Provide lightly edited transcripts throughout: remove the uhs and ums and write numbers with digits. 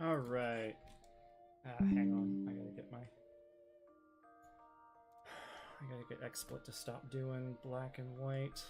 All right. Hang on. I gotta get XSplit to stop doing black and white.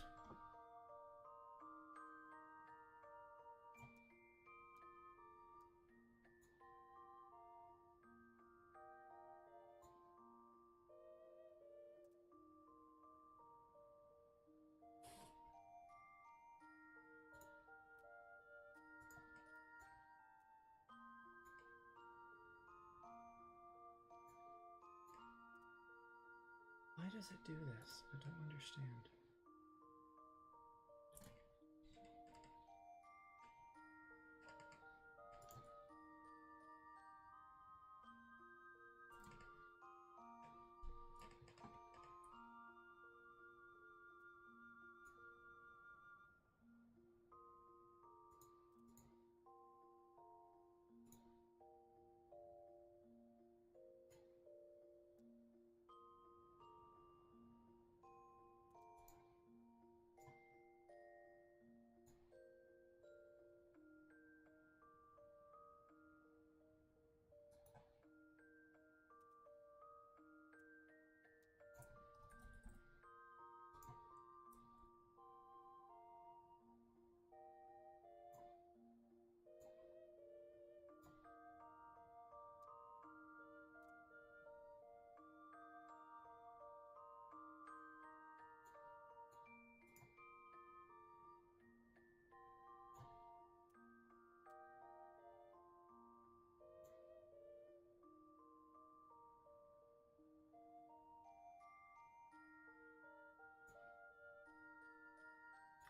Why does it do this? I don't understand.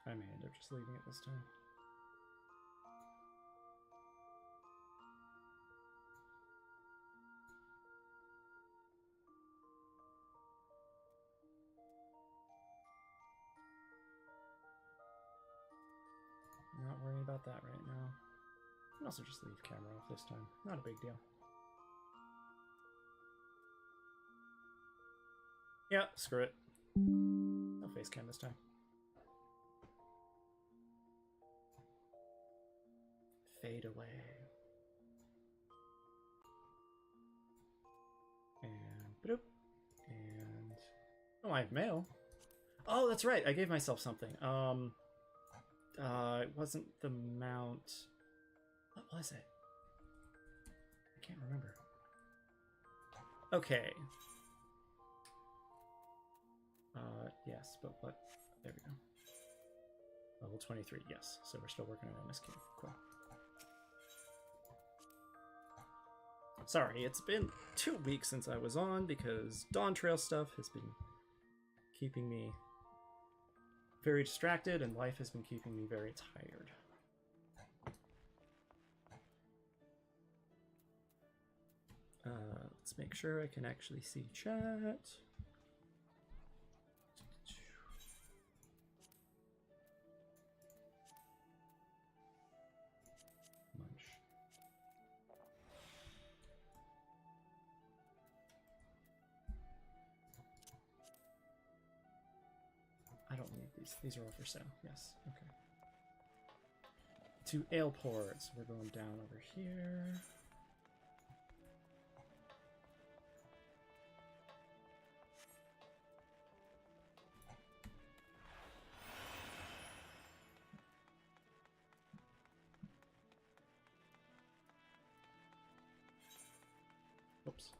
I may end up just leaving it this time. Not worrying about that right now. I can also just leave camera off this time. Not a big deal. Yeah, screw it. No face cam this time. Fade away. And bloop. And oh, I have mail. Oh, that's right. I gave myself something. It wasn't the mount. What was it? I can't remember. Okay. Yes, but what? There we go. Level 23, yes. So we're still working on MSQ. Cool. Sorry, it's been 2 weeks since I was on because Dawn Trail stuff has been keeping me very distracted and life has been keeping me very tired. Let's make sure I can actually see chat. I don't need these. These are all for sale. Yes. Okay. 2 ale ports. We're going down over here. Oops.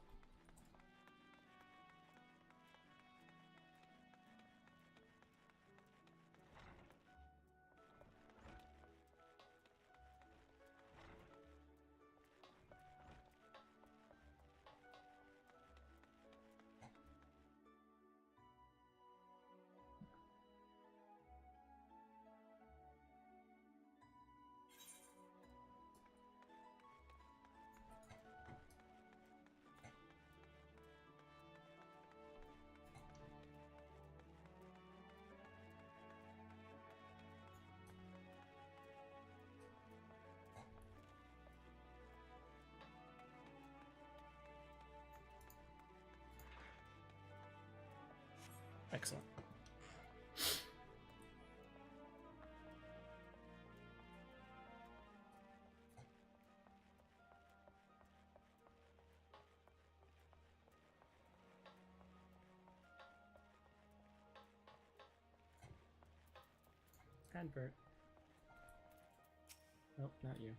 Excellent. Advert. Nope, not you.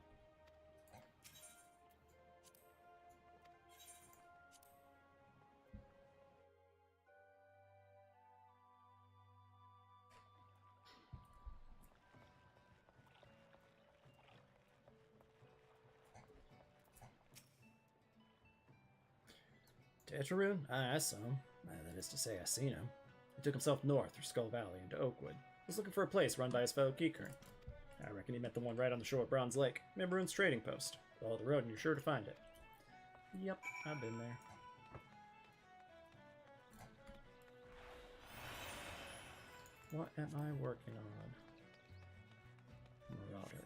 Tetraroon? I saw him. That is to say, I seen him. He took himself north through Skull Valley into Oakwood. He was looking for a place run by his fellow Geekern. I reckon he met the one right on the shore of Bronze Lake. Mimberun's trading post. Follow the road and you're sure to find it. Yep, I've been there. What am I working on? Marauder.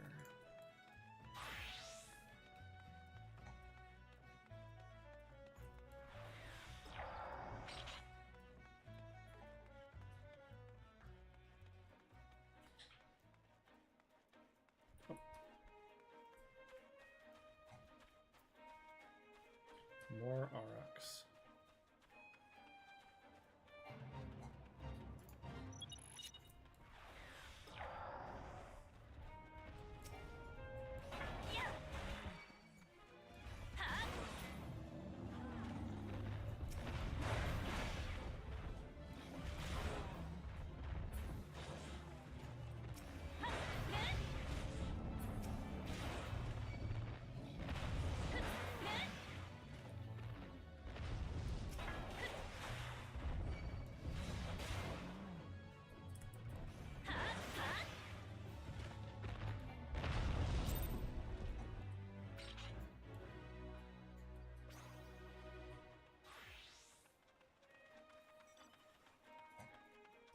More Aurochs.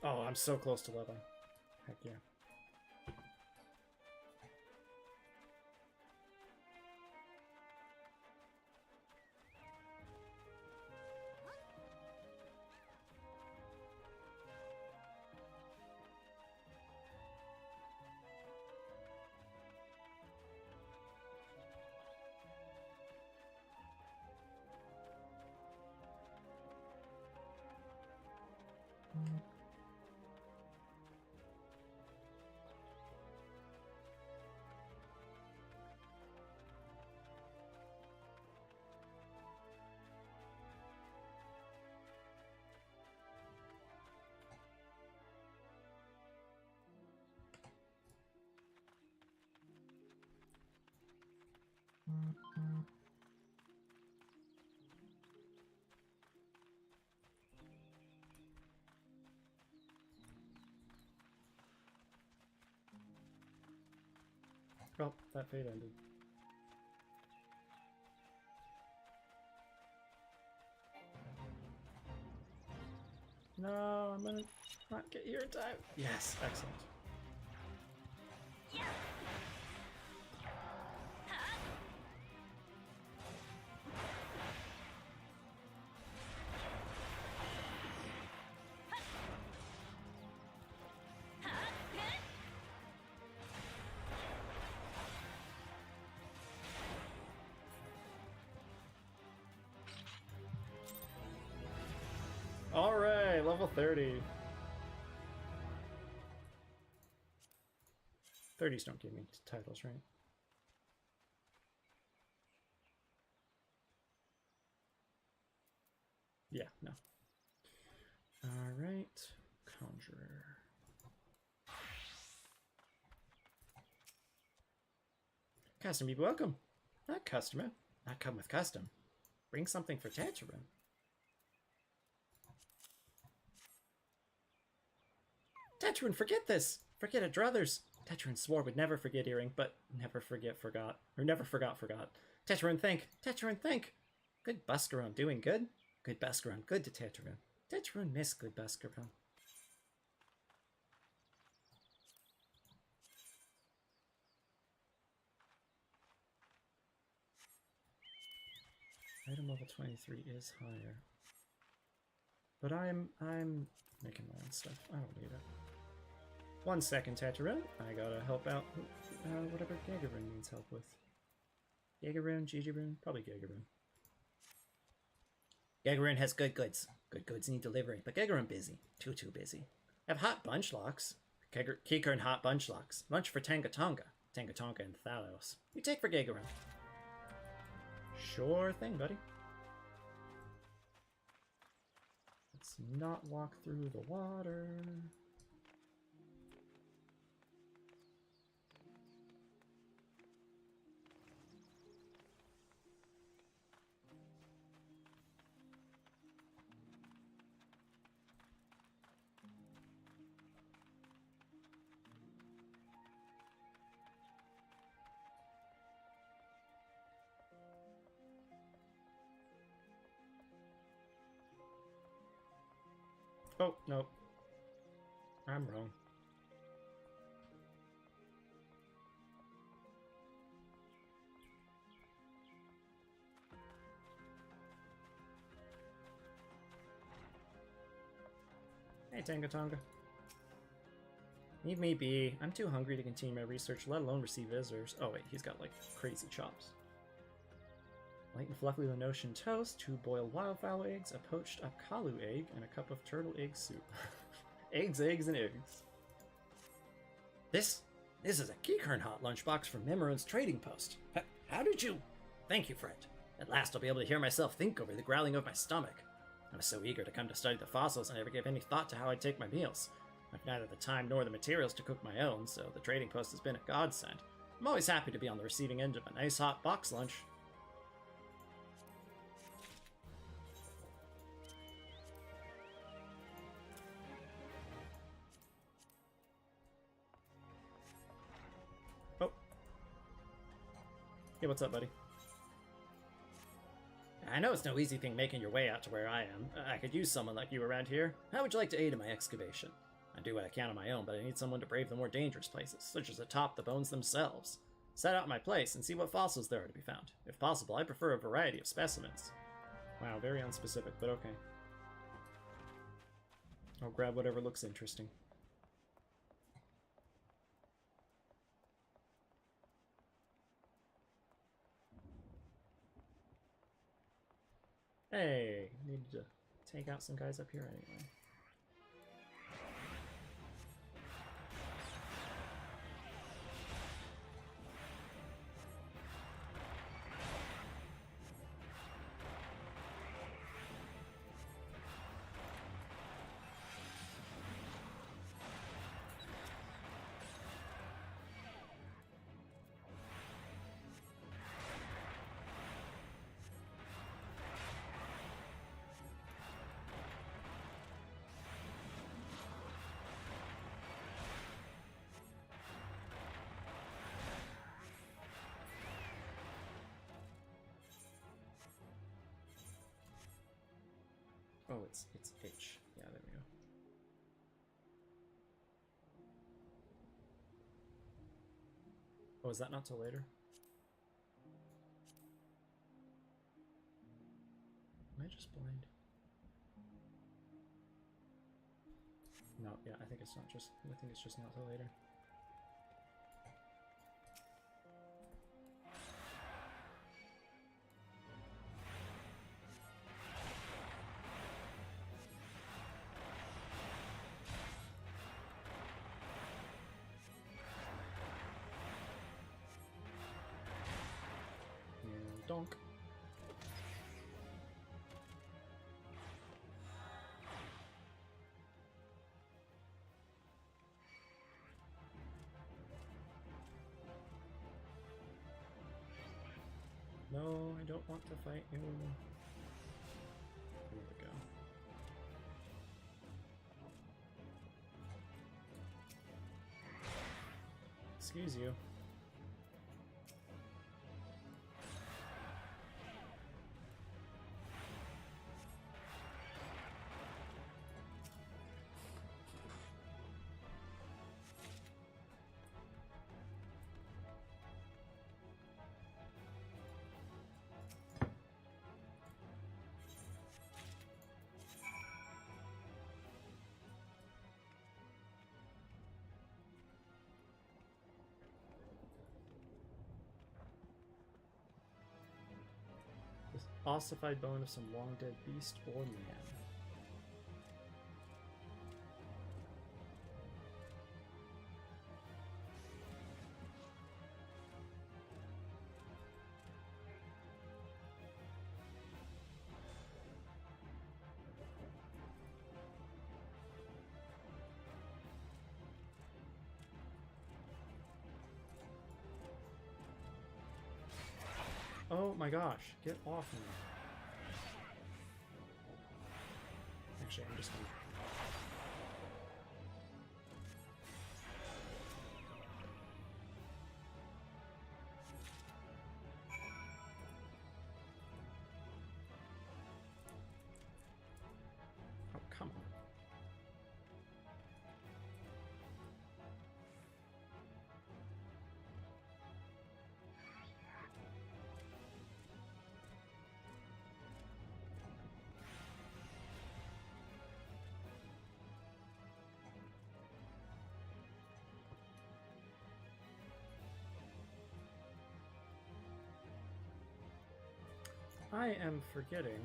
Oh, I'm so close to level. Heck yeah. Oh, that fade ended. No, I'm gonna not get here in time. Yes, excellent. Alright, level 30. 30s don't give me titles, right? Yeah, no. Alright, Conjurer. Custom, be welcome. Not customer. Not come with custom. Bring something for Tetraroon. Tetraroon, forget this! Forget it, druthers! Tetraroon swore would never forget Earring, but never forget forgot. Or never forgot forgot. Tetraroon, think! Tetraroon, think! Good Buscaron, doing good? Good Buscaron, good to Tetraroon. Tetraroon miss good Buscaron. Item level 23 is higher. But I'm making my own stuff. I don't need it. 1 second, Tetraroon. I gotta help out whatever Gagaroon needs help with. Gagaroon, Gigiroon, probably Gagaroon. Gagaroon has good goods. Good goods need delivering, but Gagaroon busy. Too busy. I have hot bunch locks. Kikern hot bunch locks. Lunch for Tangatonga. Tangatonga and Thalos. You take for Gigarum. Sure thing, buddy. Let's not walk through the water. Oh, no. I'm wrong. Hey, Tangatonga. Leave me be. I'm too hungry to continue my research, let alone receive visitors. Oh wait, he's got like crazy chops. Light and fluffy with ocean toast, 2 boiled wildfowl eggs, a poached akalu egg, and a cup of turtle egg soup. Eggs, eggs, and eggs. This is a Kikern hot lunchbox from Memorand's trading post. How did you? Thank you, friend. At last I'll be able to hear myself think over the growling of my stomach. I was so eager to come to study the fossils I never gave any thought to how I'd take my meals. I've neither the time nor the materials to cook my own, so the trading post has been a godsend. I'm always happy to be on the receiving end of a nice hot box lunch. Oh. Hey, what's up, buddy? I know it's no easy thing making your way out to where I am. I could use someone like you around here. How would you like to aid in my excavation? I do what I can on my own, but I need someone to brave the more dangerous places, such as atop the bones themselves. Set out my place and see what fossils there are to be found. If possible, I prefer a variety of specimens. Wow, very unspecific, but okay. I'll grab whatever looks interesting. Hey, needed to take out some guys up here anyway. Oh, it's H. Yeah, there we go. Oh, is that not till later? Am I just blind? No, yeah, I think it's not just. I think it's just not till later. Donk. No, I don't want to fight you. Here we go. Excuse you. Ossified bone of some long dead beast or man. Oh my gosh, get off me. Actually, I'm just gonna... Oh, come on. I am forgetting.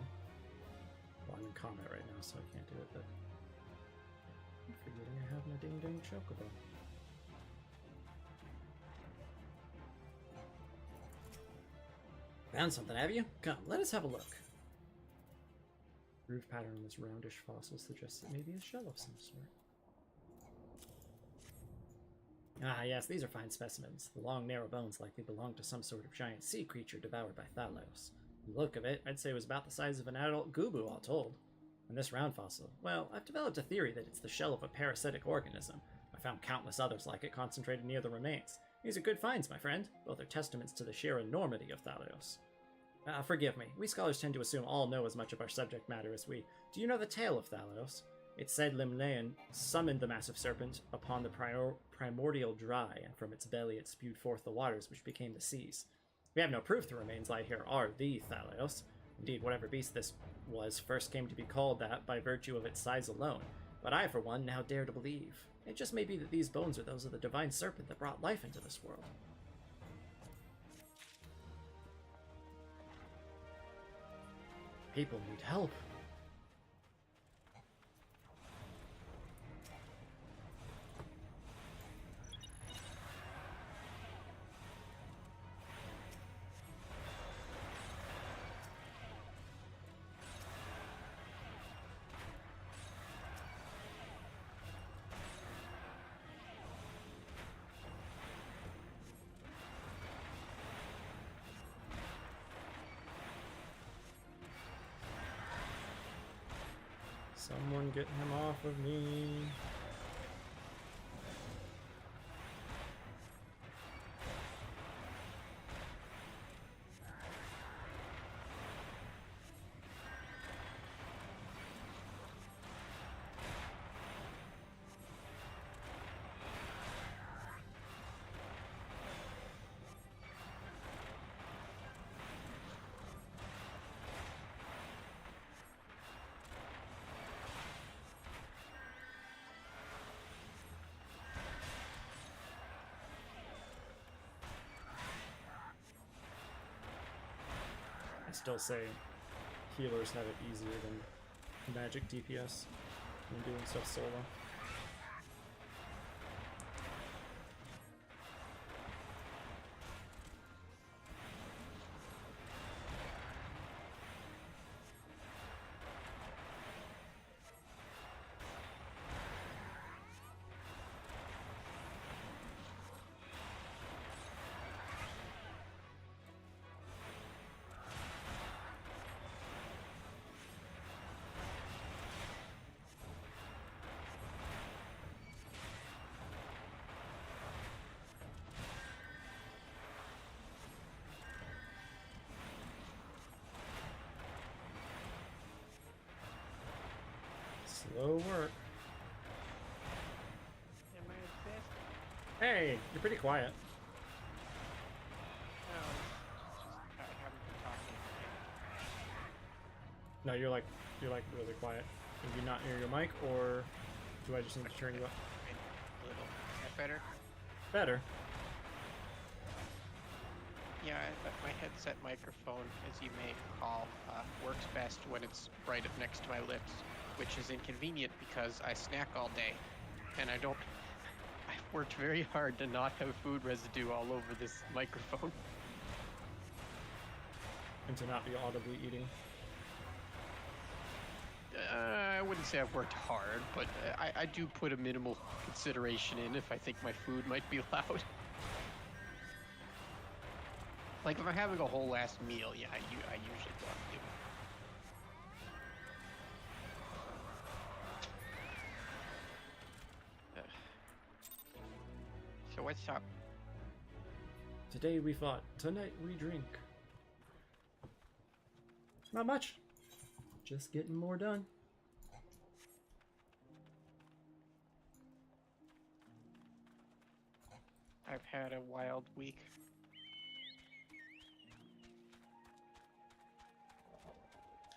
Well, I'm in combat right now, so I can't do it, but I'm forgetting I have my ding ding chocobo. Found something, have you? Come, let us have a look. Groove pattern on this roundish fossil suggests it may be a shell of some sort. Ah, yes, these are fine specimens. The long, narrow bones likely belong to some sort of giant sea creature devoured by Thalos. From the look of it, I'd say it was about the size of an adult gubu, all told. And this round fossil, well, I've developed a theory that it's the shell of a parasitic organism. I found countless others like it concentrated near the remains. These are good finds, my friend. Both are testaments to the sheer enormity of Thalos. Forgive me. We scholars tend to assume all know as much of our subject matter as we. Do you know the tale of Thalos? It's said Lemnean summoned the massive serpent upon the primordial dry, and from its belly it spewed forth the waters which became the seas. We have no proof the remains lie here are the Thalos. Indeed, whatever beast this was first came to be called that by virtue of its size alone. But I, for one, now dare to believe. It just may be that these bones are those of the divine serpent that brought life into this world. People need help. Someone get him off of me. I still say healers have it easier than magic DPS when doing stuff solo. Slow work. Am I obsessed? Hey, you're pretty quiet. No, I haven't been talking. No, you're like really quiet. Are you not near your mic, or do I just need to turn you up? A little. Is that better? Better. Yeah, my headset microphone, as you may recall, works best when it's right up next to my lips, which is inconvenient because I snack all day, and I've worked very hard to not have food residue all over this microphone. And to not be audibly eating. I wouldn't say I've worked hard, but I do put a minimal consideration in if I think my food might be loud. Like, if I'm having a whole last meal, yeah, I usually go on mute. So what's up? Today we fought. Tonight we drink. Not much. Just getting more done. I've had a wild week.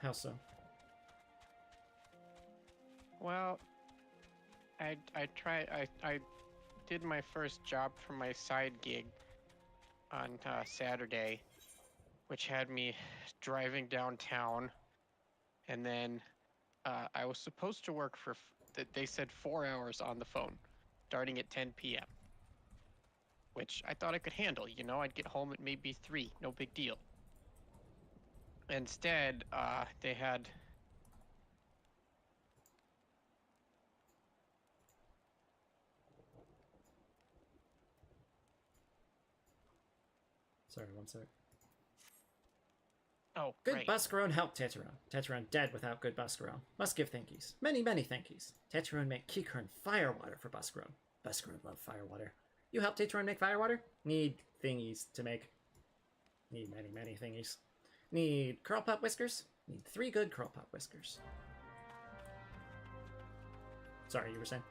How so? Well, I did my first job for my side gig on Saturday, which had me driving downtown, and then I was supposed to work for they said 4 hours on the phone, starting at 10 p.m. Which I thought I could handle. You know, I'd get home at maybe 3, no big deal. Instead, they had. Sorry, one sec. Oh, Good great. Buscarone helped Teteron. Teteron dead without good Buscarone. Must give thankies. Many, many thankies. Teteron make Keycorn firewater for Buscarone. Buscarone love firewater. You help Teteron make firewater? Need thingies to make. Need many, many thingies. Need curl pop whiskers? Need 3 good curl pop whiskers. Sorry, you were saying?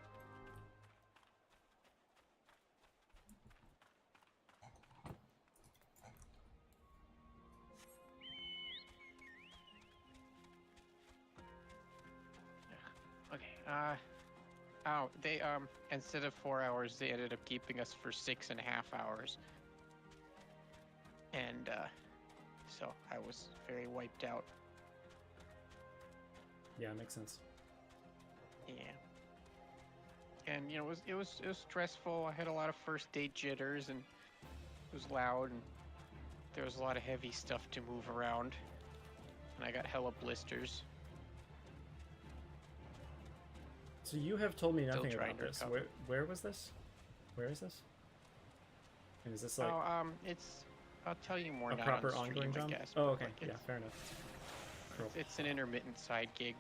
Okay, oh, they, instead of 4 hours, they ended up keeping us for 6.5 hours. And, so I was very wiped out. Yeah, makes sense. Yeah. And, you know, it was stressful. I had a lot of first date jitters, and it was loud, and there was a lot of heavy stuff to move around. And I got hella blisters. So you have told me Still nothing trying about to this. recover. Where was this? Where is this? And is this like It's, I'll tell you more a not proper on stream, ongoing job? I guess. Oh, but, okay. like, Yeah, fair enough. Cool. It's an intermittent side gig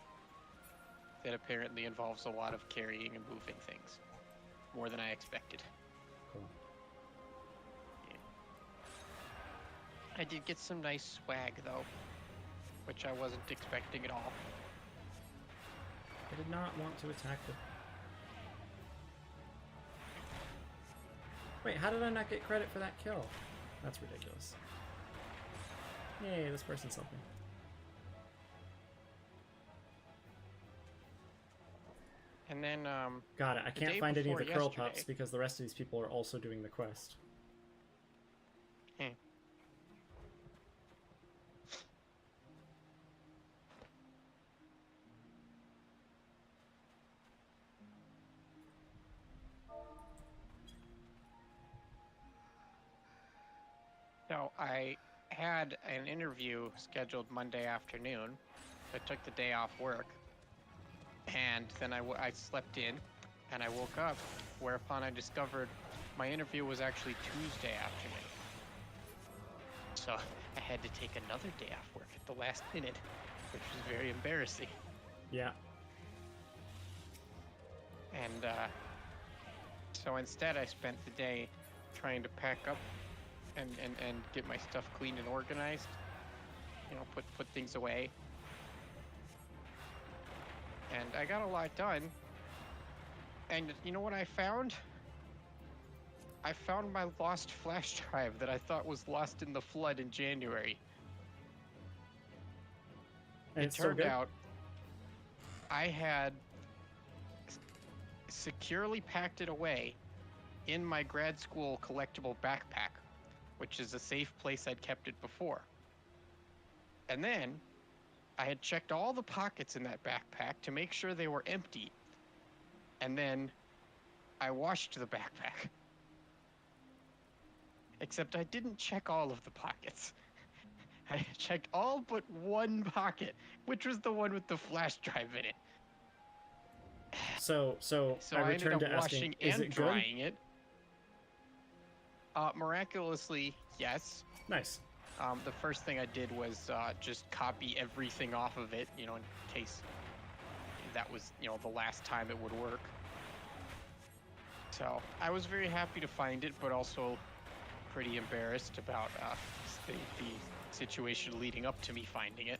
that apparently involves a lot of carrying and moving things. More than I expected. Cool. I did get some nice swag, though, which I wasn't expecting at all. I did not want to attack the... Wait, how did I not get credit for that kill? That's ridiculous. Yay, this person's helping. And then, Got it. I the can't day find any of the before curl yesterday- pups because the rest of these people are also doing the quest. So I had an interview scheduled Monday afternoon. I took the day off work, and then I slept in, and I woke up, whereupon I discovered my interview was actually Tuesday afternoon. So I had to take another day off work at the last minute, which was very embarrassing. Yeah. And so instead I spent the day trying to pack up and get my stuff cleaned and organized. You know, put things away. And I got a lot done. And you know what I found? I found my lost flash drive that I thought was lost in the flood in January. And It it's still turned good? out I had securely packed it away in my grad school collectible backpack, which is a safe place I'd kept it before. And then I had checked all the pockets in that backpack to make sure they were empty. And then I washed the backpack. Except I didn't check all of the pockets. I checked all but one pocket, which was the one with the flash drive in it. So So I I ended returned up to asking, washing is and it good? drying it. Miraculously, yes. Nice. the first thing I did was just copy everything off of it, in case that was, the last time it would work. So I was very happy to find it, but also pretty embarrassed about the situation leading up to me finding it.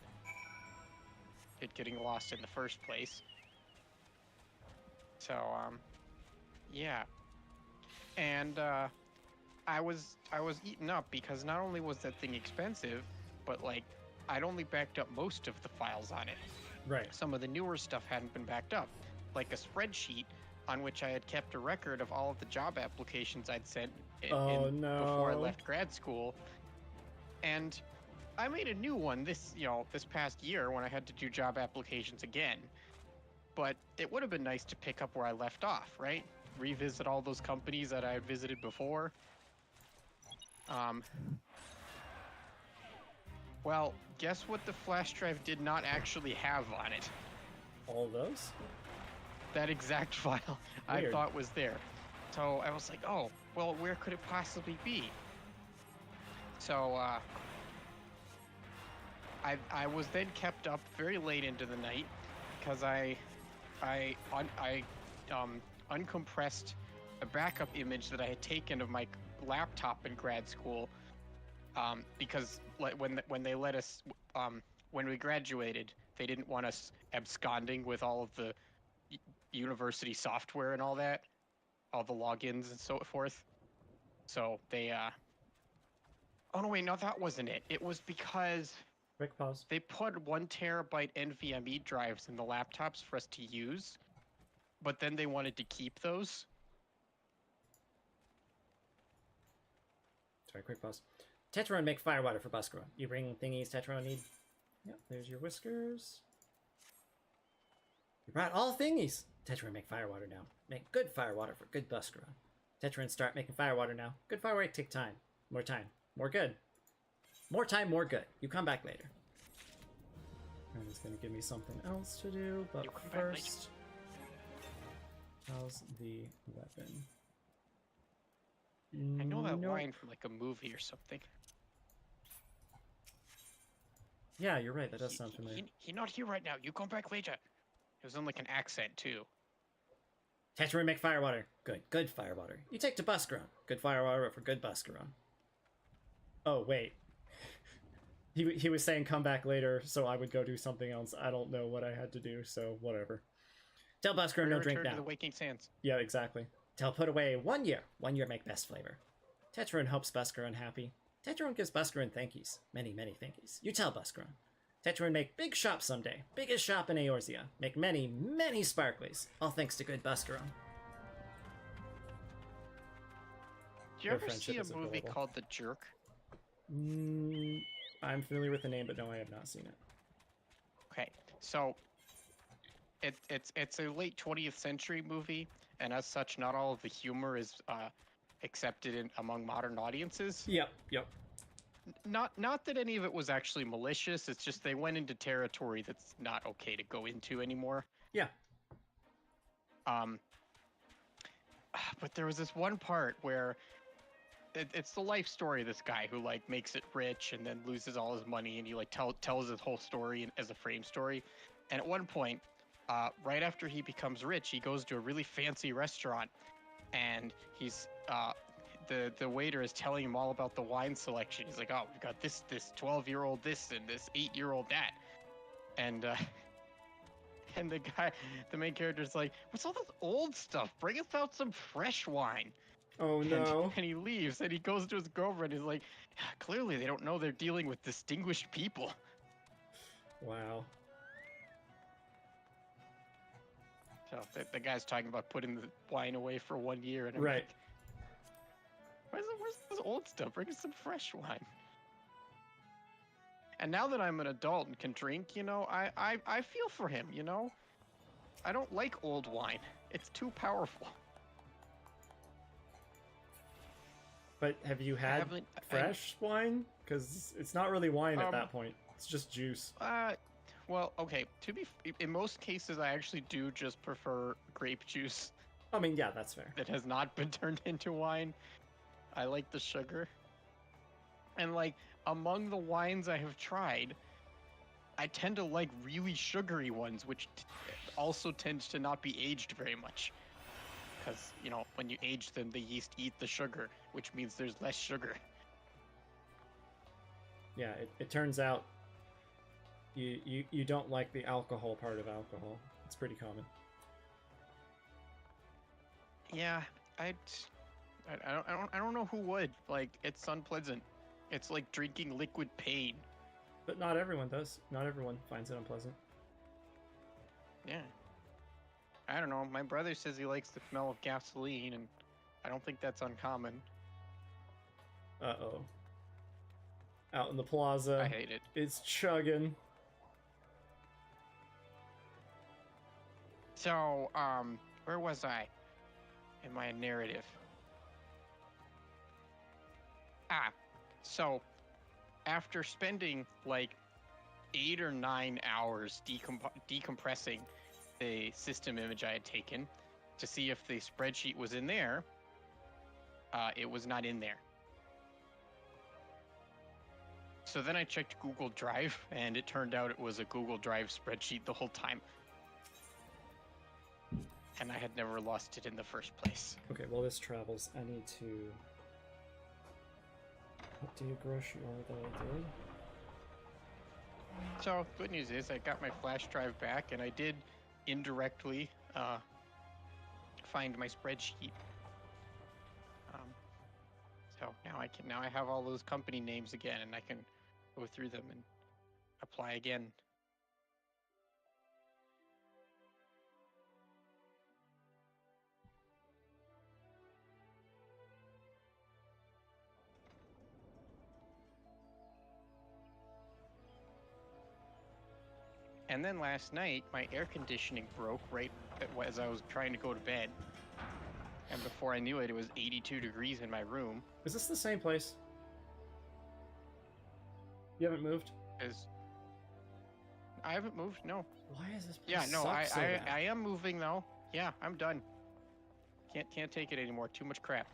It getting lost in the first place. So, yeah. And I was eaten up because not only was that thing expensive, but like I'd only backed up most of the files on it. Right. Some of the newer stuff hadn't been backed up, like a spreadsheet on which I had kept a record of all of the job applications I'd sent before I left grad school. And I made a new one this past year when I had to do job applications again. But it would have been nice to pick up where I left off, right? Revisit all those companies that I had visited before. Well, guess what the flash drive did not actually have on it? All those? That exact file I thought was there. So I was like, oh, well, where could it possibly be? So I was then kept up very late into the night because I uncompressed a backup image that I had taken of my laptop in grad school, because when they let us when we graduated, they didn't want us absconding with all of the university software and all that, all the logins and so forth. So they oh no, wait, no, that wasn't it. It was because Quick pause. they put 1 terabyte NVMe drives in the laptops for us to use, but then they wanted to keep those. Sorry, quick pause. Tetra make firewater for Buskro. You bring thingies Tetra need. Yep, there's your whiskers. You brought all thingies. Tetra make firewater now. Make good firewater for good Buskro. Tetra start making firewater now. Good firewater take time. More time. More good. More time, more good. You come back later. And it's gonna give me something else to do, but first, how's the weapon? I know that line from like a movie or something. Yeah, you're right. That does sound familiar. He not here right now. You come back later. It was in like an accent too. Tetra make firewater. Good. Good firewater. You take to Buskron. Good firewater for good Buskron. Oh wait. He was saying come back later, so I would go do something else. I don't know what I had to do, so whatever. Tell Buskron no drink now. To the Waking Sands. Yeah, exactly. Tell put away 1 year. 1 year make best flavor. Tetra helps Buskron happy. Tetra gives Buskron thankies. Many, many thankies. You tell Buskron. Tetra make big shop someday. Biggest shop in Eorzea. Make many, many sparklies. All thanks to good Buskron. Did you ever see a movie called The Jerk? I'm familiar with the name, but no, I have not seen it. Okay, so it's a late 20th century movie, and as such, not all of the humor is accepted among modern audiences. Yep. Not that any of it was actually malicious. It's just they went into territory that's not okay to go into anymore. Yeah. But there was this one part where it's the life story of this guy who like makes it rich and then loses all his money, and he like tells his whole story as a frame story. And at one point, right after he becomes rich, he goes to a really fancy restaurant, and he's the waiter is telling him all about the wine selection. He's like, oh, we've got this 12-year-old this and this 8-year-old that, and the main character's like, what's all this old stuff? Bring us out some fresh wine. Oh no. And he leaves, and he goes to his girlfriend. He's like, clearly they don't know they're dealing with distinguished people. Wow. So the guy's talking about putting the wine away for 1 year, and I'm Right. like, where's this old stuff? Bring us some fresh wine. And now that I'm an adult and can drink, I feel for him, I don't like old wine. It's too powerful. But have you had fresh wine? Because it's not really wine at that point. It's just juice. Well, okay. In most cases, I actually do just prefer grape juice. I mean, yeah, that's fair. That has not been turned into wine. I like the sugar. And like among the wines I have tried, I tend to like really sugary ones, which also tends to not be aged very much. Because, you know, when you age them, the yeast eat the sugar, which means there's less sugar. Yeah, it turns out you don't like the alcohol part of alcohol. It's pretty common. Yeah, I don't know who would. Like, it's unpleasant. It's like drinking liquid pain. But not everyone does. Not everyone finds it unpleasant. Yeah. I don't know. My brother says he likes the smell of gasoline, and I don't think that's uncommon. Uh-oh. Out in the plaza. I hate it. It's chugging. So, where was I in my narrative? So after spending like 8 or 9 hours decompressing the system image I had taken to see if the spreadsheet was in there, it was not in there. So then I checked Google Drive, and it turned out it was a Google Drive spreadsheet the whole time. And I had never lost it in the first place. Okay, while this travels, I need to update a grocery order that I did. So, good news is I got my flash drive back, and I did indirectly find my spreadsheet. So now I have all those company names again, and I can go through them and apply again. And then last night, my air conditioning broke right as I was trying to go to bed. And before I knew it, it was 82 degrees in my room. Is this the same place? You haven't moved? I haven't moved, no. Why is this place Yeah, no, suck so bad? I am moving though. Yeah, I'm done. Can't take it anymore. Too much crap.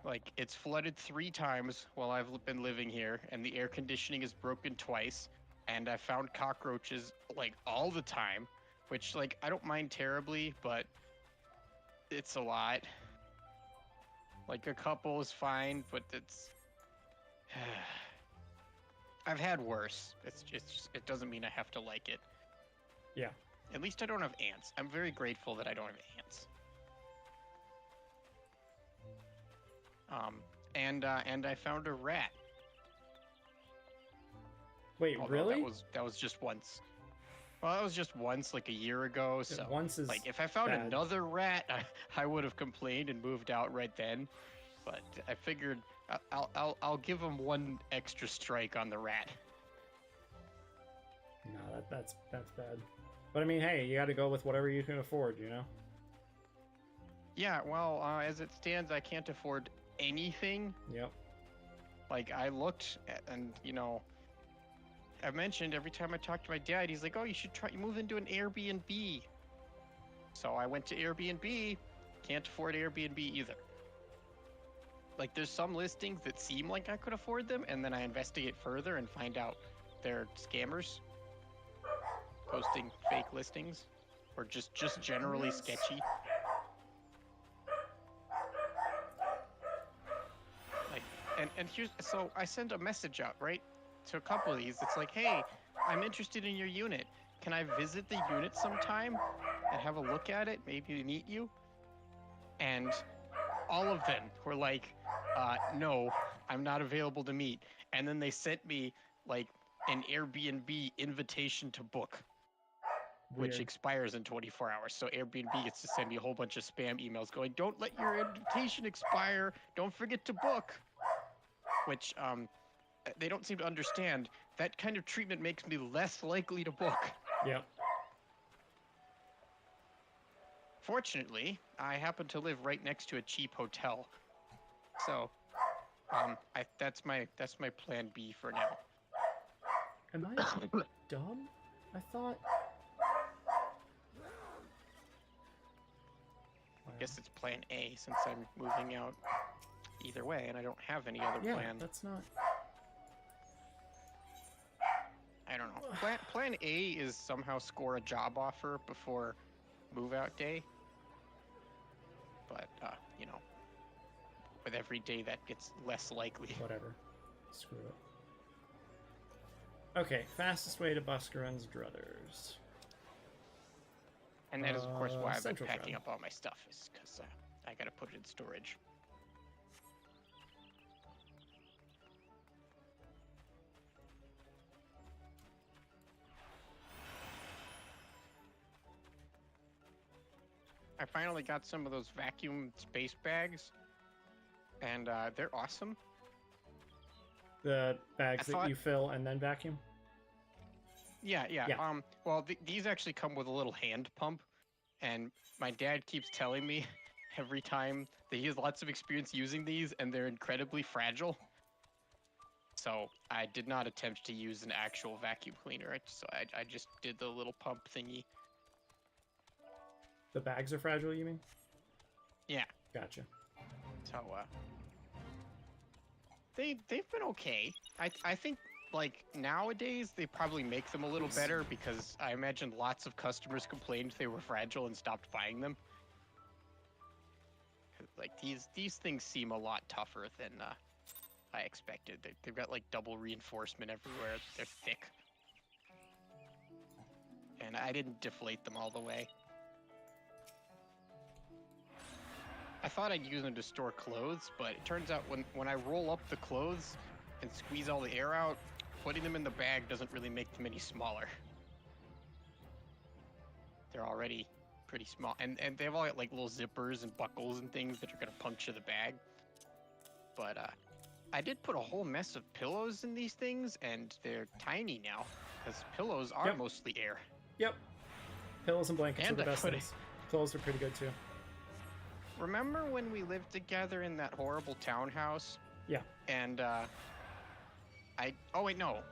Like, it's flooded 3 times while I've been living here, and the air conditioning is broken twice, and I found cockroaches, like, all the time, which, like, I don't mind terribly, but it's a lot. Like, a couple is fine, but it's... I've had worse. It doesn't mean I have to like it. Yeah. At least I don't have ants. I'm very grateful that I don't have ants. And I found a rat. Wait, Although really? that was just once. Well, that was just once, like a year ago. Yeah, So once is like, if I found bad. another rat, I would have complained and moved out right then. But I figured I'll give him one extra strike on the rat. No, that's bad. But I mean, hey, you got to go with whatever you can afford, you know? Yeah, well, as it stands, I can't afford anything. Yep. Like, I looked and, you know, I mentioned every time I talk to my dad, he's like, oh, you should try move into an Airbnb. So I went to Airbnb. Can't afford Airbnb either. Like, there's some listings that seem like I could afford them, and then I investigate further and find out they're scammers posting fake listings, or just generally sketchy. Like, and here's, so I send a message out, right, to a couple of these. It's like, hey, I'm interested in your unit. Can I visit the unit sometime and have a look at it? Maybe meet you? And all of them were like, no, I'm not available to meet. And then they sent me like an Airbnb invitation to book, which Weird. expires in 24 hours. So Airbnb gets to send me a whole bunch of spam emails going, don't let your invitation expire. Don't forget to book. Which they don't seem to understand. That kind of treatment makes me less likely to book. Yep. Fortunately, I happen to live right next to a cheap hotel. So, that's my plan B for now. Am I dumb? I thought... I guess it's plan A since I'm moving out. either way, and I don't have any other Yeah, plan. that's not... I don't know. Plan A is somehow score a job offer before move-out day. But, you know, with every day that gets less likely. Whatever. Screw it. Okay, fastest way to Buscarun's druthers. And that is, of course, why I've been Central packing Shroud. up all my stuff, is because I gotta put it in storage. I finally got some of those vacuum space bags, and they're awesome. The bags I that thought- you fill and then vacuum? Yeah. Yeah. Well, these actually come with a little hand pump, and my dad keeps telling me every time that he has lots of experience using these, and they're incredibly fragile. So I did not attempt to use an actual vacuum cleaner. I just did the little pump thingy. The bags are fragile, you mean? Yeah. Gotcha. So they've been okay. I think like nowadays they probably make them a little better because I imagine lots of customers complained they were fragile and stopped buying them. Like these things seem a lot tougher than I expected. They've got like double reinforcement everywhere. They're thick. And I didn't deflate them all the way. I thought I'd use them to store clothes, but it turns out when I roll up the clothes and squeeze all the air out, putting them in the bag doesn't really make them any smaller. They're already pretty small. And they've all got like little zippers and buckles and things that are gonna puncture the bag. But I did put a whole mess of pillows in these things, and they're tiny now, because pillows are Yep. mostly air. Yep. Pillows and blankets And are the I best put it- things. Clothes are pretty good too. Remember when we lived together in that horrible townhouse? Yeah. And oh wait, no.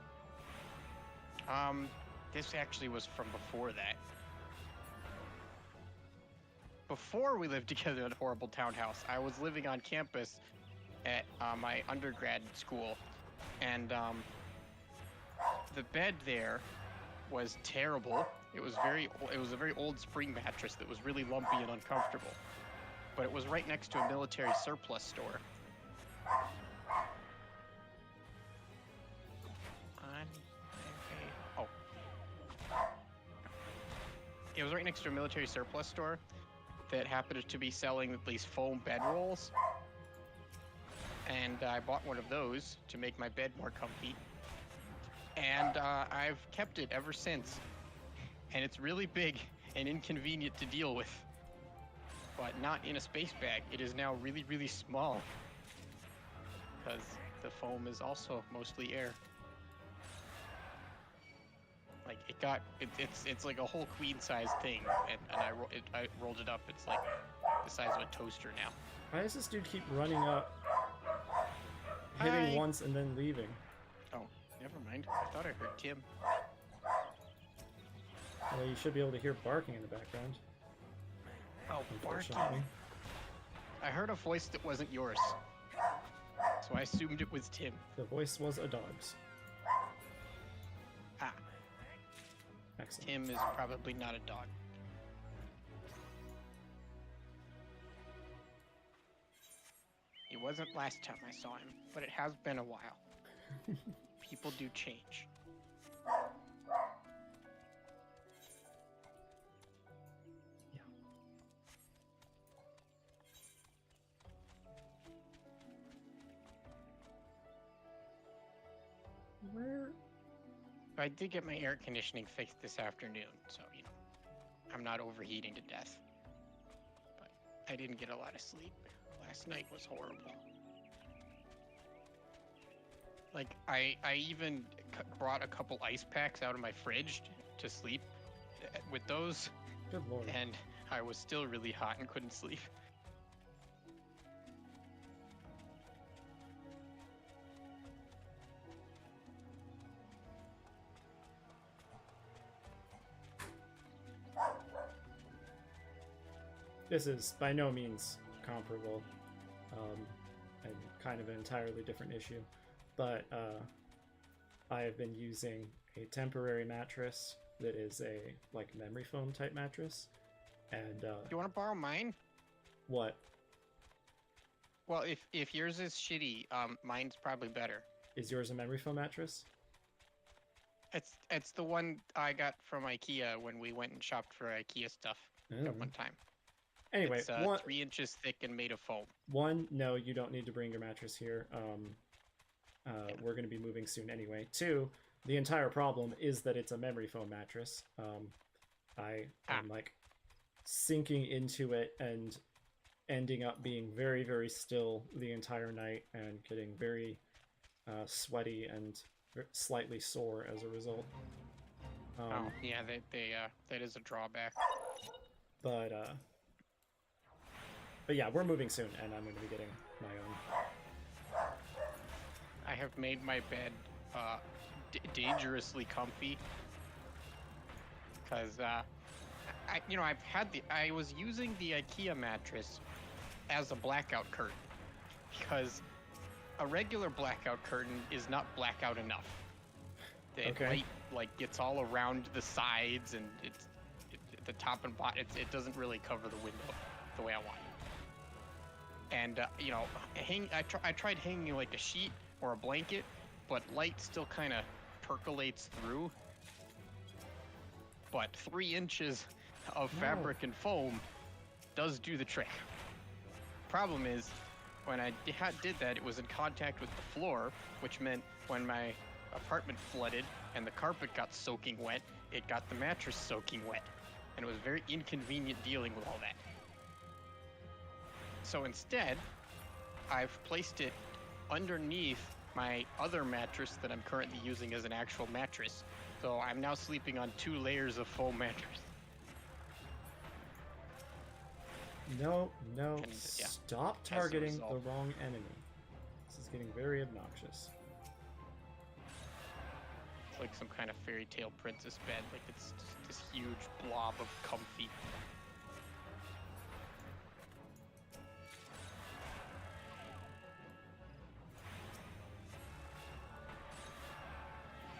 This actually was from before that. Before we lived together in that horrible townhouse, I was living on campus at my undergrad school, and the bed there was terrible. It was a very old spring mattress that was really lumpy and uncomfortable. But it was right next to a military surplus store. Oh. It was right next to a military surplus store that happened to be selling these foam bedrolls. And I bought one of those to make my bed more comfy. And I've kept it ever since. And it's really big and inconvenient to deal with. But not in a space bag. It is now really, really small. Because the foam is also mostly air. Like it's like a whole queen-size thing, and I rolled it up. It's like the size of a toaster now. Why does this dude keep running up, hitting Hi. once and then leaving? Oh, never mind. I thought I heard Tim. Well, you should be able to hear barking in the background. Oh, barking. Unfortunately. I heard a voice that wasn't yours, so I assumed it was Tim. The voice was a dog's. Ah, Excellent. Tim is probably not a dog. He wasn't last time I saw him, but it has been a while. People do change. Yeah. Where? I did get my air conditioning fixed this afternoon, so, you know, I'm not overheating to death. But I didn't get a lot of sleep. Last night was horrible. Like, I even brought a couple ice packs out of my fridge to sleep with those, Good lord. and I was still really hot and couldn't sleep. This is by no means comparable. And kind of an entirely different issue. But I have been using a temporary mattress that is a like memory foam type mattress, and You want to borrow mine? what Well, if yours is shitty, mine's probably better. is yours a memory foam mattress? It's the one I got from IKEA when we went and shopped for IKEA stuff at one time. Anyway, It's 3 inches thick and made of foam. one, no, you don't need to bring your mattress here. We're going to be moving soon anyway. Two, the entire problem is that it's a memory foam mattress. I'm like sinking into it and ending up being very, very still the entire night and getting very sweaty and slightly sore as a result. Yeah, that is a drawback. But yeah, we're moving soon, and I'm going to be getting my own. I have made my bed dangerously comfy because I was using the IKEA mattress as a blackout curtain because a regular blackout curtain is not blackout enough. The light like gets all around the sides and it's the top and bottom. It doesn't really cover the window the way I want. And I tried hanging like a sheet or a blanket, but light still kind of percolates through. But 3 inches of fabric and foam does do the trick. Problem is, when I did that, it was in contact with the floor, which meant when my apartment flooded and the carpet got soaking wet, it got the mattress soaking wet. And it was very inconvenient dealing with all that. So instead, I've placed it underneath my other mattress that I'm currently using as an actual mattress. So I'm now sleeping on 2 layers of foam mattress. No, And, yeah, stop targeting the result. wrong enemy. This is getting very obnoxious. It's like some kind of fairy tale princess bed. Like it's just this huge blob of comfy.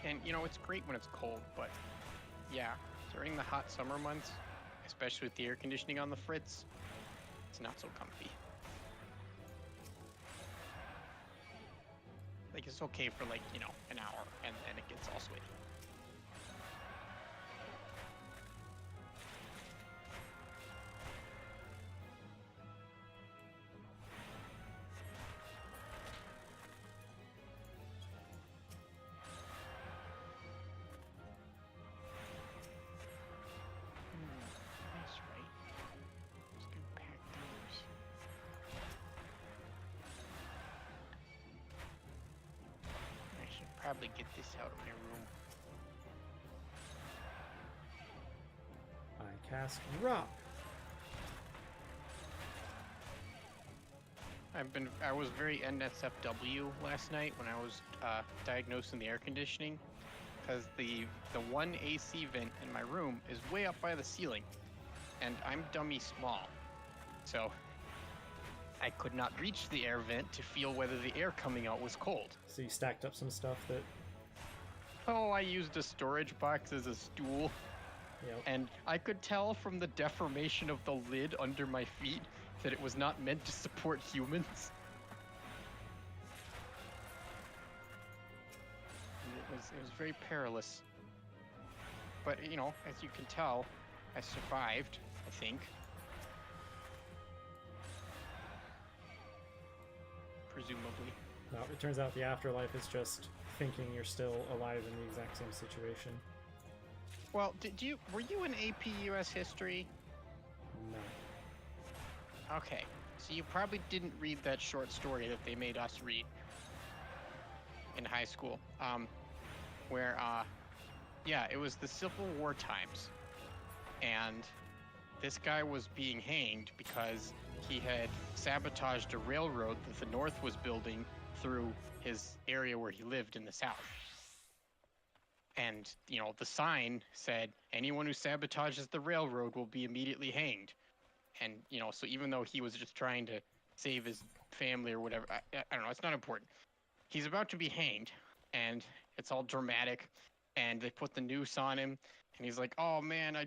And it's great when it's cold, but yeah, during the hot summer months, especially with the air conditioning on the fritz, it's not so comfy. Like it's okay for like, an hour and then it gets all sweaty. That's right. Just gonna pack those. I should probably get this out of my room. I cast rock. I was very NSFW last night when I was diagnosing the air conditioning, because the one AC vent in my room is way up by the ceiling, and I'm dummy small, so I could not reach the air vent to feel whether the air coming out was cold. So you stacked up some stuff that. Oh, I used a storage box as a stool, Yep. and I could tell from the deformation of the lid under my feet that it was not meant to support humans. And it was very perilous. But as you can tell, I survived, I think. Presumably. No, it turns out the afterlife is just thinking you're still alive in the exact same situation. Well, were you in AP US history? No. Okay, so you probably didn't read that short story that they made us read in high school, where, it was the Civil War times, and this guy was being hanged because he had sabotaged a railroad that the North was building through his area where he lived in the South. And, the sign said, anyone who sabotages the railroad will be immediately hanged. And, so even though he was just trying to save his family or whatever. I don't know. It's not important. He's about to be hanged, and it's all dramatic, and they put the noose on him, and he's like, "Oh man,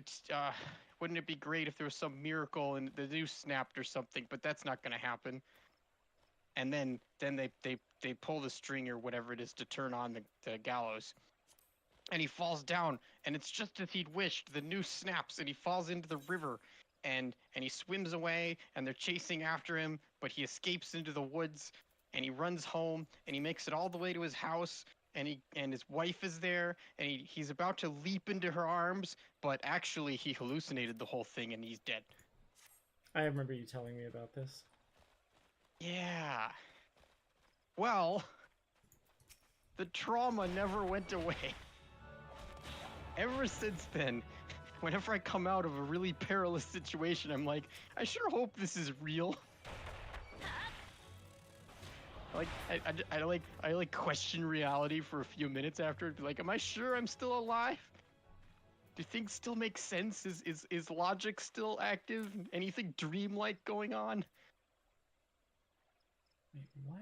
wouldn't it be great if there was some miracle and the noose snapped or something?" But that's not gonna happen. And then they pull the string or whatever it is to turn on the gallows, and he falls down, and it's just as he'd wished. The noose snaps, and he falls into the river, and he swims away, and they're chasing after him, but he escapes into the woods, and he runs home, and he makes it all the way to his house, and his wife is there, and he's about to leap into her arms, but actually he hallucinated the whole thing, and he's dead. I remember you telling me about this. Yeah. Well, the trauma never went away. Ever since then, whenever I come out of a really perilous situation, I'm like, I sure hope this is real. I question reality for a few minutes after. Be like, am I sure I'm still alive? Do things still make sense? Is logic still active? Anything dreamlike going on? Wait, what?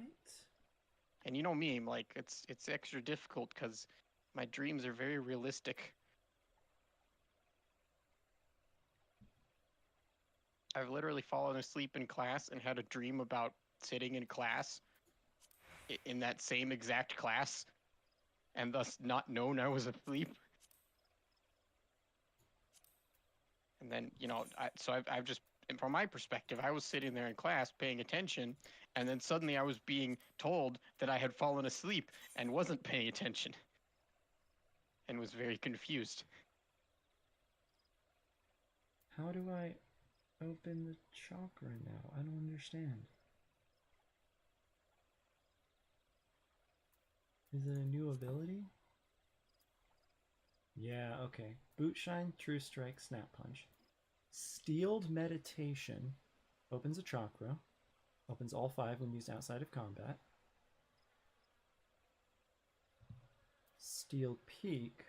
And you know me, like it's extra difficult because my dreams are very realistic. I've literally fallen asleep in class and had a dream about sitting in class in that same exact class and thus not known I was asleep. And then, you know, I've just, and from my perspective, I was sitting there in class paying attention, and then suddenly I was being told that I had fallen asleep and wasn't paying attention and was very confused. How do I open the chakra now? I don't understand. Is it a new ability? Yeah, okay. Boot Shine, True Strike, Snap Punch. Steeled Meditation opens a chakra. Opens all 5 when used outside of combat. Steel Peak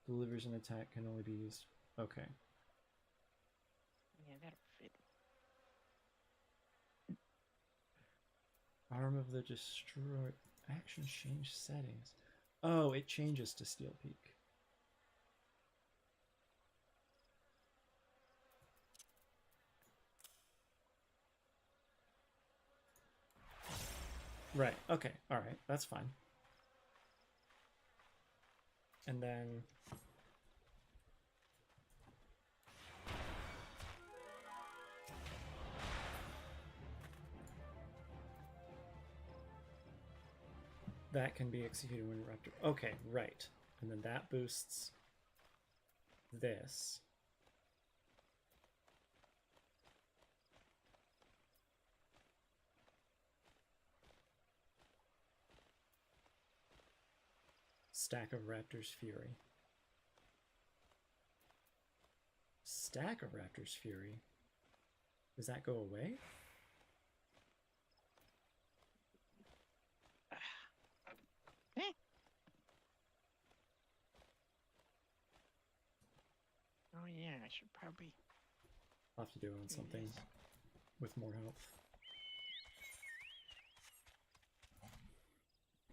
delivers an attack, can only be used. Okay. Yeah, that'll fit. Arm of the Destroyer. Actions change settings. Oh, it changes to Steel Peak. Right, okay, alright, that's fine. And then... that can be executed when Raptor... Okay, right. And then that boosts this. Stack of Raptor's Fury. Stack of Raptor's Fury? Does that go away? Oh yeah, I should probably... I'll have to do it on something with more health.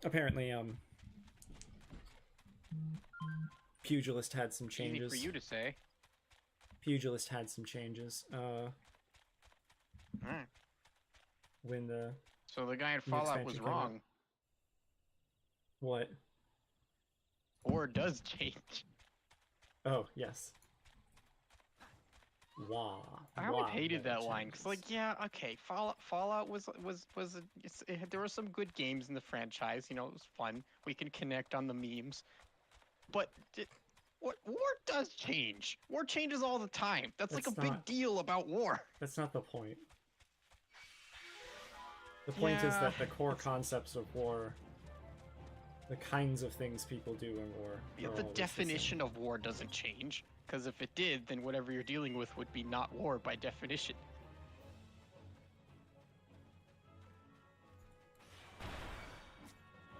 Apparently, Pugilist had some changes. Easy for you to say. Pugilist had some changes. When the... So the guy in Fallout was wrong. What? War does change. Oh, yes. Wah. I always hated that line because, like, yeah, okay, Fallout there were some good games in the franchise. You know, it was fun. We can connect on the memes, but what war does change? War changes all the time. That's like a big deal about war. That's not the point. The point is that the core concepts of war, the kinds of things people do in war. Yeah, the definition of war doesn't change. Because if it did, then whatever you're dealing with would be not war by definition.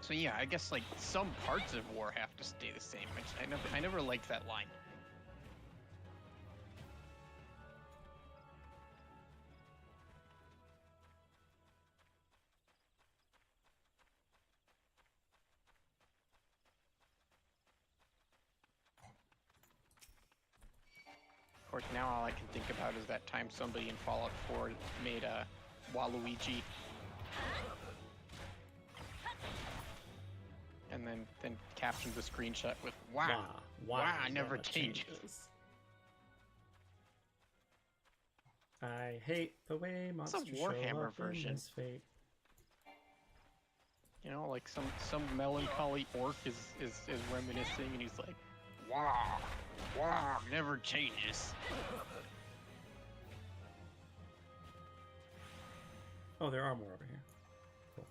So yeah, I guess like some parts of war have to stay the same. I never liked that line. course, now all I can think about is that time somebody in Fallout 4 made a Waluigi. And then captioned the screenshot with "Wow, wow, never changes." I hate the way monsters show Warhammer up version. in this fate. You know, like some melancholy orc is reminiscing, and he's like, "Wow, wow, never changes." Oh, there are more over here. Cool.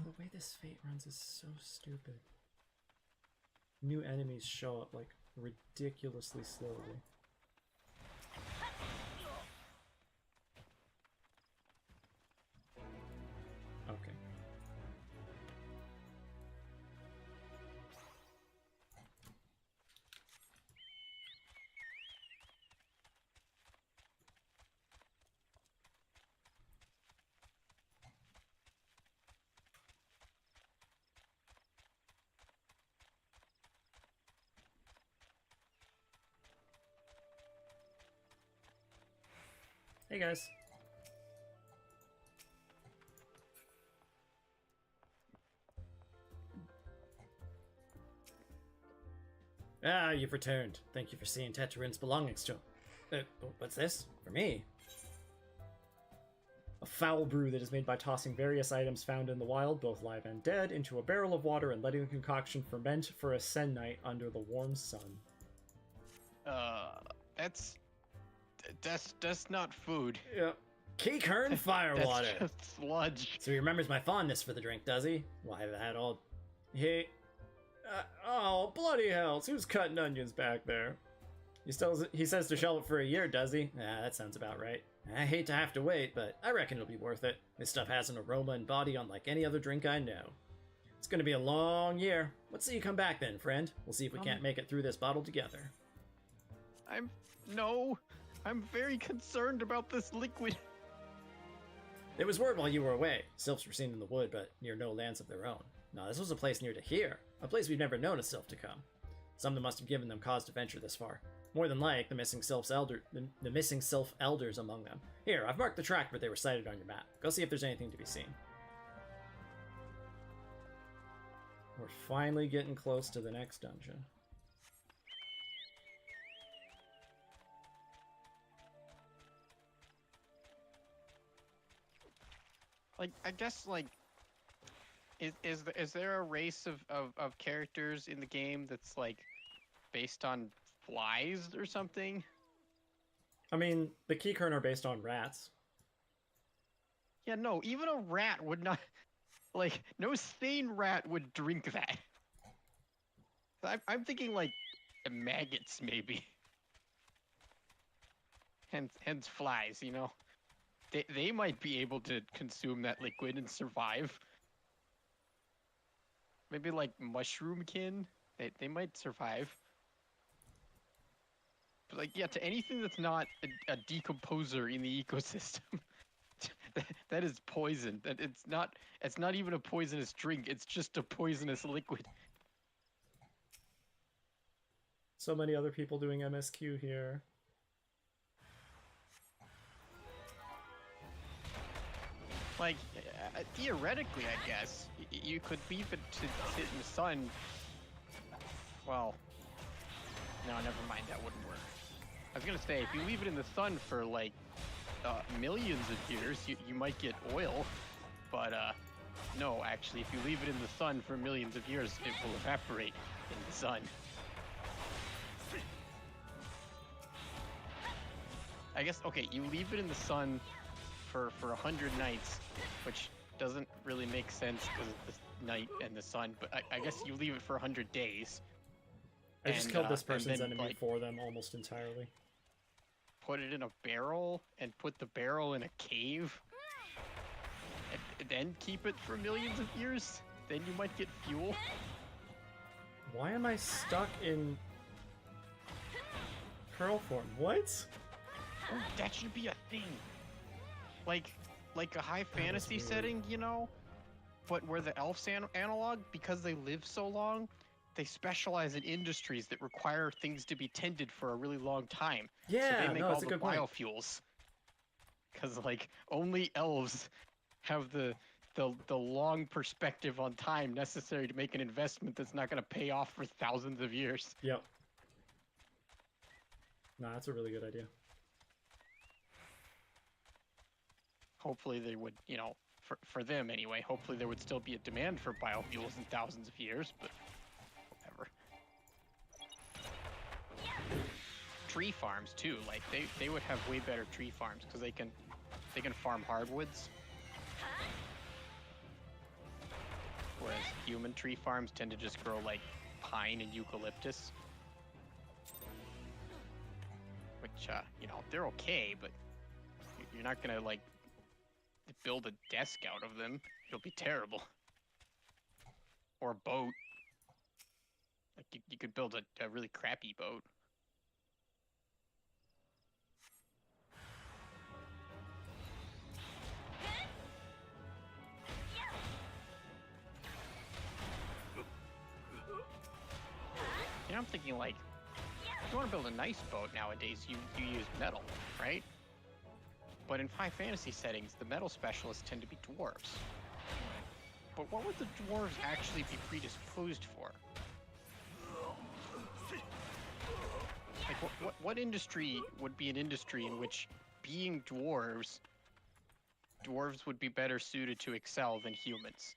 The way this fate runs is so stupid. New enemies show up like ridiculously slowly. Okay. Hey guys. Ah, you've returned. Thank you for seeing Tetrarin's belongings to him. What's this? For me? A foul brew that is made by tossing various items found in the wild, both live and dead, into a barrel of water and letting the concoction ferment for a sen night under the warm sun. That's not food. Yeah. Keycurn firewater. That's just sludge. So he remembers my fondness for the drink, does he? Why, that all... Hey. Oh, bloody hell. Who's cutting onions back there? He says to shelve it for a year, does he? Ah, that sounds about right. I hate to have to wait, but I reckon it'll be worth it. This stuff has an aroma and body unlike any other drink I know. It's gonna be a long year. Let's see you come back then, friend. We'll see if we can't make it through this bottle together. I'm very concerned about this liquid. There was word while you were away. Sylphs were seen in the wood, but near no lands of their own. No, this was a place near to here. A place we've never known a sylph to come. Something must have given them cause to venture this far. More than like, the missing sylph elders among them. Here, I've marked the track where they were sighted on your map. Go see if there's anything to be seen. We're finally getting close to the next dungeon. Like, I guess, like, is there a race of characters in the game that's, like, based on flies or something? I mean, the Keycurn are based on rats. Yeah, no, even a rat would not... Like, no sane rat would drink that. I'm thinking, like, maggots, maybe. Hence flies, you know? They might be able to consume that liquid and survive. Maybe like mushroomkin. They might survive. But like, yeah, to anything that's not a decomposer in the ecosystem, that is poison. That it's not even a poisonous drink. It's just a poisonous liquid. So many other people doing MSQ here. Like, theoretically, I guess, you could leave it to sit in the sun. Well, no, never mind, that wouldn't work. I was gonna say, if you leave it in the sun for, like, millions of years, you might get oil, but, No, actually, if you leave it in the sun for millions of years, it will evaporate in the sun. I guess, okay, you leave it in the sun for 100 nights, which doesn't really make sense because of the night and the sun, but I guess you leave it for 100 days. I just killed this person's then, enemy like, for them almost entirely. put it in a barrel and put the barrel in a cave and then keep it for millions of years, then you might get fuel. Why am I stuck in curl form? What? Oh, that should be a thing. Like a high fantasy setting, you know? But where the elves analog, because they live so long, they specialize in industries that require things to be tended for a really long time. Yeah, so they make no, all that's a the good point. biofuels. Because, like, only elves have the long perspective on time necessary to make an investment that's not going to pay off for thousands of years. Yep. No, that's a really good idea. Hopefully they would, you know, for them anyway, hopefully there would still be a demand for biofuels in thousands of years, but whatever. Tree farms too, like they would have way better tree farms because they can farm hardwoods. Whereas human tree farms tend to just grow like pine and eucalyptus. Which, you know, they're okay, but you're not gonna like build a desk out of them. It'll be terrible. Or a boat. Like you could build a really crappy boat. You know, I'm thinking like, if you want to build a nice boat nowadays, you use metal, right? But in high fantasy settings, the metal specialists tend to be dwarves. But what would the dwarves actually be predisposed for? Like, what industry would be an industry in which, being dwarves would be better suited to excel than humans?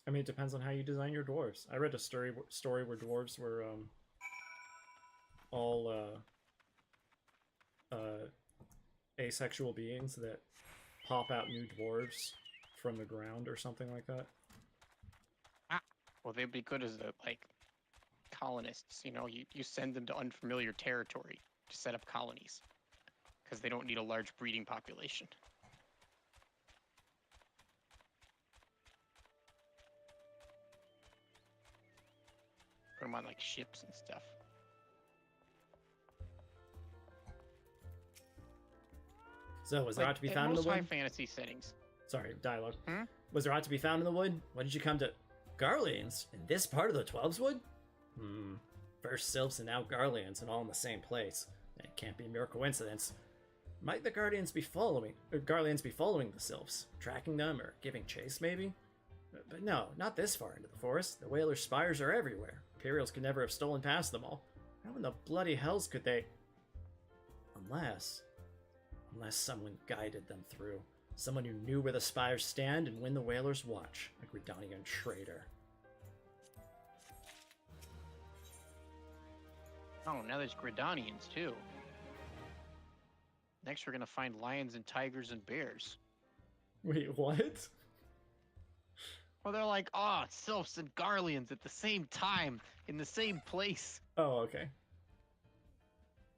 I mean, it depends on how you design your dwarves. I read a story where dwarves were all asexual beings that pop out new dwarves from the ground or something like that. Ah, well, they'd be good as like colonists. You know, you send them to unfamiliar territory to set up colonies because they don't need a large breeding population. Put them on like ships and stuff. So, was there ought to be found in the most high wood? fantasy settings. Sorry, dialogue. Hmm? Was there ought to be found in the wood? Why did you come to Garleans in this part of the Twelves Wood? First Sylphs and now Garleans, and all in the same place. It can't be a mere coincidence. Might the Garleans be following the Sylphs, tracking them or giving chase, maybe? But no, not this far into the forest. The Whalers' spires are everywhere. Imperials could never have stolen past them all. How in the bloody hells could they? Unless someone guided them through. Someone who knew where the spires stand and when the Whalers watch. A Gridanian traitor. Oh, now there's Gridanians too. Next we're gonna find lions and tigers and bears. Wait, what? Well, they're like, sylphs and Garleans at the same time, in the same place. Oh, okay.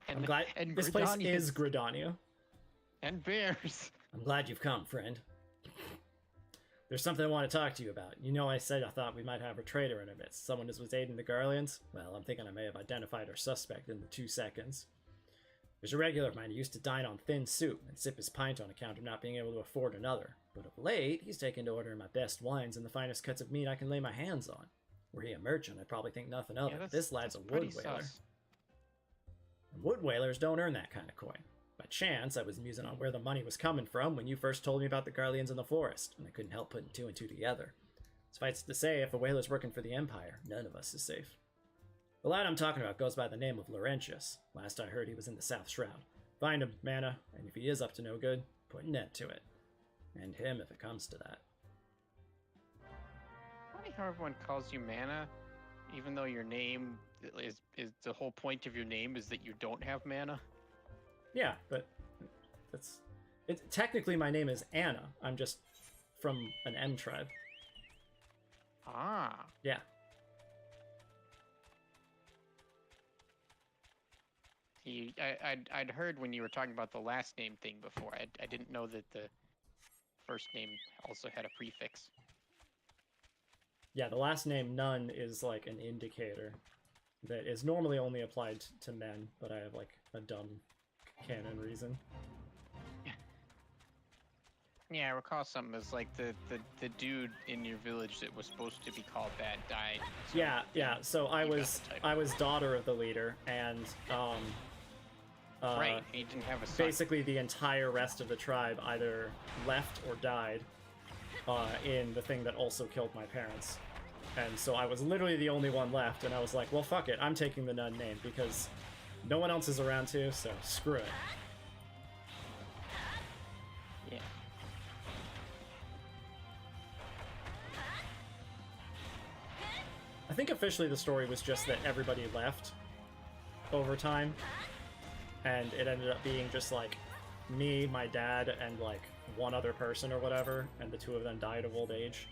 And, I'm glad and this place Gridanians is Gridania. and bears. I'm glad you've come, friend. There's something I want to talk to you about. You know I said I thought we might have a traitor in our midst. Someone who was aiding the Garleans? Well, I'm thinking I may have identified our suspect in the 2 seconds. There's a regular of mine who used to dine on thin soup and sip his pint on account of not being able to afford another. But of late, he's taken to ordering my best wines and the finest cuts of meat I can lay my hands on. Were he a merchant, I'd probably think nothing of it. This lad's a wood whaler. And wood whalers don't earn that kind of coin. By chance, I was musing on where the money was coming from when you first told me about the Garleans in the forest, and I couldn't help putting 2 and 2 together. Suffice to say, if a whaler's working for the Empire, none of us is safe. The lad I'm talking about goes by the name of Laurentius. Last I heard, he was in the South Shroud. Find him, M'aana, and if he is up to no good, put an end to it. And him if it comes to that. Funny how everyone calls you M'aana, even though your name is the whole point of your name is that you don't have mana. Yeah, but technically my name is Anna. I'm just from an M tribe. Ah. Yeah. I'd heard when you were talking about the last name thing before. I didn't know that the first name also had a prefix. Yeah, the last name Nunh is like an indicator that is normally only applied to men, but I have like a dumb canon reason. Yeah, I recall something as like the dude in your village that was supposed to be called that died. So Yeah. So I you got was the title. I was daughter of the leader, and Right, he didn't have a son. basically the entire rest of the tribe either left or died in the thing that also killed my parents. And so I was literally the only one left, and I was like, well, fuck it, I'm taking the Nunh name, because no one else is around to, so screw it. Yeah. I think officially the story was just that everybody left over time, and it ended up being just like me, my dad, and like one other person or whatever, and the two of them died of old age.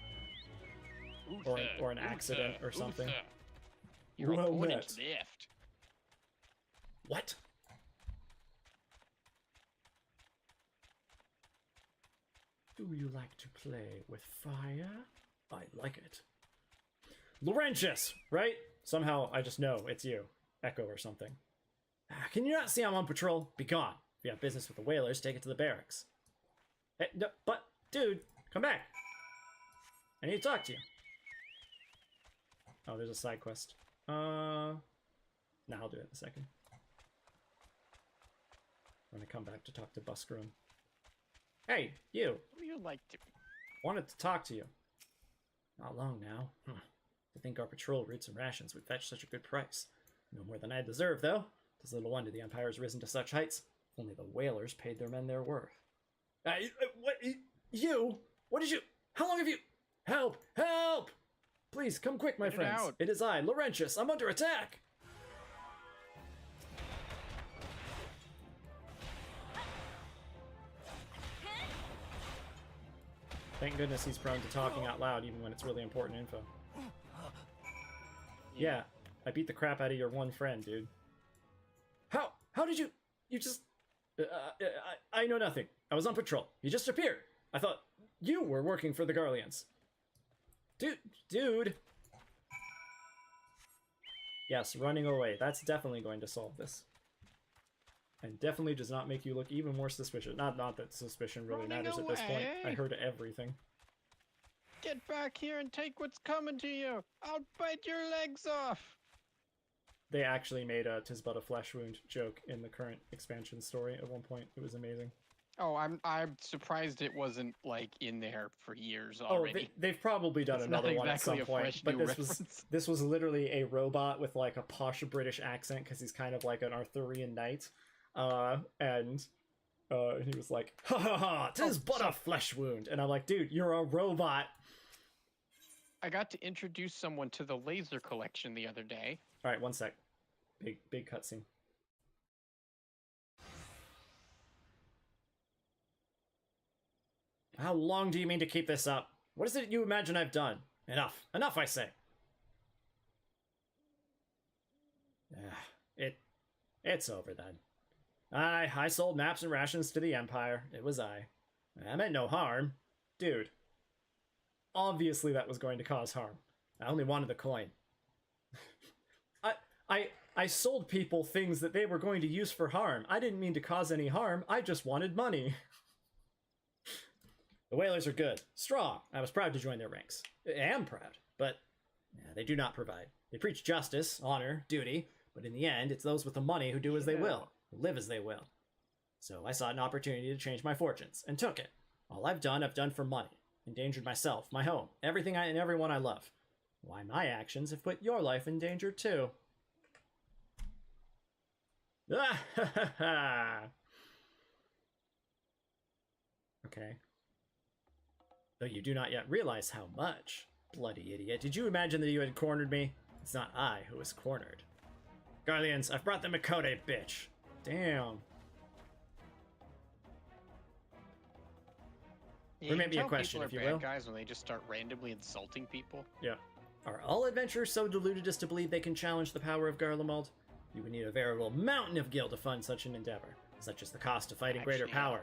Or an accident or something. Your Well opponent met. left. What? Do you like to play with fire? I like it. Laurentius, right? Somehow I just know it's you. Echo or something. Can you not see I'm on patrol? Be gone. If you have business with the whalers, take it to the barracks. Hey, no, but, dude, come back. I need to talk to you. Oh, there's a side quest. Nah, I'll do it in a second. I'm gonna come back to talk to Buskroom. Hey, you! What do you like to? Wanted to talk to you. Not long now. To think our patrol routes and rations would fetch such a good price. No more than I deserve, though. 'Tis little wonder the Empire has risen to such heights. If only the whalers paid their men their worth. What? You? What did you... How long have you... Help! Help! Please, come quick, my Get it friends. out. It is I, Laurentius. I'm under attack! Thank goodness he's prone to talking out loud even when it's really important info. Yeah, I beat the crap out of your one friend, dude. How did you... You just... I know nothing. I was on patrol. You just appeared. I thought you were working for the Garleans. Dude. Yes, running away. That's definitely going to solve this. And definitely does not make you look even more suspicious. Not that suspicion really Running matters at this point. I away? heard everything. Get back here and take what's coming to you. I'll bite your legs off. They actually made a "'tis but a flesh wound" joke in the current expansion story at one point. It was amazing. Oh, I'm surprised it wasn't like in there for years Oh, already. they've probably done It's not another one at exactly some a point, fresh but new this was literally a robot with like a posh British accent because he's kind of like an Arthurian knight, and he was like, "Ha ha ha! 'Tis but a flesh wound," and I'm like, "Dude, you're a robot." I got to introduce someone to the laser collection the other day. All right, one sec. Big cutscene. How long do you mean to keep this up? What is it you imagine I've done? Enough, I say. It's over then. I sold maps and rations to the Empire. It was I meant no harm. Dude. Obviously that was going to cause harm. I only wanted the coin. I sold people things that they were going to use for harm. I didn't mean to cause any harm. I just wanted money. The whalers are good. Strong. I was proud to join their ranks. I am proud, but they do not provide. They preach justice, honor, duty, but in the end, it's those with the money who do as they will, who live as they will. So I sought an opportunity to change my fortunes, and took it. All I've done for money. Endangered myself, my home, everything and everyone I love. Why, my actions have put your life in danger too. Okay. Though you do not yet realize how much. Bloody idiot. Did you imagine that you had cornered me? It's not I who was cornered. Guardians, I've brought the Mikote, bitch. Damn. Yeah, Remake me a tell question, people if you are bad will. guys when they just start randomly insulting people. Yeah. Are all adventurers so deluded as to believe they can challenge the power of Garlemald? You would need a veritable mountain of gil to fund such an endeavor, such as the cost of fighting greater Actually, power,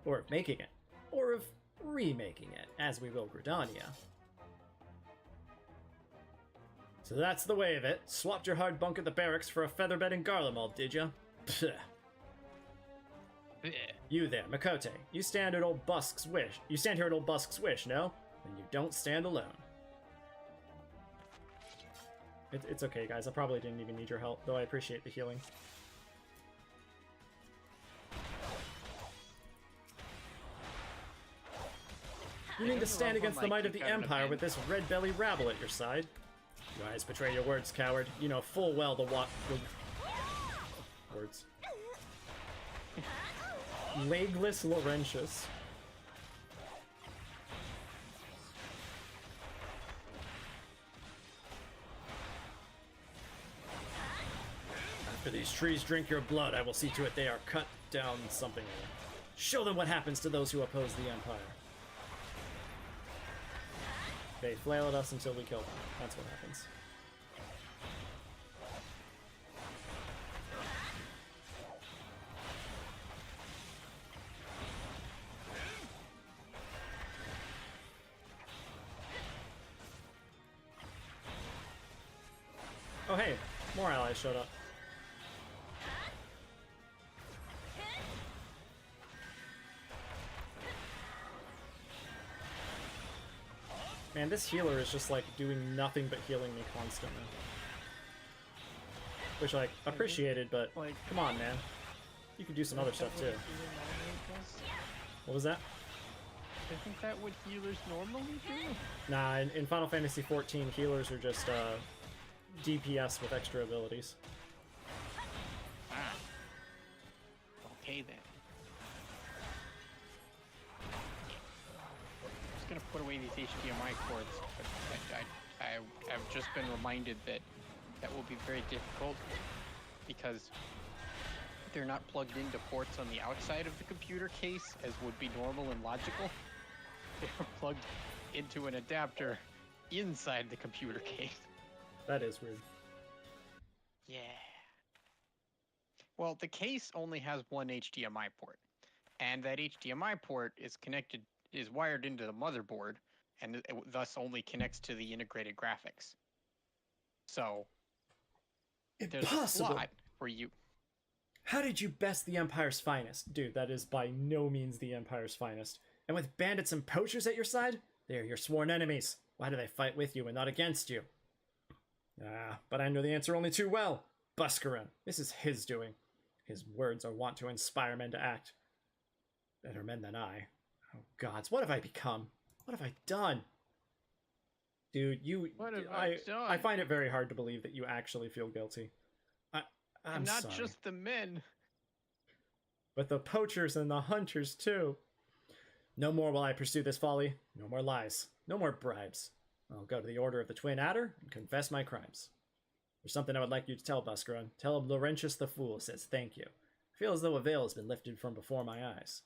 or of making it, or of remaking it, as we will Gridania. So that's the way of it. Swapped your hard bunk at the barracks for a featherbed in Garlemald, did ya? Pfft. Bleh. You there, Mikote. You stand at old Busk's wish. You stand here at old Busk's wish, no? Then you don't stand alone. It's okay, guys. I probably didn't even need your help, though I appreciate the healing. You need to stand against the might of the Empire with this red-belly rabble at your side. Your eyes betray your words, coward. You know full well the words. Legless Laurentius. After these trees drink your blood, I will see to it they are cut down something. Show them what happens to those who oppose the Empire. They flail at us until we kill them. That's what happens. Oh hey, more allies showed up. Man, this healer is just like doing nothing but healing me constantly. Which, like, appreciated, but Like, come on, man. You could do some other stuff too. What was that? Isn't that what healers normally do? Nah, in Final Fantasy XIV, healers are just DPS with extra abilities. Ah. Okay then. I'm just gonna put away these HDMI cords, but I've just been reminded that that will be very difficult because they're not plugged into ports on the outside of the computer case as would be normal and logical. They're plugged into an adapter inside the computer case. That is weird. Yeah. Well, the case only has one HDMI port, and that HDMI port is wired into the motherboard, and it thus only connects to the integrated graphics. So there's a slot where you. How did you best the Empire's finest? Dude, that is by no means the Empire's finest. And with bandits and poachers at your side? They are your sworn enemies. Why do they fight with you and not against you? Ah, but I know the answer only too well. Buscarin. This is his doing. His words are wont to inspire men to act. Better men than I. Oh gods, what have I become? What have I done? Dude, What have I done? I find it very hard to believe that you actually feel guilty. I'm And not sorry. just the men. But the poachers and the hunters too. No more will I pursue this folly. No more lies. No more bribes. I'll go to the Order of the Twin Adder and confess my crimes. There's something I would like you to tell Buscarin. Tell him Laurentius the Fool says thank you. I feel as though a veil has been lifted from before my eyes.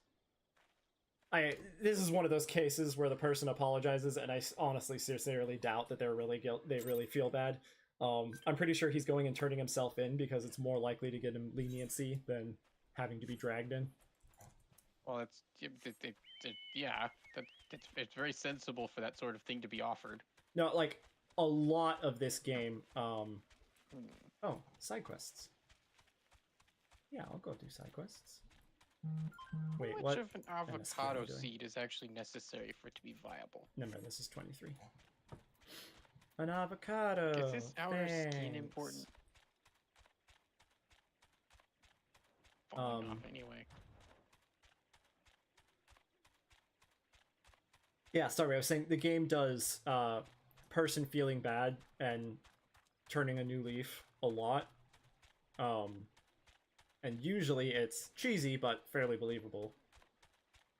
This is one of those cases where the person apologizes, and I honestly, sincerely doubt that they're really they really feel bad. I'm pretty sure he's going and turning himself in because it's more likely to get him leniency than having to be dragged in. Well, it's very sensible for that sort of thing to be offered. No, like a lot of this game. Oh, side quests. Yeah, I'll go do side quests. Wait, How what? much of an MSQ am avocado I doing? seed is actually necessary for it to be viable? No, this is 23. An avocado. Is this outer skin thanks. important? Falling off anyway. Yeah, sorry, I was saying the game does person feeling bad and turning a new leaf a lot. And usually it's cheesy, but fairly believable.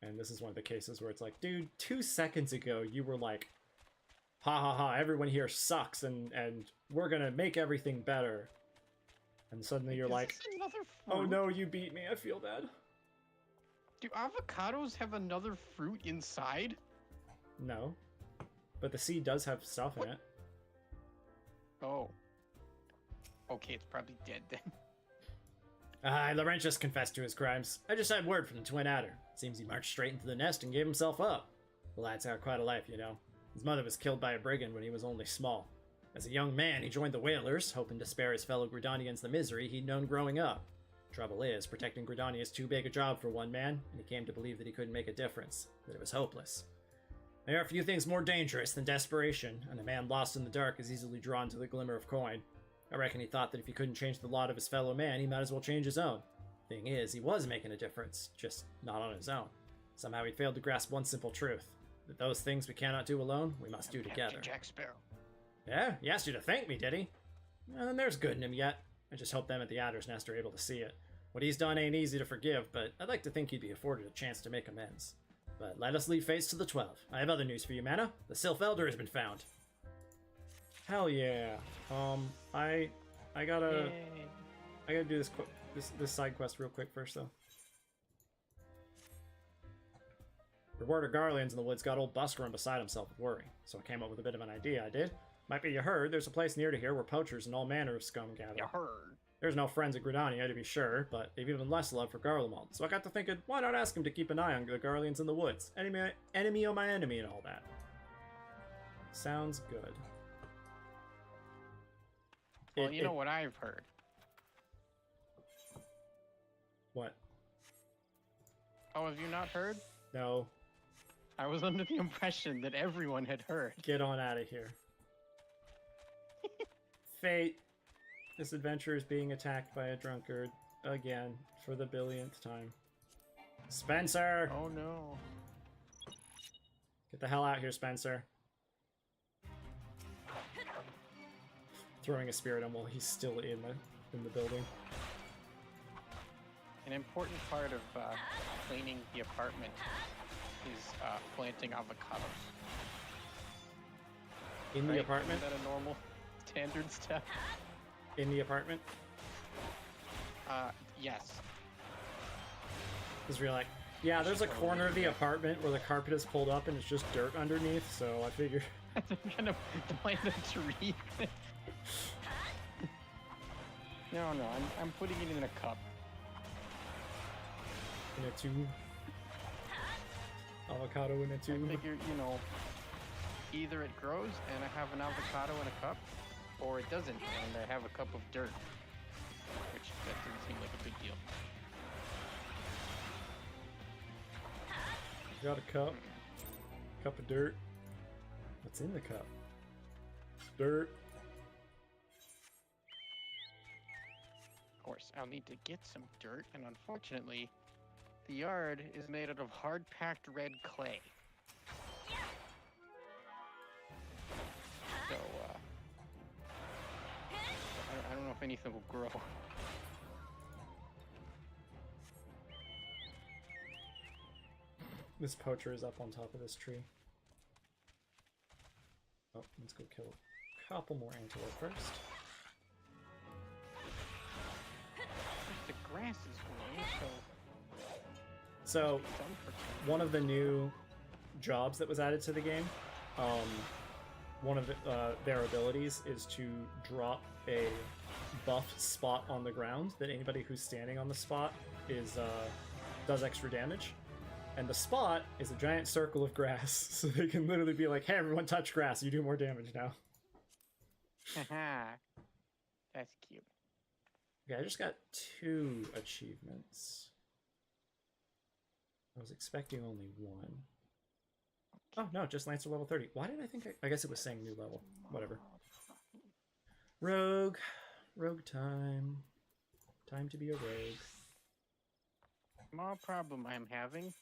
And this is one of the cases where it's like, dude, 2 seconds ago you were like, ha ha ha, everyone here sucks and we're gonna make everything better. And suddenly you're like, oh no, you beat me, I feel bad. Do avocados have another fruit inside? No. But the seed does have stuff in it. Oh. Okay, it's probably dead then. Laurentius confessed to his crimes. I just had word from the twin adder. Seems he marched straight into the nest and gave himself up. The lad's had quite a life, you know. His mother was killed by a brigand when he was only small. As a young man, he joined the Whalers, hoping to spare his fellow Gridanians the misery he'd known growing up. Trouble is, protecting Gridania is too big a job for one man, and he came to believe that he couldn't make a difference, that it was hopeless. There are few things more dangerous than desperation, and a man lost in the dark is easily drawn to the glimmer of coin. I reckon he thought that if he couldn't change the lot of his fellow man, he might as well change his own. Thing is, he was making a difference, just not on his own. Somehow he failed to grasp one simple truth, that those things we cannot do alone, we must do together. Jack Sparrow. Yeah, he asked you to thank me, did he? Well, then there's good in him yet. I just hope them at the Adder's Nest are able to see it. What he's done ain't easy to forgive, but I'd like to think he'd be afforded a chance to make amends. But let us leave face to the 12. I have other news for you, M'aana. The Sylph Elder has been found. Hell yeah. I gotta do this side quest real quick first, though. Rewarder Garleans in the woods got old Busker beside himself with worry, so I came up with a bit of an idea, I did. Might be you heard, there's a place near to here where poachers and all manner of scum gather. You heard. There's no friends at Gridania, to be sure, but they've even less love for Garlemald, so I got to thinking, why not ask him to keep an eye on the Garleans in the woods? Enemy of my enemy and all that. Sounds good. Well, you know what I've heard? What? Oh, have you not heard? No. I was under the impression that everyone had heard. Get on out of here. Fate. This adventure is being attacked by a drunkard. Again. For the billionth time. Spencer! Oh no. Get the hell out here, Spencer. Throwing a spirit on while he's still in the building. An important part of cleaning the apartment is planting avocados. In the apartment? Isn't that a normal standard step? In the apartment? Yes. Because we're like, yeah, there's a corner of the apartment where the carpet is pulled up and it's just dirt underneath, so I figured... I'm gonna plant a tree. No, I'm putting it in a cup. In a tube. Avocado in a tube. I figure, you know, either it grows and I have an avocado in a cup, or it doesn't and I have a cup of dirt. Which, that doesn't seem like a big deal. Got a cup. Cup of dirt. What's in the cup? Dirt. Of course, I'll need to get some dirt, and unfortunately, the yard is made out of hard-packed red clay. So, I don't know if anything will grow. This poacher is up on top of this tree. Oh, let's go kill a couple more antelope first. The grass is growing, So, one of the new jobs that was added to the game, one of their abilities is to drop a buff spot on the ground that anybody who's standing on the spot does extra damage. And the spot is a giant circle of grass, so they can literally be like, hey, everyone touch grass, you do more damage now. Haha. That's cute. Okay, I just got 2 achievements. I was expecting only 1. Oh, no, just Lancer level 30. Why did I think I guess it was saying new level. Whatever. Rogue. Rogue time. Time to be a rogue. Small problem I'm having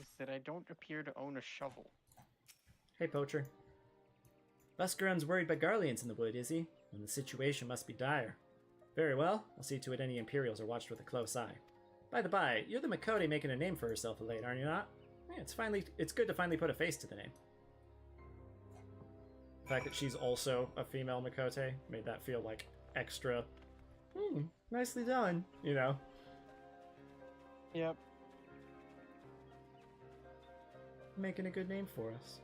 is that I don't appear to own a shovel. Hey, Poacher. Buskerun's worried by Garleans in the wood, is he? And the situation must be dire. Very well. I'll see to it any Imperials are watched with a close eye. By the by, you're the Makote making a name for herself of late, aren't you not? Yeah, it's good to finally put a face to the name. The fact that she's also a female Makote made that feel like extra, nicely done, you know? Yep. Making a good name for us.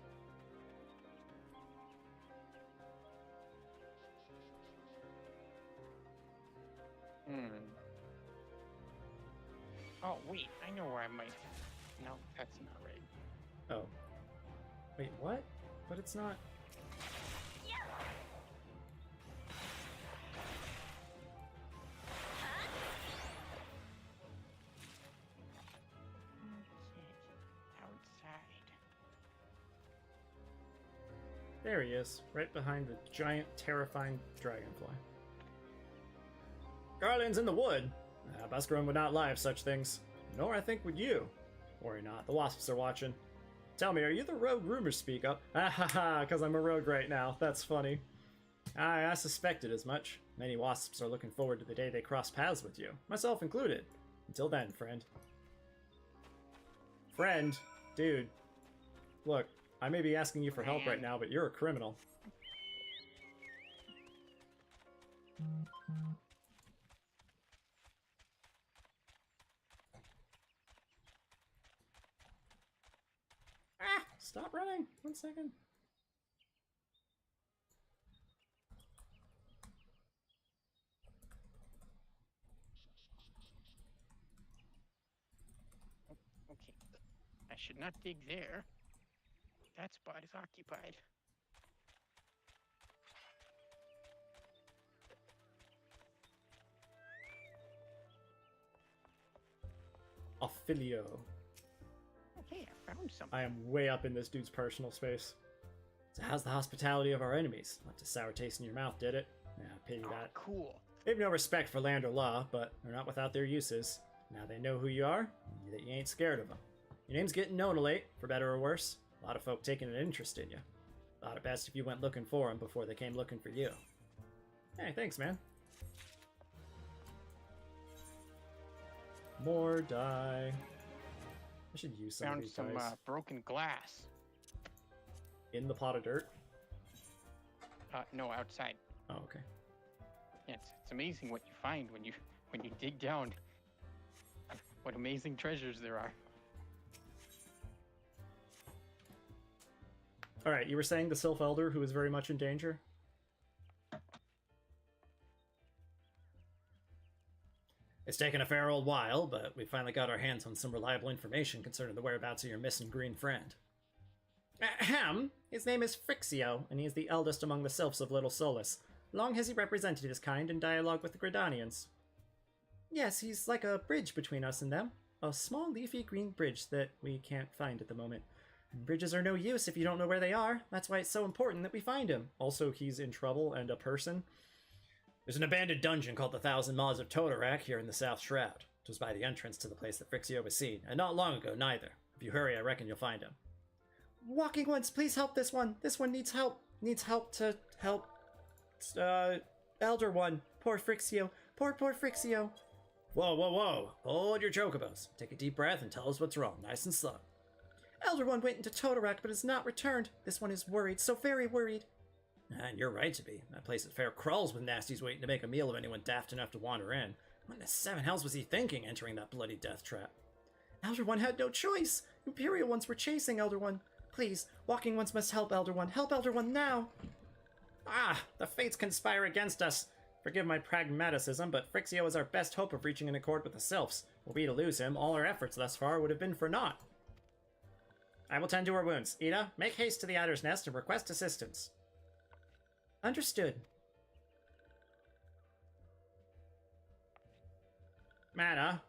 Oh, wait, I know where I might... No, that's not right. Oh. Wait, what? But it's not... Outside. There he is, right behind the giant, terrifying dragonfly. Garland's in the wood! Buscaron would not lie of such things. Nor, I think, would you. Worry not, the wasps are watching. Tell me, are you the rogue rumors speak of? Ah ha ha, because I'm a rogue right now. That's funny. I suspected as much. Many wasps are looking forward to the day they cross paths with you, myself included. Until then, friend. Friend? Dude. Look, I may be asking you for help right now, but you're a criminal. Ah! Stop running! 1 second. Okay. I should not dig there. That spot is occupied. Ophelio. Okay, I found something. I am way up in this dude's personal space. So how's the hospitality of our enemies? Left a sour taste in your mouth, did it? Nah, pity that. Cool. They have no respect for land or law, but they're not without their uses. Now they know who you are, and that you ain't scared of them. Your name's getting known late, for better or worse. A lot of folk taking an interest in you. Thought it best if you went looking for them before they came looking for you. Hey, thanks, man. More dye. I should use some of Found these some dyes. broken glass. In the pot of dirt? No, outside. Oh, okay. Yeah, it's amazing what you find when you dig down. What amazing treasures there are. Alright, you were saying the Sylph Elder who is very much in danger? It's taken a fair old while, but we finally got our hands on some reliable information concerning the whereabouts of your missing green friend. Ahem! His name is Phrixio, and he is the eldest among the Sylphs of Little Solace. Long has he represented his kind in dialogue with the Gridanians. Yes, he's like a bridge between us and them. A small leafy green bridge that we can't find at the moment. And bridges are no use if you don't know where they are. That's why it's so important that we find him. Also, he's in trouble and a person. There's an abandoned dungeon called the Thousand Maws of Totorak here in the South Shroud. It was by the entrance to the place that Phrixio was seen, and not long ago neither. If you hurry, I reckon you'll find him. Walking Ones, please help this one. This one needs help. Needs help to help. Elder One. Poor Phrixio. Poor Phrixio. Whoa, whoa, whoa. Hold your chocobos. Take a deep breath and tell us what's wrong. Nice and slow. Elder One went into Totorak but has not returned. This one is worried, so very worried. And you're right to be. That place is fair crawls with nasties waiting to make a meal of anyone daft enough to wander in. What in the seven hells was he thinking entering that bloody death trap? Elder One had no choice. Imperial Ones were chasing Elder One. Please, Walking Ones must help Elder One. Help Elder One now! Ah, the fates conspire against us. Forgive my pragmaticism, but Phrixio is our best hope of reaching an accord with the Sylphs. Were we to lose him, all our efforts thus far would have been for naught. I will tend to her wounds. Ida, make haste to the Adder's Nest and request assistance. Understood. M'aana,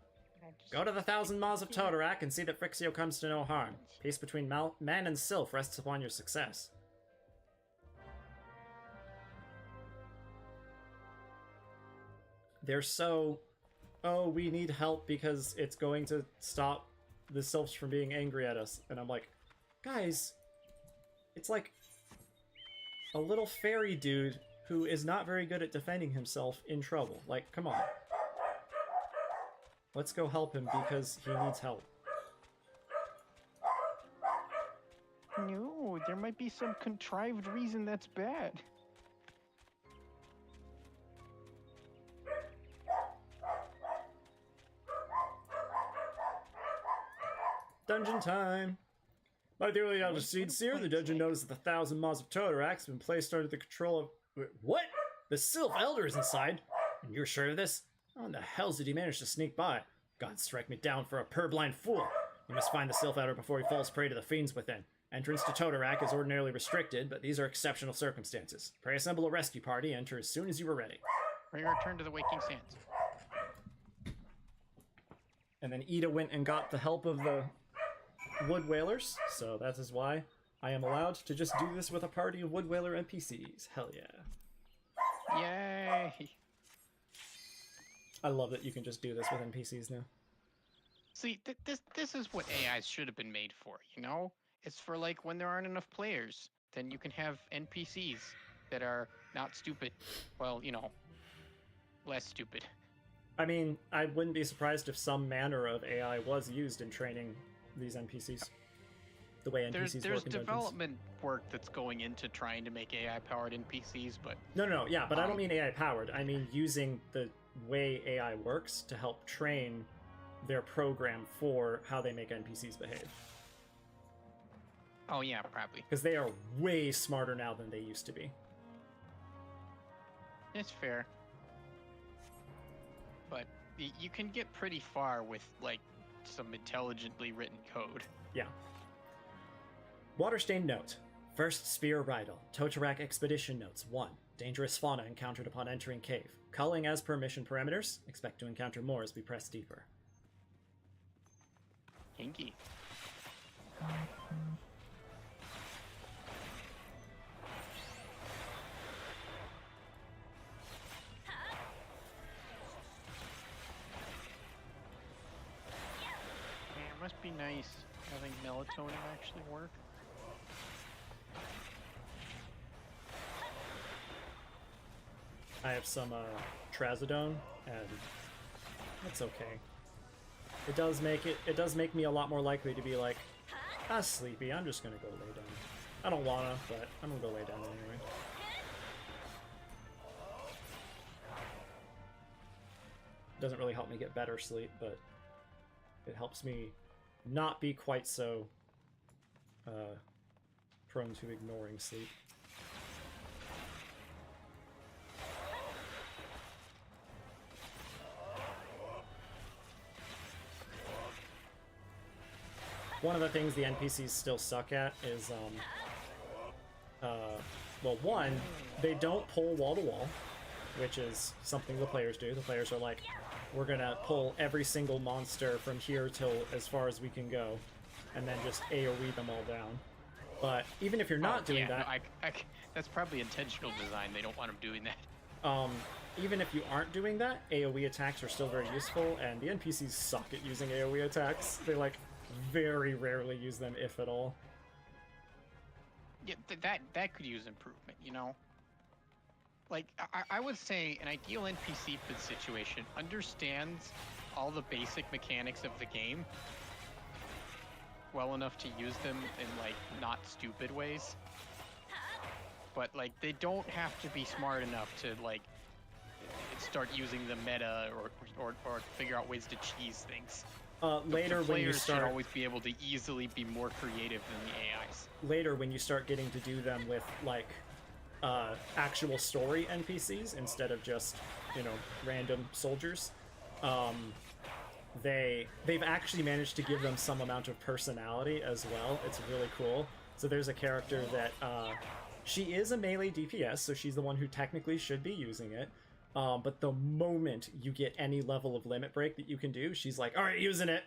go to the Thousand Maws of Totorak and see that Phrixio comes to no harm. Peace between man and Sylph rests upon your success. They're so... Oh, we need help because it's going to stop the Sylphs from being angry at us. And I'm like, guys, it's like a little fairy dude who is not very good at defending himself in trouble. Like, come on. Let's go help him because he needs help. No, there might be some contrived reason that's bad. Dungeon time! By the early Elder Seed Seer, the dungeon knows that the 1,000 Maws of Totorax have been placed under the control of... Wait, what? The Sylph Elder is inside? And you're sure of this? How in the hell did he manage to sneak by? God strike me down for a purblind fool! You must find the Sylph Elder before he falls prey to the fiends within. Entrance to Totorak is ordinarily restricted, but these are exceptional circumstances. Pray assemble a rescue party, enter as soon as you are ready. Bring a return to the Waking Sands. And then Ida went and got the help of the Wood Whalers, so that is why I am allowed to just do this with a party of Wood Whaler NPCs. Hell yeah. Yay! I love that you can just do this with NPCs now. See, this is what AIs should have been made for, you know? It's for, like, when there aren't enough players, then you can have NPCs that are not stupid. Well, you know, less stupid. I mean, I wouldn't be surprised if some manner of AI was used in training these NPCs. The way NPCs There's work in dungeons. development work that's going into trying to make AI-powered NPCs, but... No, yeah, but I don't mean AI-powered. I mean using the way AI works to help train their program for how they make NPCs behave. Oh, yeah, probably. Because they are way smarter now than they used to be. It's fair. But you can get pretty far with, like, some intelligently written code. Yeah. Waterstained note. First Spear Rydal. Totorak Expedition Notes 1. Dangerous fauna encountered upon entering cave. Culling as per mission parameters. Expect to encounter more as we press deeper. Kinky. It must be nice having melatonin actually work. I have some trazodone, and that's okay. It does make me a lot more likely to be like, ah, sleepy, I'm just gonna go lay down. I don't wanna, but I'm gonna go lay down anyway. Doesn't really help me get better sleep, but it helps me not be quite so prone to ignoring sleep. One of the things the NPCs still suck at is, well, one, they don't pull wall to wall, which is something the players do. The players are like, we're gonna pull every single monster from here till as far as we can go, and then just AoE them all down. But even if you're not doing that... No, that's probably intentional design. They don't want them doing that. Even if you aren't doing that, AoE attacks are still very useful, and the NPCs suck at using AoE attacks. They, like, very rarely use them, if at all. Yeah, that could use improvement, you know? Like, I would say an ideal NPC for the situation understands all the basic mechanics of the game well enough to use them in, like, not stupid ways. But, like, they don't have to be smart enough to, like, start using the meta or figure out ways to cheese things. Later, when you start, should always be able to easily be more creative than the AIs. Later, when you start getting to do them with, like, actual story NPCs instead of just, you know, random soldiers, they've actually managed to give them some amount of personality as well. It's really cool. So there's a character that she is a melee DPS, so she's the one who technically should be using it. But the moment you get any level of limit break that you can do, she's like, all right, using it.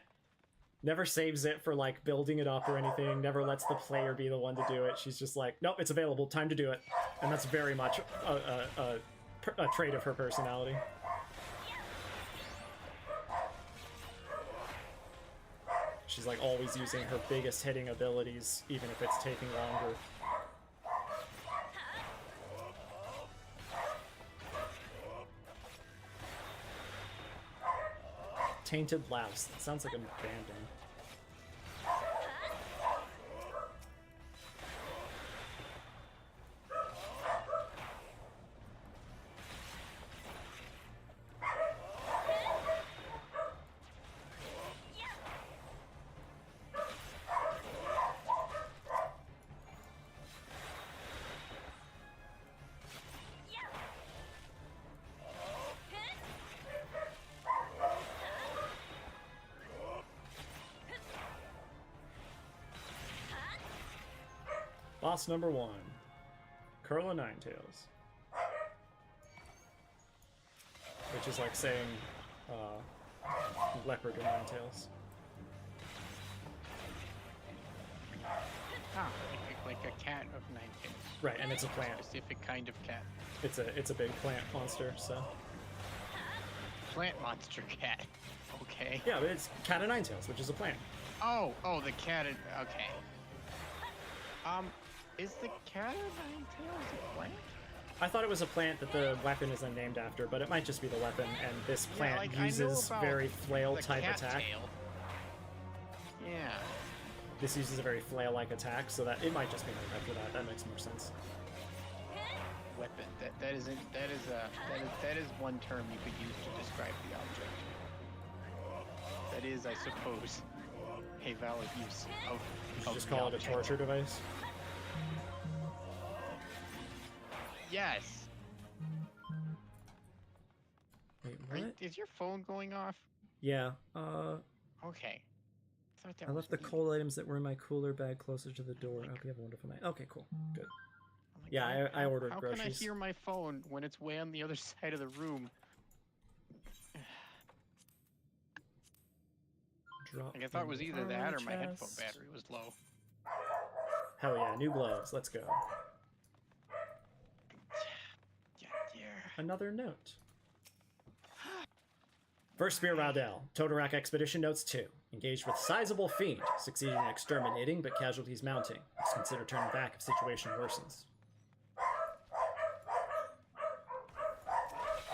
Never saves it for, like, building it up or anything. Never lets the player be the one to do it. She's just like, nope, it's available. Time to do it. And that's very much a trait of her personality. She's, like, always using her biggest hitting abilities, even if it's taking longer. Tainted Louse. That sounds like a band name. Boss number 1. Curl of Ninetails. Which is like saying leopard of Ninetails. Ah, like a cat of 9 tails. Right, and it's a plant. Specific kind of cat. It's a big plant monster, so. Plant monster cat. Okay. Yeah, but it's Cat of Ninetails, which is a plant. Oh, the cat. Okay. Is the cat of 9 tails a plant? I thought it was a plant that the weapon is then named after, but it might just be the weapon, and this plant like, I know uses about very flail-type cat attack. tail. Yeah. This uses a very flail-like attack, so that it might just be named after that. That makes more sense. Weapon. That is one term you could use to describe the object. That is, I suppose, a valid use of. You should of just the call it a object. torture device. Yes. Wait, what? Is your phone going off? Yeah, Okay. I thought that I was left the me. coal items that were in my cooler bag closer to the door. I hope you have a wonderful night. Okay, cool. Good. I'm like, Yeah, I ordered how groceries. How can I hear my phone when it's way on the other side of the room? Drop Like, I thought it was in the either that or armor my headphone chest. battery was low. Hell yeah, new gloves. Let's go. Yeah, dear. Another note. First Spear Raudel. Totorak Expedition Notes 2. Engaged with sizable fiend. Succeeding in exterminating, but casualties mounting. Must consider turning back if situation worsens.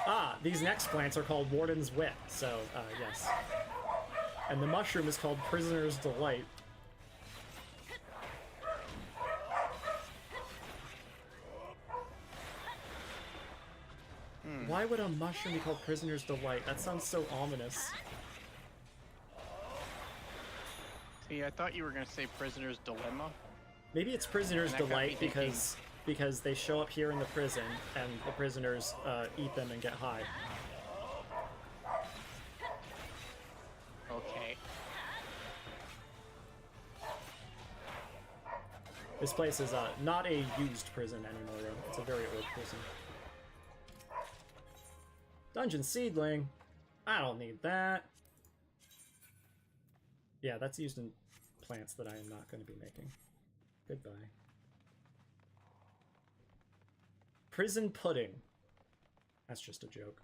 Ah, these next plants are called Warden's Wit, so, yes. And the mushroom is called Prisoner's Delight. Why would a mushroom be called Prisoner's Delight? That sounds so ominous. See, I thought you were gonna say Prisoner's Dilemma. Maybe it's Prisoner's And that got me Delight thinking. because they show up here in the prison and the prisoners eat them and get high. Okay. This place is not a used prison anymore, though. It's a very old prison. Dungeon Seedling. I don't need that. Yeah, that's used in plants that I am not going to be making. Goodbye. Prison Pudding. That's just a joke.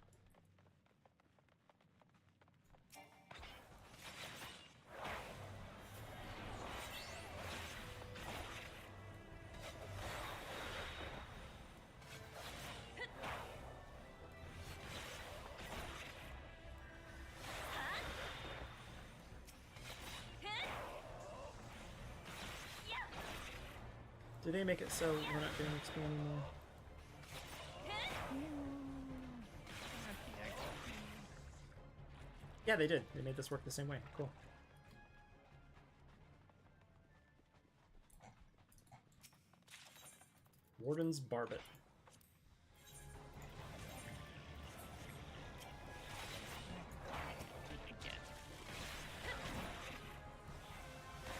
Do they make it so we're not getting XP anymore? Yeah, they did. They made this work the same way. Cool. Warden's Barbet. Again.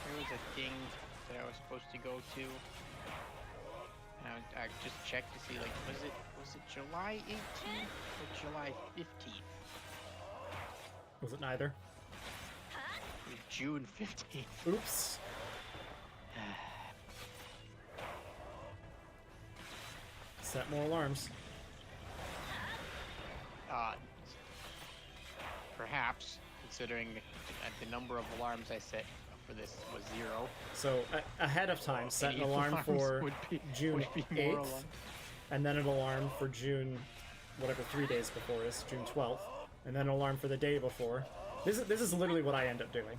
There was a thing that I was supposed to go to. And I just checked to see, like, was it July 18th or July 15th? Was it neither? It was June 15th. Oops. Set more alarms. Perhaps, considering the number of alarms I set for this was 0. So ahead of time, set an Any alarm alarms for June would be more 8th, alarms. and then an alarm for June, whatever 3 days before is, June 12th, and then an alarm for the day before, This is literally what I end up doing.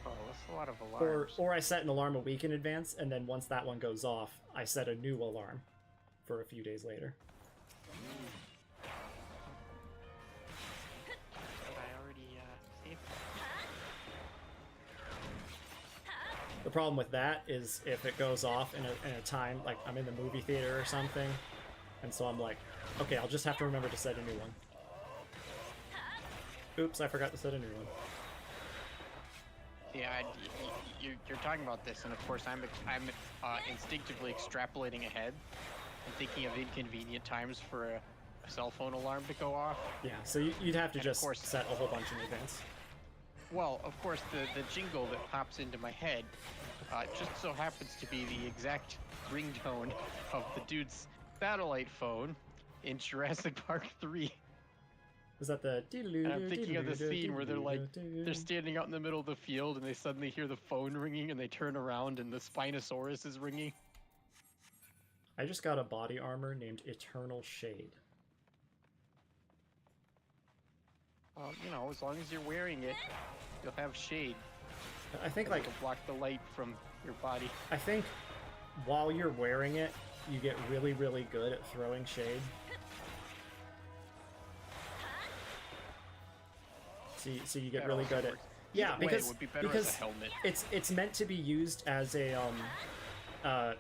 Oh, that's a lot of alarms. Or I set an alarm a week in advance, and then once that one goes off, I set a new alarm for a few days later. But I already saved The problem with that is if it goes off in a time, like I'm in the movie theater or something, and so I'm like, okay, I'll just have to remember to set a new one. Oops, I forgot to set a new one. Yeah, you're talking about this, and of course I'm instinctively extrapolating ahead and thinking of inconvenient times for a cell phone alarm to go off. Yeah, so you'd have to And of just course- set a whole bunch in advance. Well, of course, the jingle that pops into my head just so happens to be the exact ringtone of the dude's satellite phone in Jurassic Park 3. Is that the... And I'm thinking of the scene where they're standing out in the middle of the field and they suddenly hear the phone ringing and they turn around and the Spinosaurus is ringing. I just got a body armor named Eternal Shade. Well, you know, as long as you're wearing it, you'll have shade. I think, like, It'll block the light from your body. I think while you're wearing it, you get really, really good at throwing shade. So you get That really also good at... works. Yeah, Either way, because it would be better because as a helmet. it's meant to be used as a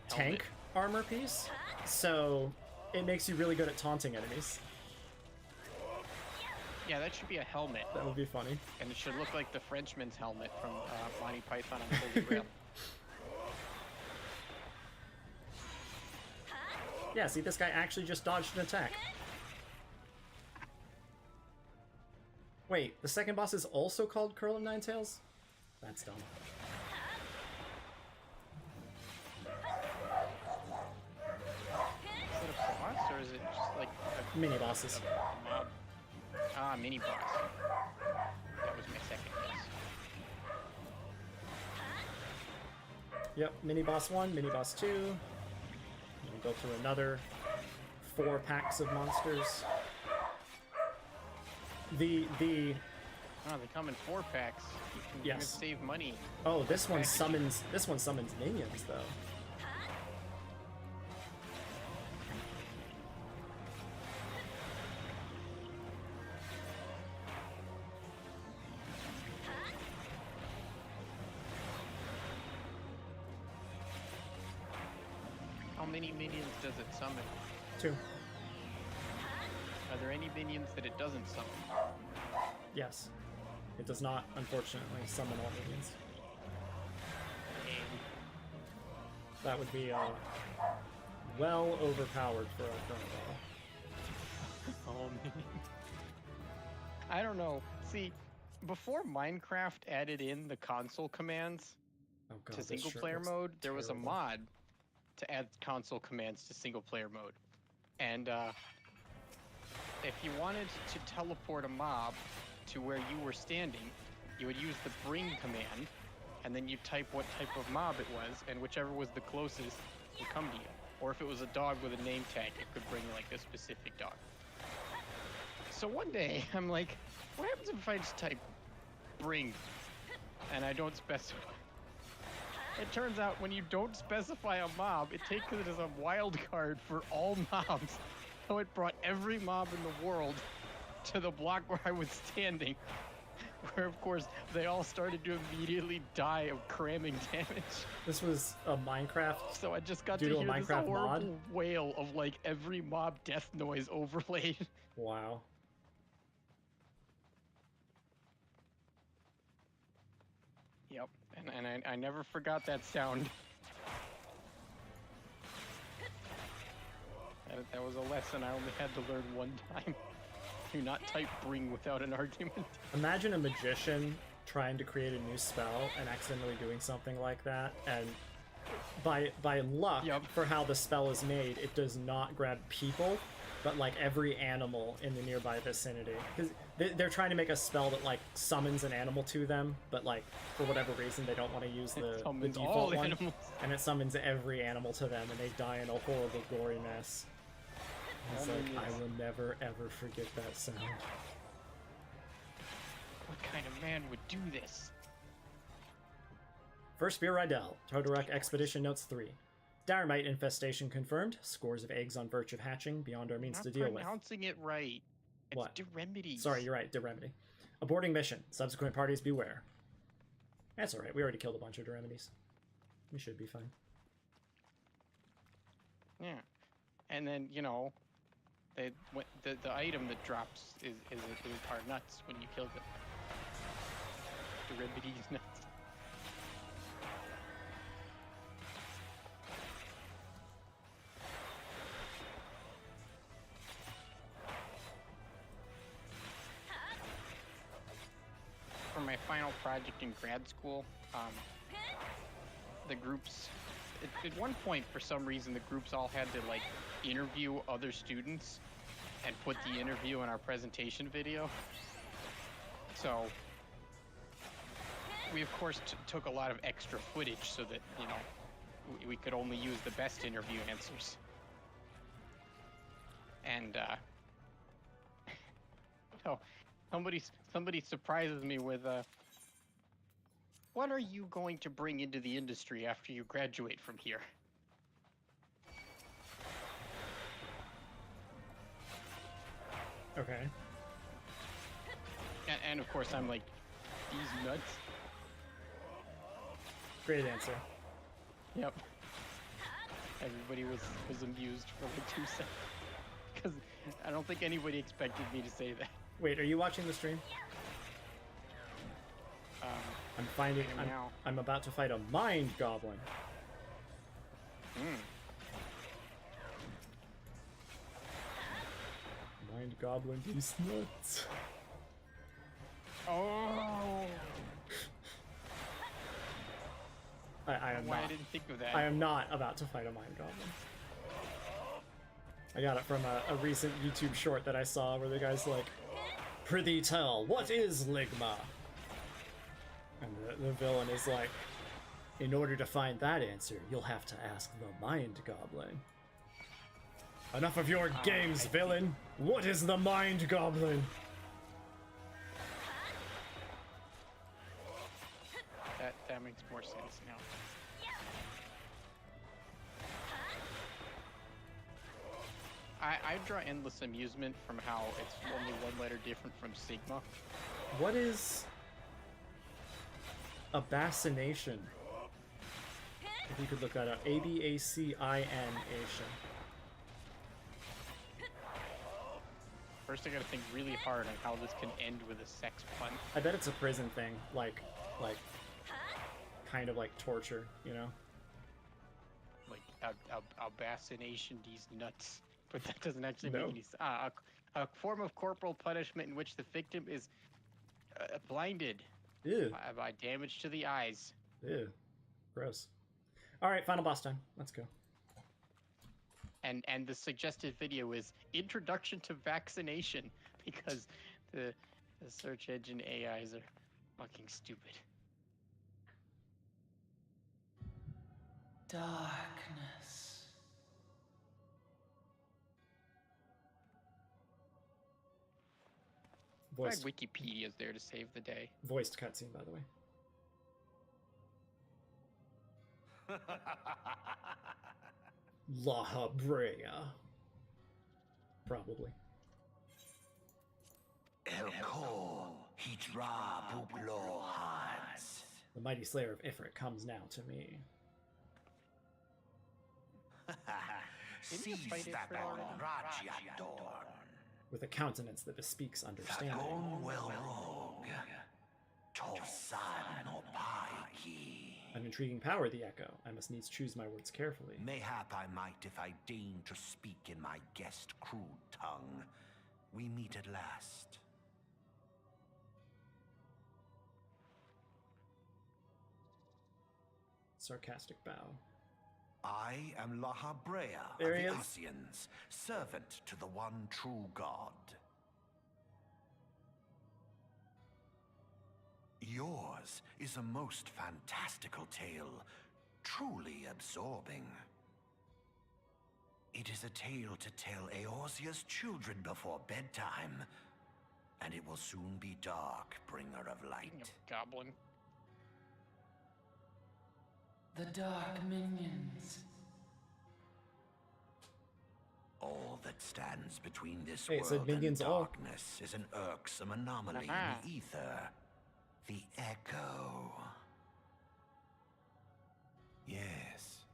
tank armor piece, so it makes you really good at taunting enemies. Yeah, that should be a helmet, That would be funny. and it should look like the Frenchman's helmet from Monty Python on the Holy Grail. Yeah, see, this guy actually just dodged an attack. Wait, the second boss is also called Curl of Nine Tails? That's dumb. Is it a boss, or is it just like a Mini bosses. mob? Ah, mini boss. That was my second guess. Yep, mini boss 1, mini boss 2. And we go through another 4 packs of monsters. The Oh, they come in 4-packs. You can even Yes. save money. oh, this one Packaging. summons minions though. How many minions does it summon? 2. Are there any minions that it doesn't summon? Yes. It does not, unfortunately, summon all minions. And That would be well overpowered for a current level. oh, minions. I don't know. See, before Minecraft added in the console commands Oh god, to this single shirt player looks mode, there was a terrible. mod to add console commands to single player mode. And if you wanted to teleport a mob to where you were standing, you would use the bring command, and then you type what type of mob it was, and whichever was the closest would come to you. Or if it was a dog with a name tag, it could bring like a specific dog. So one day, I'm like, what happens if I just type bring and I don't specify? It turns out when you don't specify a mob, it takes it as a wild card for all mobs. So it brought every mob in the world to the block where I was standing. Where, of course, they all started to immediately die of cramming damage. This was a Minecraft. So I just got Due to to a hear this Minecraft horrible mod? wail of, like, every mob death noise overlaid. Wow. Yep, and I never forgot that sound. That was a lesson I only had to learn one time. Do not type bring without an argument. Imagine a magician trying to create a new spell and accidentally doing something like that, and by luck Yep. for how the spell is made, it does not grab people, but like every animal in the nearby vicinity. Because they're trying to make a spell that like summons an animal to them, but like for whatever reason they don't want to use the Summons default all one, animals. and it summons every animal to them, and they die in a horrible gory mess. It's like, I will never ever forget that sound. What kind of man would do this? First Spear Rydell. Todoruk Expedition Notes 3. Dynamite infestation confirmed. Scores of eggs on verge of hatching beyond our means Not to deal with. pronouncing it right. It's What? Deremedies. Sorry, you're right. Deremedy. Aborting mission. Subsequent parties beware. That's alright. We already killed a bunch of Deremedies. We should be fine. Yeah. And then, you know, the item that drops is are nuts when you kill them. Deremedies nuts. For my final project in grad school, the groups, at one point, for some reason, the groups all had to, like, interview other students and put the interview in our presentation video. So, we, of course, took a lot of extra footage so that, you know, we could only use the best interview answers. And, so, somebody surprises me with, what are you going to bring into the industry after you graduate from here? Okay. And of course, I'm like, these nuts? Great answer. Yep. Everybody was amused for like 2 seconds. Because I don't think anybody expected me to say that. Wait, are you watching the stream? I'm about to fight a mind goblin. Mind goblin, these nuts. Oh! I am Why not. I didn't think of that. I am not about to fight a mind goblin. I got it from a recent YouTube short that I saw where the guy's like, "Prithee tell, what is Ligma?" And the villain is like, "In order to find that answer, you'll have to ask the mind goblin." Enough of your games, villain! What is the mind goblin? That makes more sense now. I draw endless amusement from how it's only one letter different from Sigma. What is a bacination? If you could look that up. A-B-A-C-I-N-ation. First, I gotta think really hard on how this can end with a sex pun. I bet it's a prison thing, like, kind of like torture, you know? Like, a bassination, these nuts. But that doesn't actually No. make any sense. A form of corporal punishment in which the victim is blinded Ew. by damage to the eyes. Ew. Gross. Alright, final boss time. Let's go. And the suggested video is Introduction to Vaccination, because the search engine AIs are fucking stupid. Darkness. Voiced, My Wikipedia is there to save the day. voiced cutscene, by the way. La Habrea. Probably. Elko, Hitra Bublo Hans. The mighty slayer of Ifrit comes now to me. Didn't you fight it for already? Rajiadorn. With a countenance that bespeaks understanding. Tagon well rogue. Tosan no paiki. An intriguing power, the Echo. I must needs choose my words carefully. Mayhap I might if I deign to speak in my guest crude tongue. We meet at last. Sarcastic bow. I am La Habrea of There he the is. Asians, servant to the one true God. Yours is a most fantastical tale, truly absorbing. It is a tale to tell Eorzea's children before bedtime. And it will soon be dark, bringer of light. Goblin. The dark minions. All that stands between this Hey, it said world and minions all. darkness is an irksome anomaly in the ether. The Echo. Yes,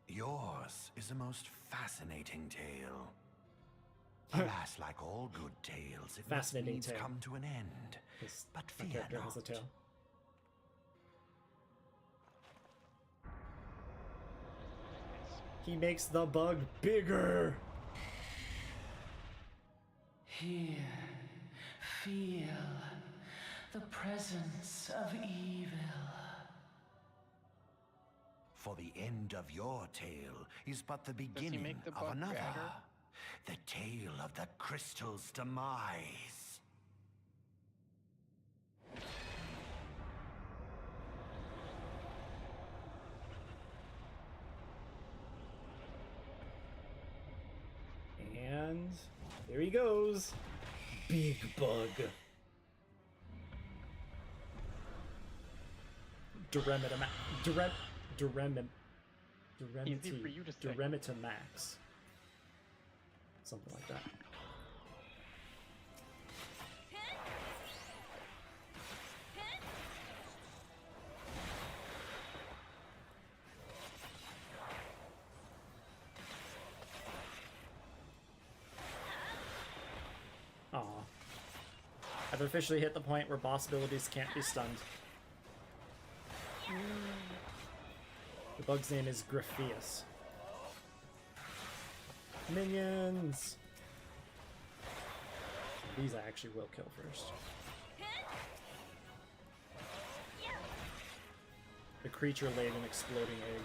yours is a most fascinating tale. Alas, like all good tales, it must Fascinating needs tale. come to an end. This But my fear character has a not. tail. He makes the bug bigger. Here, feel the presence of evil. For the end of your tale is but the he beginning make the of bug another. badder? The tale of the crystal's demise. And there he goes. Big bug. Easy for you to say. Duremitamax. Something like that. Aw. I've officially hit the point where boss abilities can't be stunned. The bug's name is Grapheus. Minions! These I actually will kill first. The creature laid an exploding egg.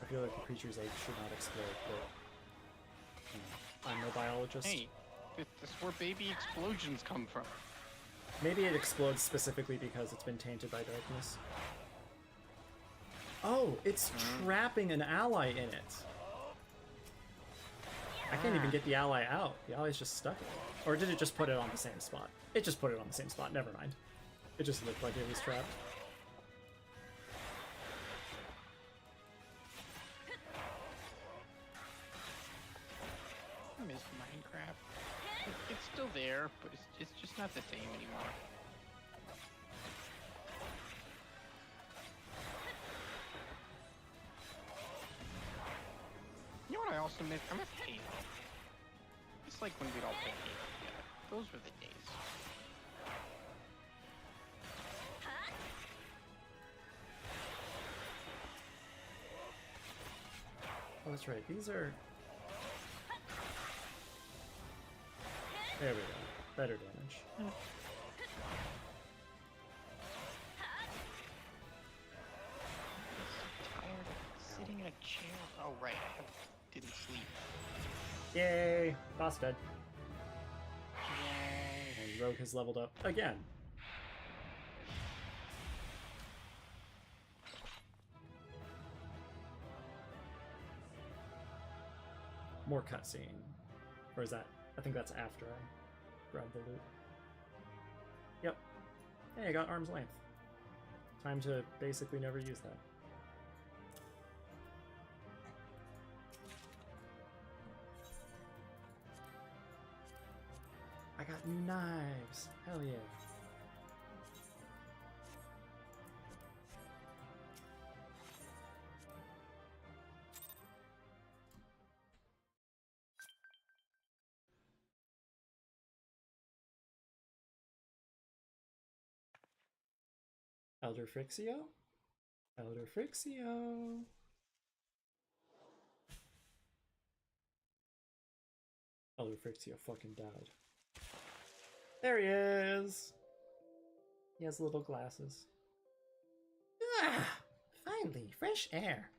I feel like the creature's egg should not explode, but I'm no biologist. Hey, that's where baby explosions come from. Maybe it explodes specifically because it's been tainted by darkness. Oh, it's trapping an ally in it. I can't even get the ally out. The ally's just stuck in it. Or did it just put it on the same spot? It just put it on the same spot. Never mind. It just looked like it was trapped. I miss Minecraft. It's still there, but it's just not the same anymore. You know what I also miss? I miss Halo. It's like when we'd all play Halo together. Those were the days. Oh, that's right. These are... There we go. Better damage. Tired of sitting in a chair. Oh right, didn't sleep. Yay! Boss dead. Yay. And Rogue has leveled up again. More cutscene. Or is that? I think that's after I grab the loot. Yep. Hey, I got arm's length. Time to basically never use that. I got new knives. Hell yeah. Elder Frixio? Elder Frixio. Elder Frixio fucking died. There he is! He has little glasses. Ah! Finally, fresh air.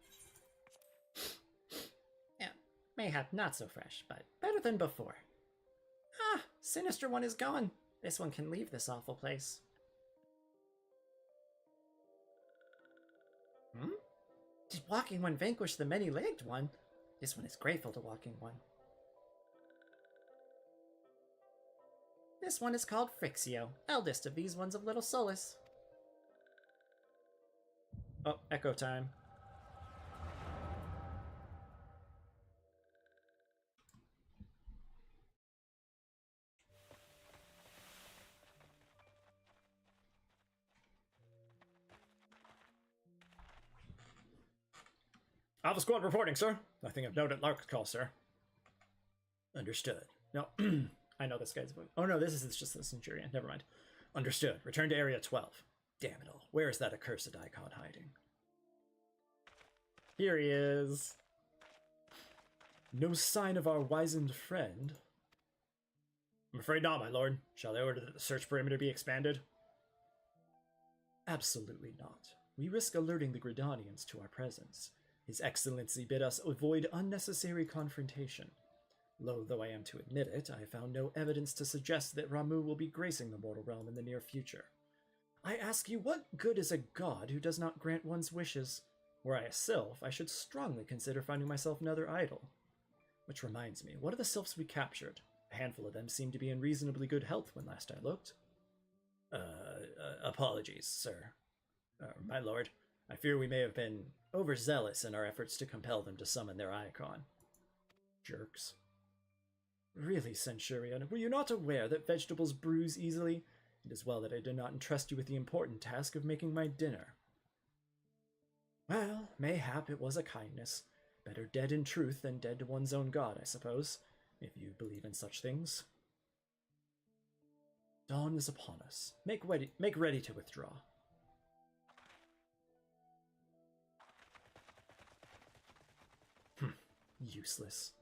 Yeah, mayhap not so fresh, but better than before. Ah, Sinister One is gone. This one can leave this awful place. Hmm? Did Walking One vanquish the many-legged one? This one is grateful to Walking One. This one is called Frixio, eldest of these ones of Little Solace. Oh, echo time. Alpha Squad reporting, sir. Nothing of note at Lark's call, sir. Understood. No, I know this guy's voice. Oh no, this is just the Centurion. Never mind. Understood. Return to Area 12. Damn it all. Where is that accursed icon hiding? Here he is. No sign of our wizened friend. I'm afraid not, my lord. Shall I order that the search perimeter be expanded? Absolutely not. We risk alerting the Gridanians to our presence. His Excellency bid us avoid unnecessary confrontation. Loath though I am to admit it, I have found no evidence to suggest that Ramuh will be gracing the mortal realm in the near future. I ask you, what good is a god who does not grant one's wishes? Were I a sylph, I should strongly consider finding myself another idol. Which reminds me, what are the sylphs we captured? A handful of them seemed to be in reasonably good health when last I looked. Apologies, sir. My lord, I fear we may have been overzealous in our efforts to compel them to summon their icon. Jerks. Really, Centurion, were you not aware that vegetables bruise easily? It is well that I did not entrust you with the important task of making my dinner. Well, mayhap it was a kindness. Better dead in truth than dead to one's own god, I suppose, if you believe in such things. Dawn is upon us. Make ready to withdraw. Useless.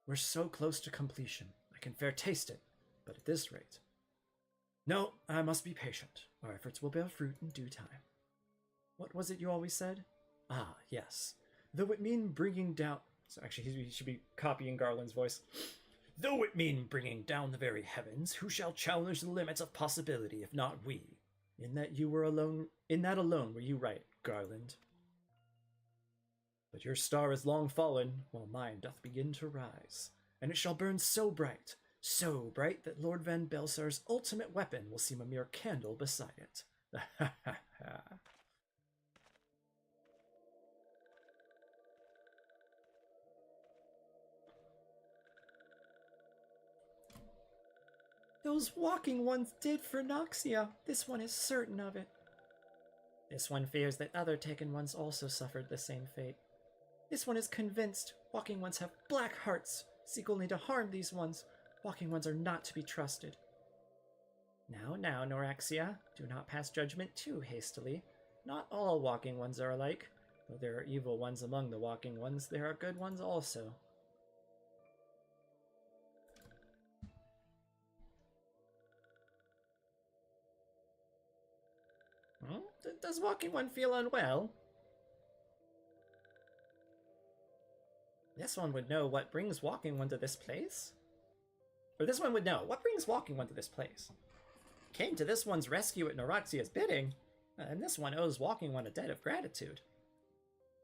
We're so close to completion. I can fair taste it, but at this rate. No, I must be patient. Our efforts will bear fruit in due time. What was it you always said? Ah, yes. Though it mean bringing down... So actually, he should be copying Garland's voice. Though it mean bringing down the very heavens, who shall challenge the limits of possibility if not we? In that alone were you right, Garland. But your star is long fallen, while mine doth begin to rise, and it shall burn so bright that Lord Van Belsar's ultimate weapon will seem a mere candle beside it. Ha ha ha. Those walking ones did for Noxia. This one is certain of it. This one fears that other taken ones also suffered the same fate. This one is convinced walking ones have black hearts, seek only to harm these ones. Walking ones are not to be trusted. Now, Noraxia, do not pass judgment too hastily. Not all walking ones are alike. Though there are evil ones among the walking ones, there are good ones also. Does walking one feel unwell? This one would know what brings walking one to this place? Or this one would know, what brings walking one to this place? Came to this one's rescue at Noraxia's bidding, and this one owes walking one a debt of gratitude.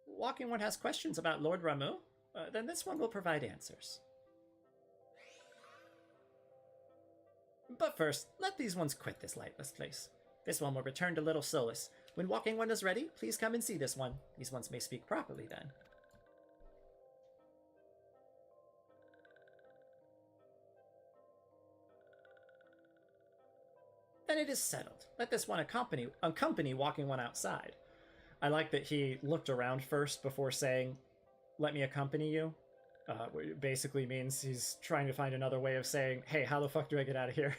Walking one has questions about Lord Ramuh, then this one will provide answers. But first, let these ones quit this lightless place. This one will return to Little Solace. When walking one is ready, please come and see this one. These ones may speak properly then. Then it is settled. Let this one accompany walking one outside. I like that he looked around first before saying, let me accompany you. Which basically means he's trying to find another way of saying, hey, how the fuck do I get out of here?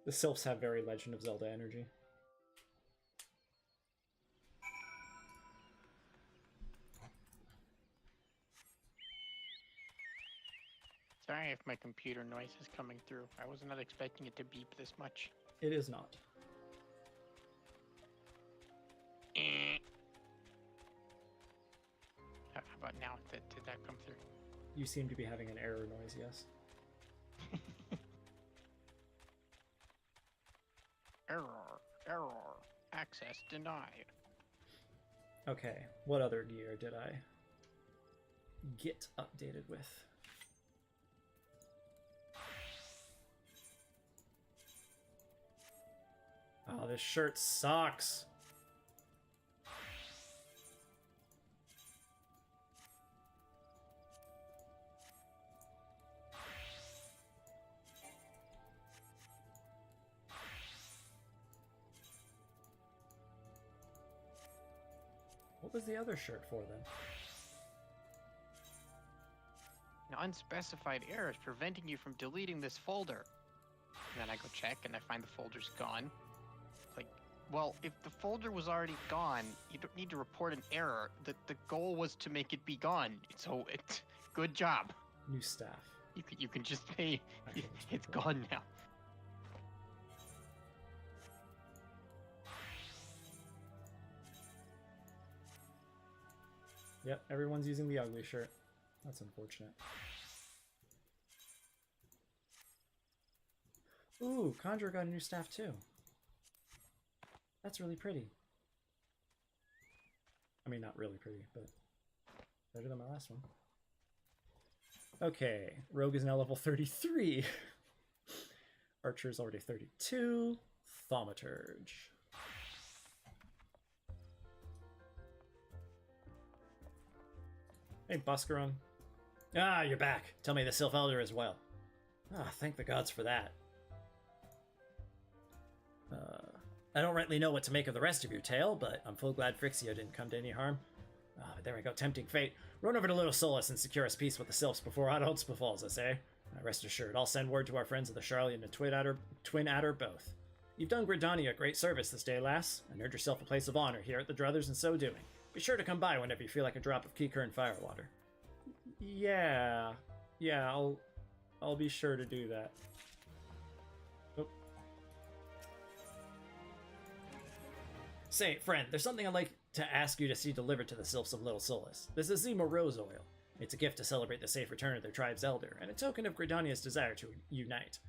The sylphs have very Legend of Zelda energy. Sorry if my computer noise is coming through. I was not expecting it to beep this much. It is not. How about now? Did that come through? You seem to be having an error noise, yes. Error. Access denied. Okay, what other gear did I get updated with? Oh, this shirt sucks. What was the other shirt for then? An unspecified error is preventing you from deleting this folder. And then I go check and I find the folder's gone. Like, well, if the folder was already gone, you don't need to report an error. The goal was to make it be gone. So good job. New staff. You can just say it's gone now. Yep, everyone's using the ugly shirt. That's unfortunate. Ooh, Conjurer got a new staff too. That's really pretty. I mean, not really pretty, but better than my last one. Okay, Rogue is now level 33. Archer's already 32. Thaumaturge. Hey, Buscaron. Ah, you're back. Tell me the Sylph Elder as well. Ah, thank the gods for that. I don't rightly know what to make of the rest of your tale, but I'm full glad Phrixia didn't come to any harm. Ah, but there we go, tempting fate. Run over to Little Solus and secure us peace with the Sylphs before aught else befalls us, eh? Rest assured, I'll send word to our friends of the Charlie and the Twin Adder both. You've done Gridania a great service this day, lass, and earned yourself a place of honor here at the Druthers in so doing. Be sure to come by whenever you feel like a drop of Kikr and firewater. Yeah, I'll be sure to do that. Oh. Say, friend, there's something I'd like to ask you to see delivered to the Sylphs of Little Solus. This is Zima Rose Oil. It's a gift to celebrate the safe return of their tribe's elder, and a token of Gridania's desire to unite.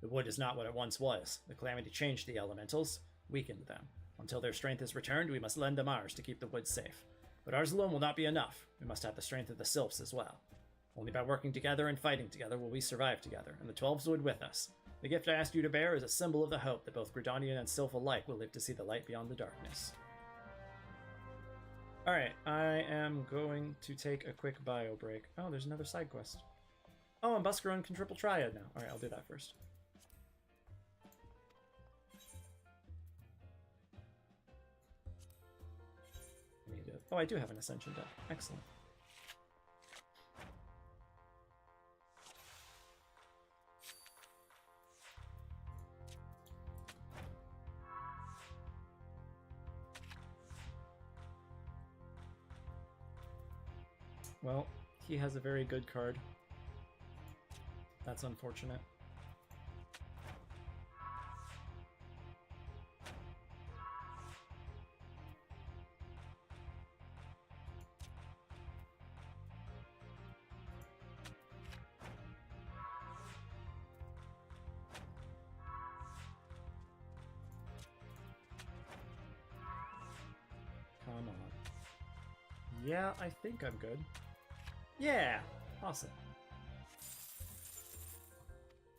The wood is not what it once was. The calamity changed the elementals, weakened them. Until their strength is returned, we must lend them ours to keep the wood safe. But ours alone will not be enough. We must have the strength of the Sylphs as well. Only by working together and fighting together will we survive together, and the 12's wood with us. The gift I ask you to bear is a symbol of the hope that both Gridanian and Sylph alike will live to see the light beyond the darkness. Alright, I am going to take a quick bio break. Oh, there's another side quest. Oh, and Buscaron can triple triad now. Alright, I'll do that first. Oh, I do have an Ascension deck. Excellent. Well, he has a very good card. That's unfortunate. Come on. Yeah, I think I'm good. Yeah! Awesome.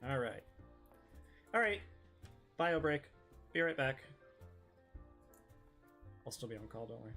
Alright. Alright. Bio break. Be right back. I'll still be on call, don't worry.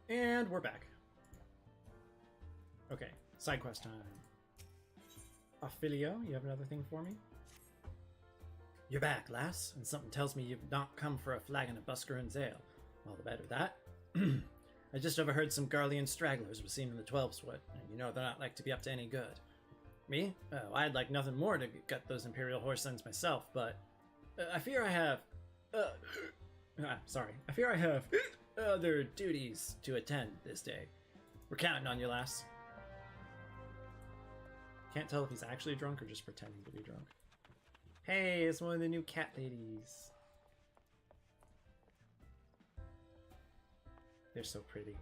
And we're back. Okay, side quest time. Ophelia, you have another thing for me? You're back, lass, and something tells me you've not come for a flagon of Buscaroon's ale. All the better that. I just overheard some Garlean stragglers were seen in the 12's Wood, and you know they're not like to be up to any good. Me? Oh, I'd like nothing more to gut those Imperial horse sons myself, but I fear I have... I fear I have other duties to attend this day. We're counting on you, lass. Can't tell if he's actually drunk or just pretending to be drunk. Hey, it's one of the new cat ladies. They're so pretty.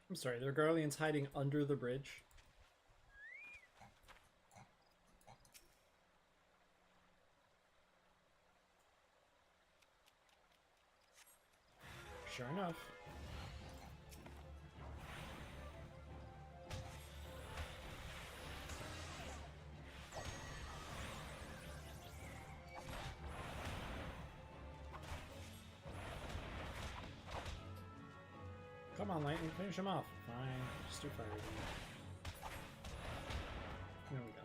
I'm sorry, there are Garleans hiding under the bridge. Sure enough. Come on, Lightning, finish him off. Fine, just do fire again. There we go.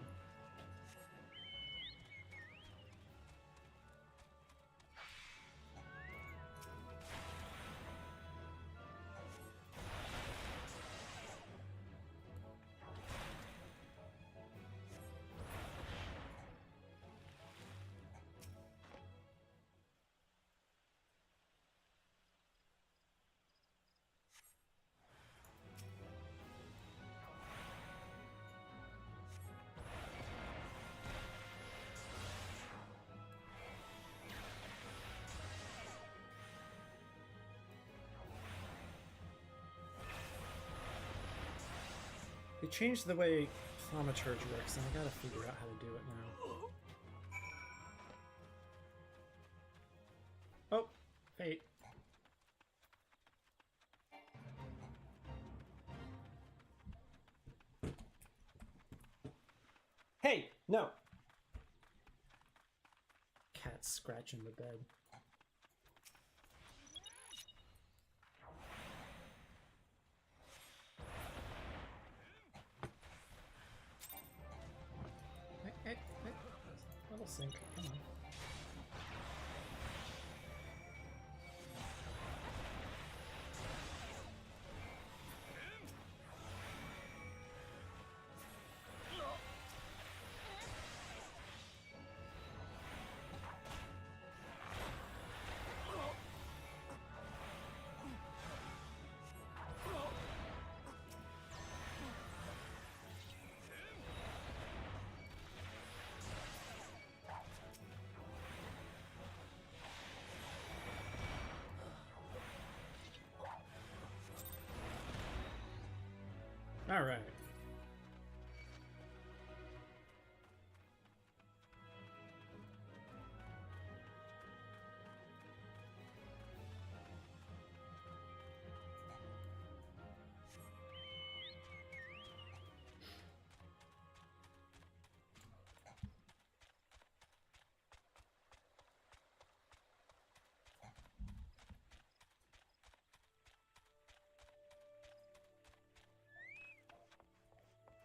They changed the way thaumaturgy works, and I gotta figure out how to do it now. Oh, fate. Hey, no! Cat scratching the bed. That'll sink. Come on. All right.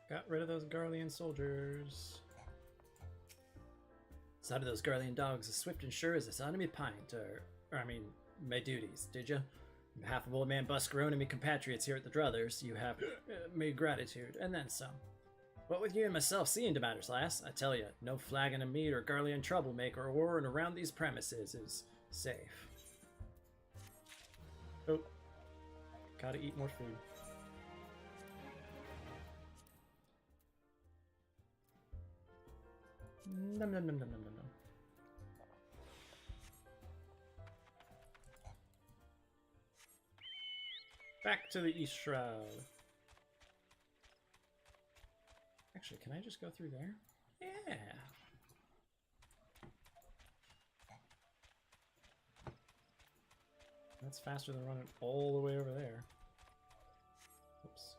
Got rid of those Garlean soldiers. Sight of those Garlean dogs as swift and sure as the sound of me pint, my duties, did you? On behalf of old man Buscaroon and me compatriots here at the Druthers, you have me gratitude, and then some. What with you and myself seeing to matters, lass, I tell you, no flagon of mead or Garlean troublemaker or and around these premises is safe. Oh, gotta eat more food. Nom nom nom nom nom nom nom. Back to the East Shroud. Actually, can I just go through there? Yeah. That's faster than running all the way over there. Oops.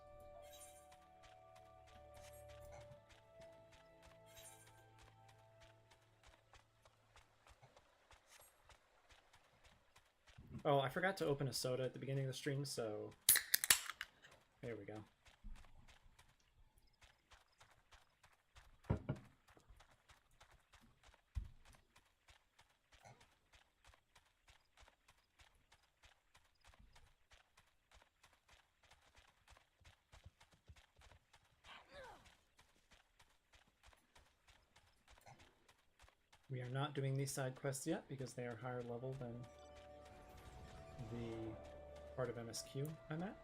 Oh, I forgot to open a soda at the beginning of the stream, so there we go. We are not doing these side quests yet because they are higher level than the part of MSQ I'm at.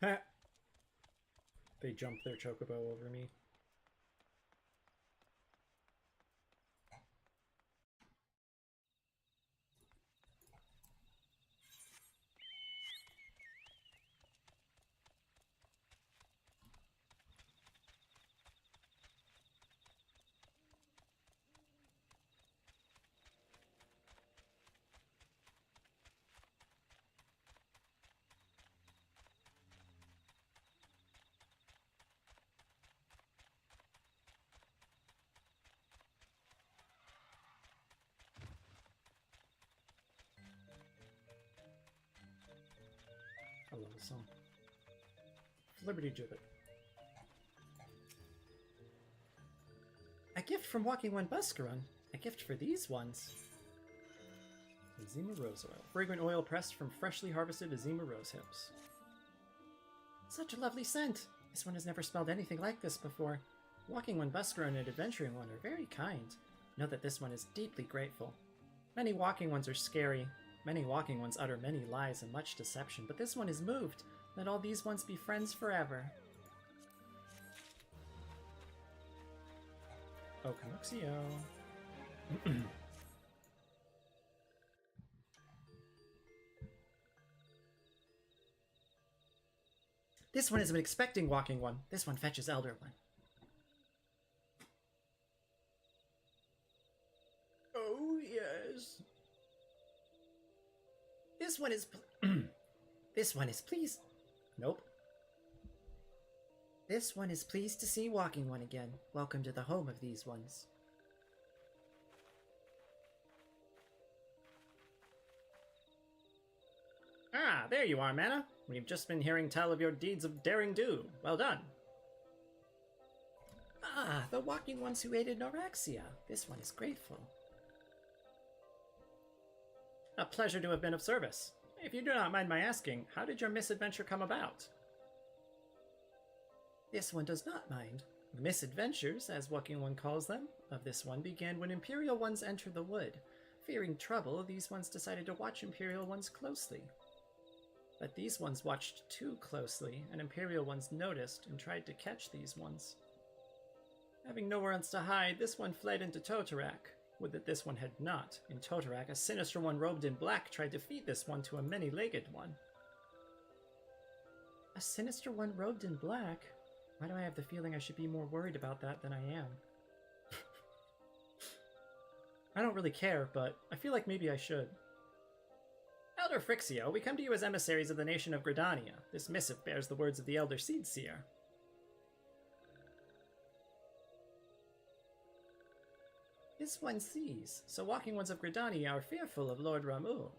Ha! They jumped their chocobo over me. I love the song. Liberty Gibbet. A gift from Walking One Buscarun. A gift for these ones. Azima Rose Oil. Fragrant oil pressed from freshly harvested Azima Rose hips. Such a lovely scent. This one has never smelled anything like this before. Walking One Buscarun and Adventuring One are very kind. Know that this one is deeply grateful. Many Walking Ones are scary. Many Walking Ones utter many lies and much deception, but this one is moved. Let all these ones be friends forever. Oh, Canuxio. This one is an expecting Walking One. This one fetches Elder One. Oh, yes. This one is this one is pleased. Nope. This one is pleased to see Walking One again. Welcome to the home of these ones. Ah, there you are, M'aana. We've just been hearing tell of your deeds of daring do. Well done. Ah, the Walking Ones who aided Norexia. This one is grateful. A pleasure to have been of service. If you do not mind my asking, how did your misadventure come about? This one does not mind. The misadventures, as Walking One calls them, of this one began when Imperial Ones entered the wood. Fearing trouble, these ones decided to watch Imperial Ones closely. But these ones watched too closely, and Imperial Ones noticed and tried to catch these ones. Having nowhere else to hide, this one fled into Totorak. Would that this one had not. In Totorak, a sinister one robed in black tried to feed this one to a many-legged one. A sinister one robed in black? Why do I have the feeling I should be more worried about that than I am? I don't really care, but I feel like maybe I should. Elder Frixio, we come to you as emissaries of the nation of Gridania. This missive bears the words of the Elder Seedseer. This one sees, so Walking Ones of Gridania are fearful of Lord Ramu.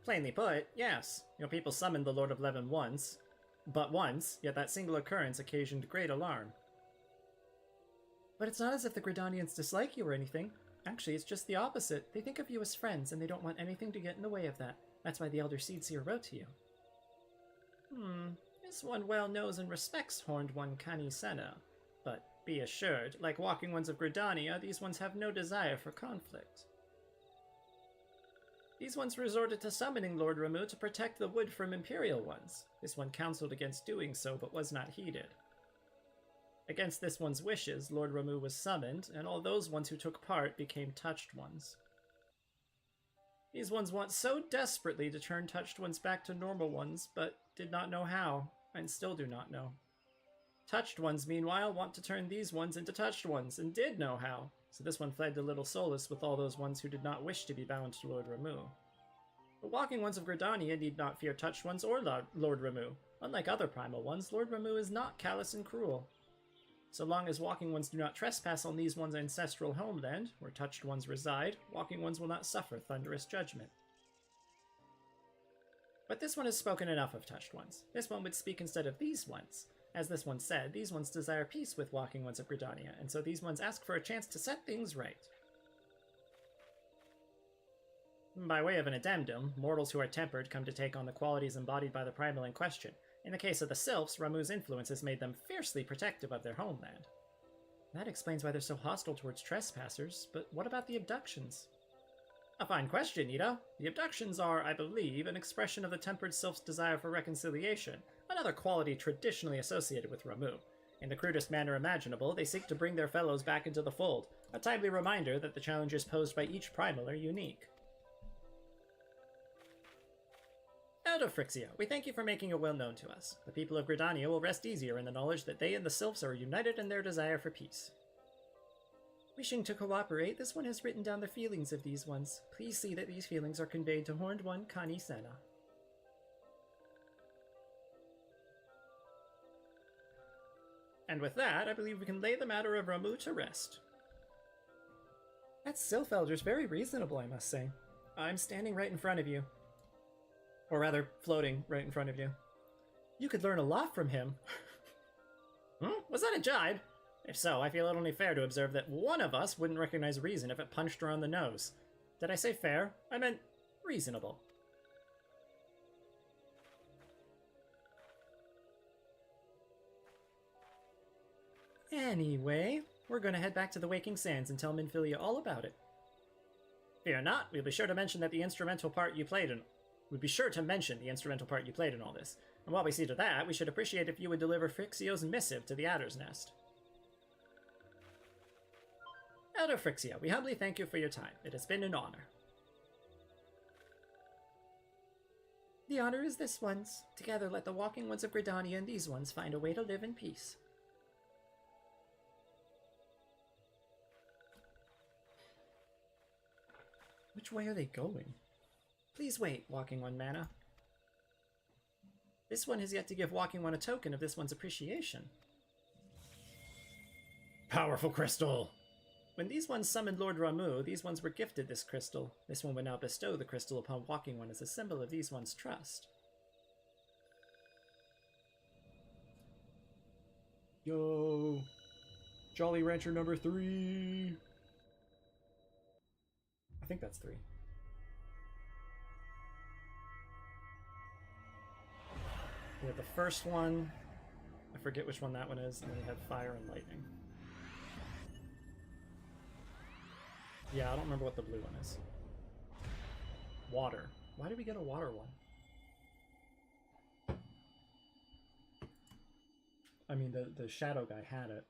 Plainly put, yes. Your people summoned the Lord of Leven once, yet that single occurrence occasioned great alarm. But it's not as if the Gridanians dislike you or anything. Actually, it's just the opposite. They think of you as friends, and they don't want anything to get in the way of that. That's why the Elder Seedseer wrote to you. This one well knows and respects Horned One Kani Senna. But be assured, like Walking Ones of Gridania, these ones have no desire for conflict. These ones resorted to summoning Lord Ramu to protect the wood from Imperial Ones. This one counseled against doing so, but was not heeded. Against this one's wishes, Lord Ramu was summoned, and all those ones who took part became touched ones. These ones want so desperately to turn touched ones back to normal ones, but did not know how, and still do not know. Touched ones, meanwhile, want to turn these ones into touched ones, and did know how, so this one fled to Little Solace with all those ones who did not wish to be bound to Lord Ramu. The walking ones of Gridania need not fear touched ones or Lord Ramu. Unlike other primal ones, Lord Ramu is not callous and cruel. So long as walking ones do not trespass on these ones' ancestral homeland, where touched ones reside, walking ones will not suffer thunderous judgment. But this one has spoken enough of touched ones. This one would speak instead of these ones. As this one said, these ones desire peace with walking ones of Gridania, and so these ones ask for a chance to set things right. By way of an addendum, mortals who are tempered come to take on the qualities embodied by the primal in question. In the case of the Sylphs, Ramu's influence has made them fiercely protective of their homeland. That explains why they're so hostile towards trespassers, but what about the abductions? A fine question, Ito. The abductions are, I believe, an expression of the tempered Sylph's desire for reconciliation, another quality traditionally associated with Ramu. In the crudest manner imaginable, they seek to bring their fellows back into the fold, a timely reminder that the challenges posed by each primal are unique. Elder Frixia, we thank you for making your will known to us. The people of Gridania will rest easier in the knowledge that they and the Sylphs are united in their desire for peace. Wishing to cooperate, this one has written down the feelings of these ones. Please see that these feelings are conveyed to Horned One Kani Sena. And with that, I believe we can lay the matter of Ramu to rest. That Sylph Elder's very reasonable, I must say. I'm standing right in front of you. Or rather, floating right in front of you. You could learn a lot from him. Was that a jibe? If so, I feel it only fair to observe that one of us wouldn't recognize reason if it punched her on the nose. Did I say fair? I meant reasonable. Anyway, we're gonna head back to the Waking Sands and tell Minfilia all about it. Fear not, we'll be sure to mention the instrumental part you played in all this. And while we see to that, we should appreciate if you would deliver Frixio's missive to the Adder's Nest. Elder Frixio, we humbly thank you for your time. It has been an honor. The honor is this one's. Together let the walking ones of Gridania and these ones find a way to live in peace. Which way are they going? Please wait, Walking One M'aana. This one has yet to give Walking One a token of this one's appreciation. Powerful crystal! When these ones summoned Lord Ramu, these ones were gifted this crystal. This one would now bestow the crystal upon Walking One as a symbol of these ones' trust. Yo! Jolly Rancher number 3! I think that's 3. We have the first one. I forget which one that one is, and then we have fire and lightning. Yeah, I don't remember what the blue one is. Water. Why did we get a water one? I mean, the shadow guy had it.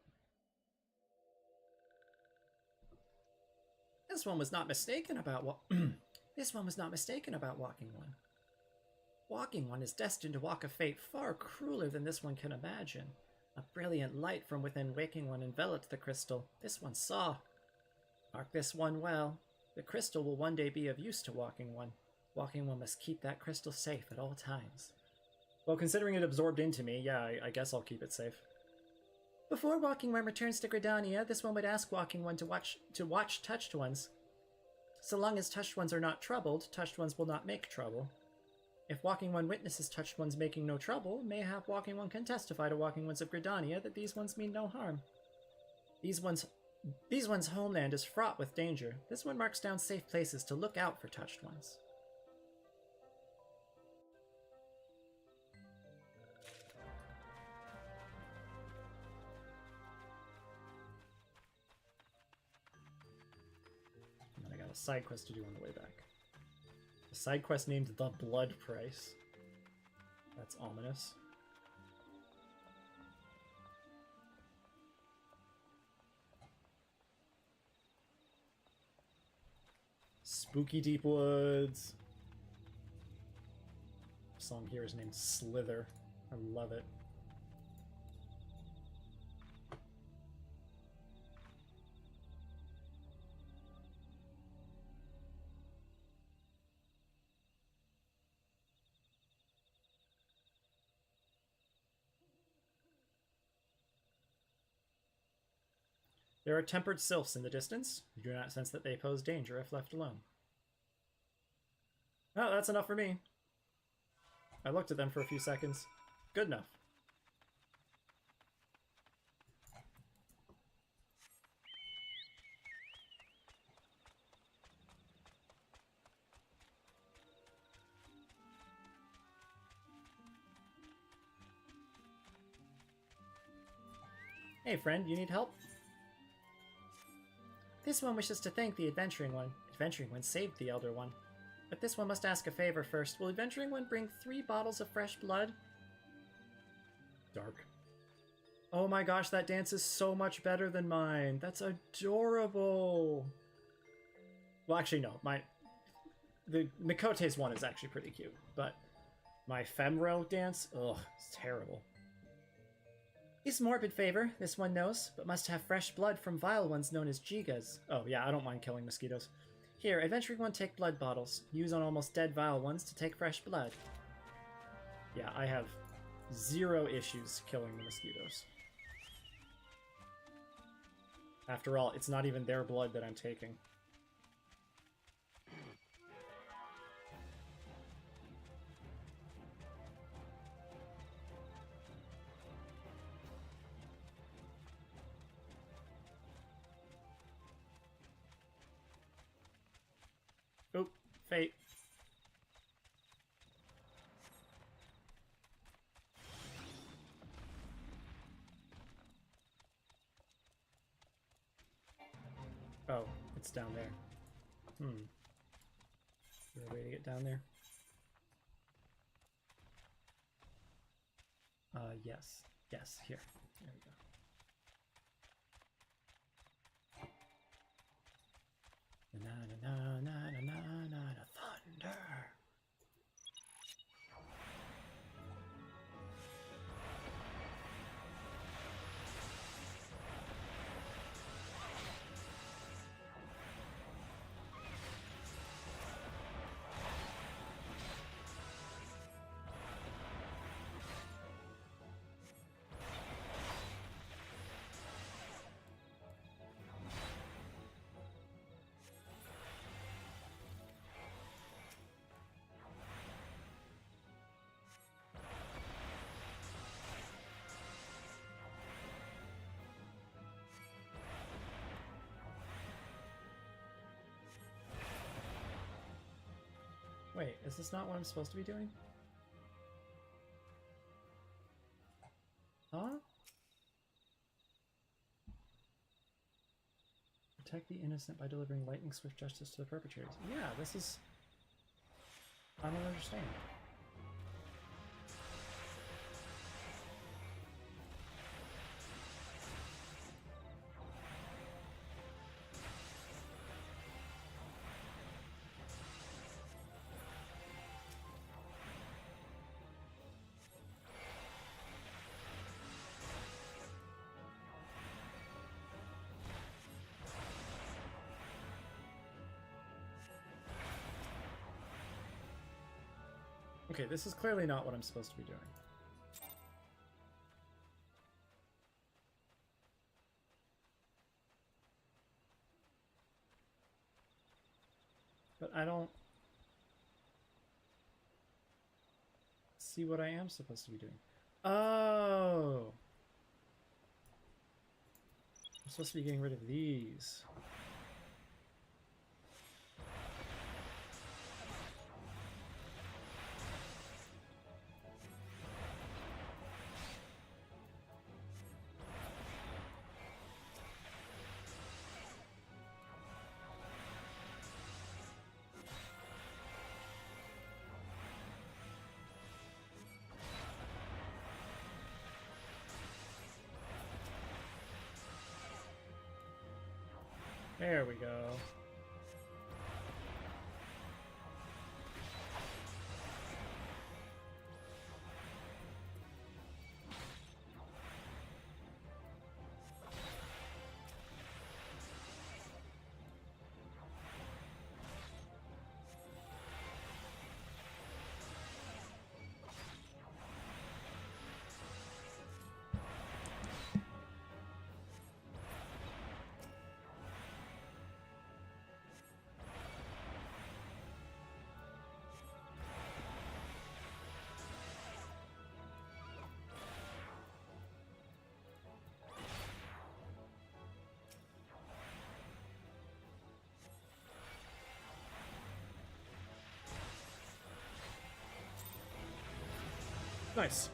This one was not mistaken about what. This one was not mistaken about Walking One. Walking One is destined to walk a fate far crueler than this one can imagine. A brilliant light from within Waking One enveloped the crystal. This one saw. Mark this one well. The crystal will one day be of use to Walking One. Walking One must keep that crystal safe at all times. Well, considering it absorbed into me, yeah, I guess I'll keep it safe. Before Walking One returns to Gridania, this one would ask Walking One to watch touched ones. So long as touched ones are not troubled, touched ones will not make trouble. If Walking One witnesses touched ones making no trouble, mayhap Walking One can testify to Walking Ones of Gridania that these ones mean no harm. These ones' homeland is fraught with danger. This one marks down safe places to look out for touched ones. And then I got a side quest to do on the way back. A side quest named The Blood Price. That's ominous. spooky deep woods. The song here is named Slither. I love it. There are tempered sylphs in the distance. You do not sense that they pose danger if left alone. Oh, that's enough for me. I looked at them for a few seconds. Good enough. Hey friend, you need help? This one wishes to thank the Adventuring One. Adventuring One saved the Elder One. But this one must ask a favor first. Will Adventuring One bring 3 bottles of fresh blood? Dark. Oh my gosh, that dance is so much better than mine. That's adorable. Well, actually, no. The Mikote's one is actually pretty cute, but my Femro dance, ugh, it's terrible. Is morbid favor, this one knows, but must have fresh blood from vile ones known as Gigas. Oh yeah, I don't mind killing mosquitoes. Here, Adventuring One, take blood bottles. Use on almost dead vile ones to take fresh blood. Yeah, I have 0 issues killing the mosquitoes. After all, it's not even their blood that I'm taking. Oop, fate. Oh, it's down there. Is there a way to get down there? Yes. Yes, here. There we go. Na na na na na na na na thunder. Wait, is this not what I'm supposed to be doing? Huh? Protect the innocent by delivering lightning swift justice to the perpetrators. Yeah, this is... I don't understand. Okay, this is clearly not what I'm supposed to be doing. But I don't see what I am supposed to be doing. Oh! I'm supposed to be getting rid of these. There we go. Nice.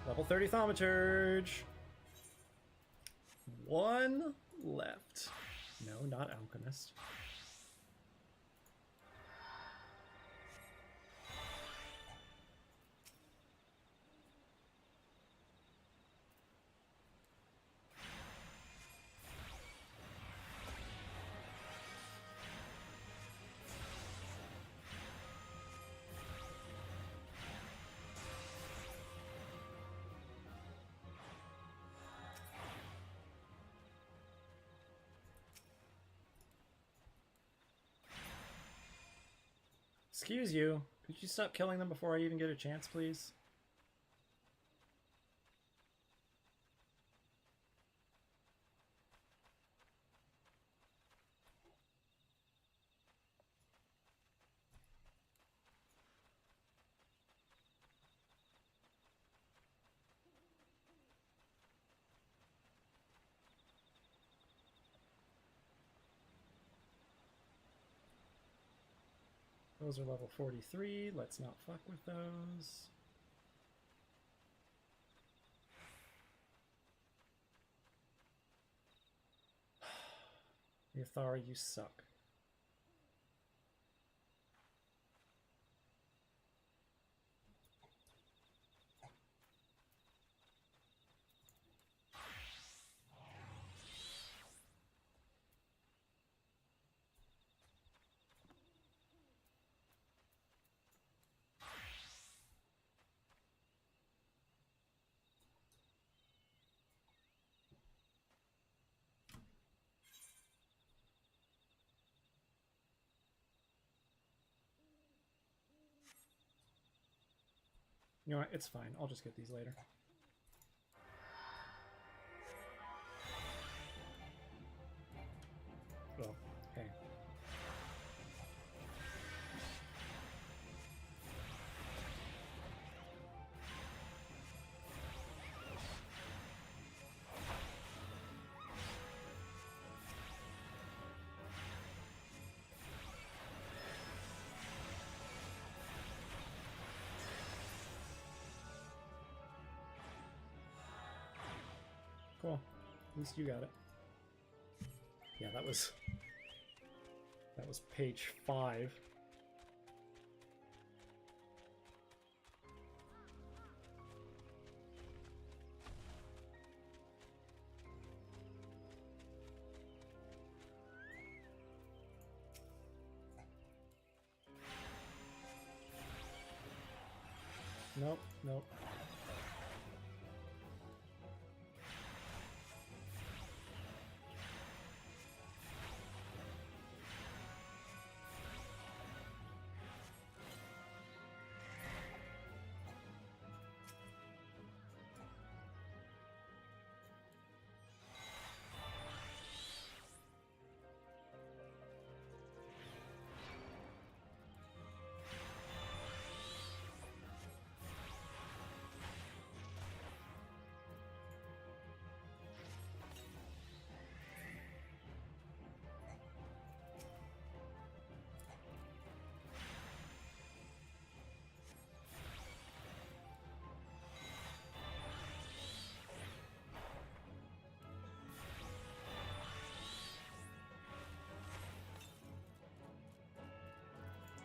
Level 30 Thaumaturge. 1 left. No, not Alchemist. Excuse you. Could you stop killing them before I even get a chance, please? Those are level 43. Let's not fuck with those. Yathara, you suck. You know what? It's fine. I'll just get these later. Well, hey. Cool. At least you got it. Yeah, that was page 5. Nope, nope.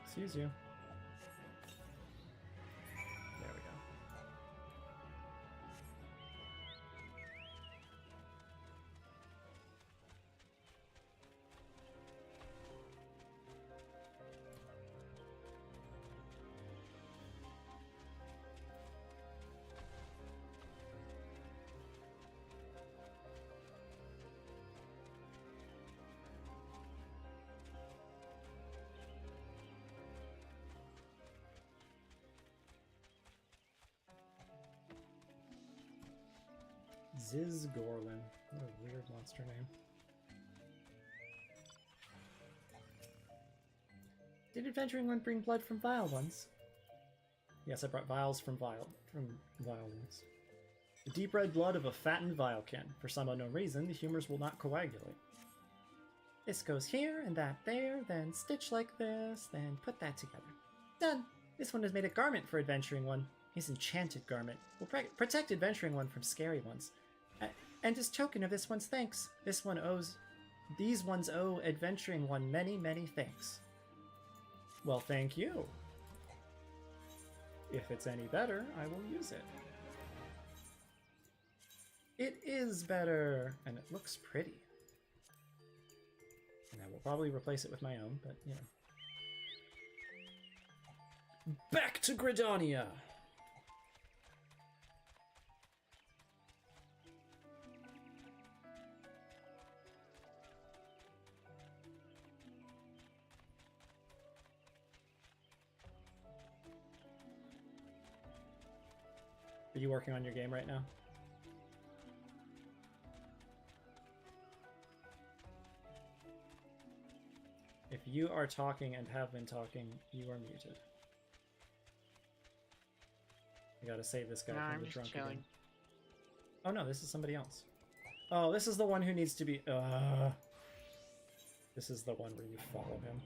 Excuse you. There we go. Zizgorlin. What a weird monster name. Did Adventuring One bring blood from vile ones? Yes, I brought vials from vile ones. The deep red blood of a fattened vilekin. For some unknown reason, the humors will not coagulate. This goes here and that there, then stitch like this, then put that together. Done! This one has made a garment for Adventuring One. His enchanted garment will protect adventuring one from scary ones. And as token of this one's thanks, these ones owe adventuring one many, many thanks. Well, thank you. If it's any better, I will use it. It is better, and it looks pretty. And I will probably replace it with my own, but you know. Back to Gridania! Are you working on your game right now? If you are talking and have been talking, you are muted. I gotta save this guy No, from I'm the just drunk chilling. again. Oh no, this is somebody else. Oh, this is the one who needs to be... This is the one where you follow him.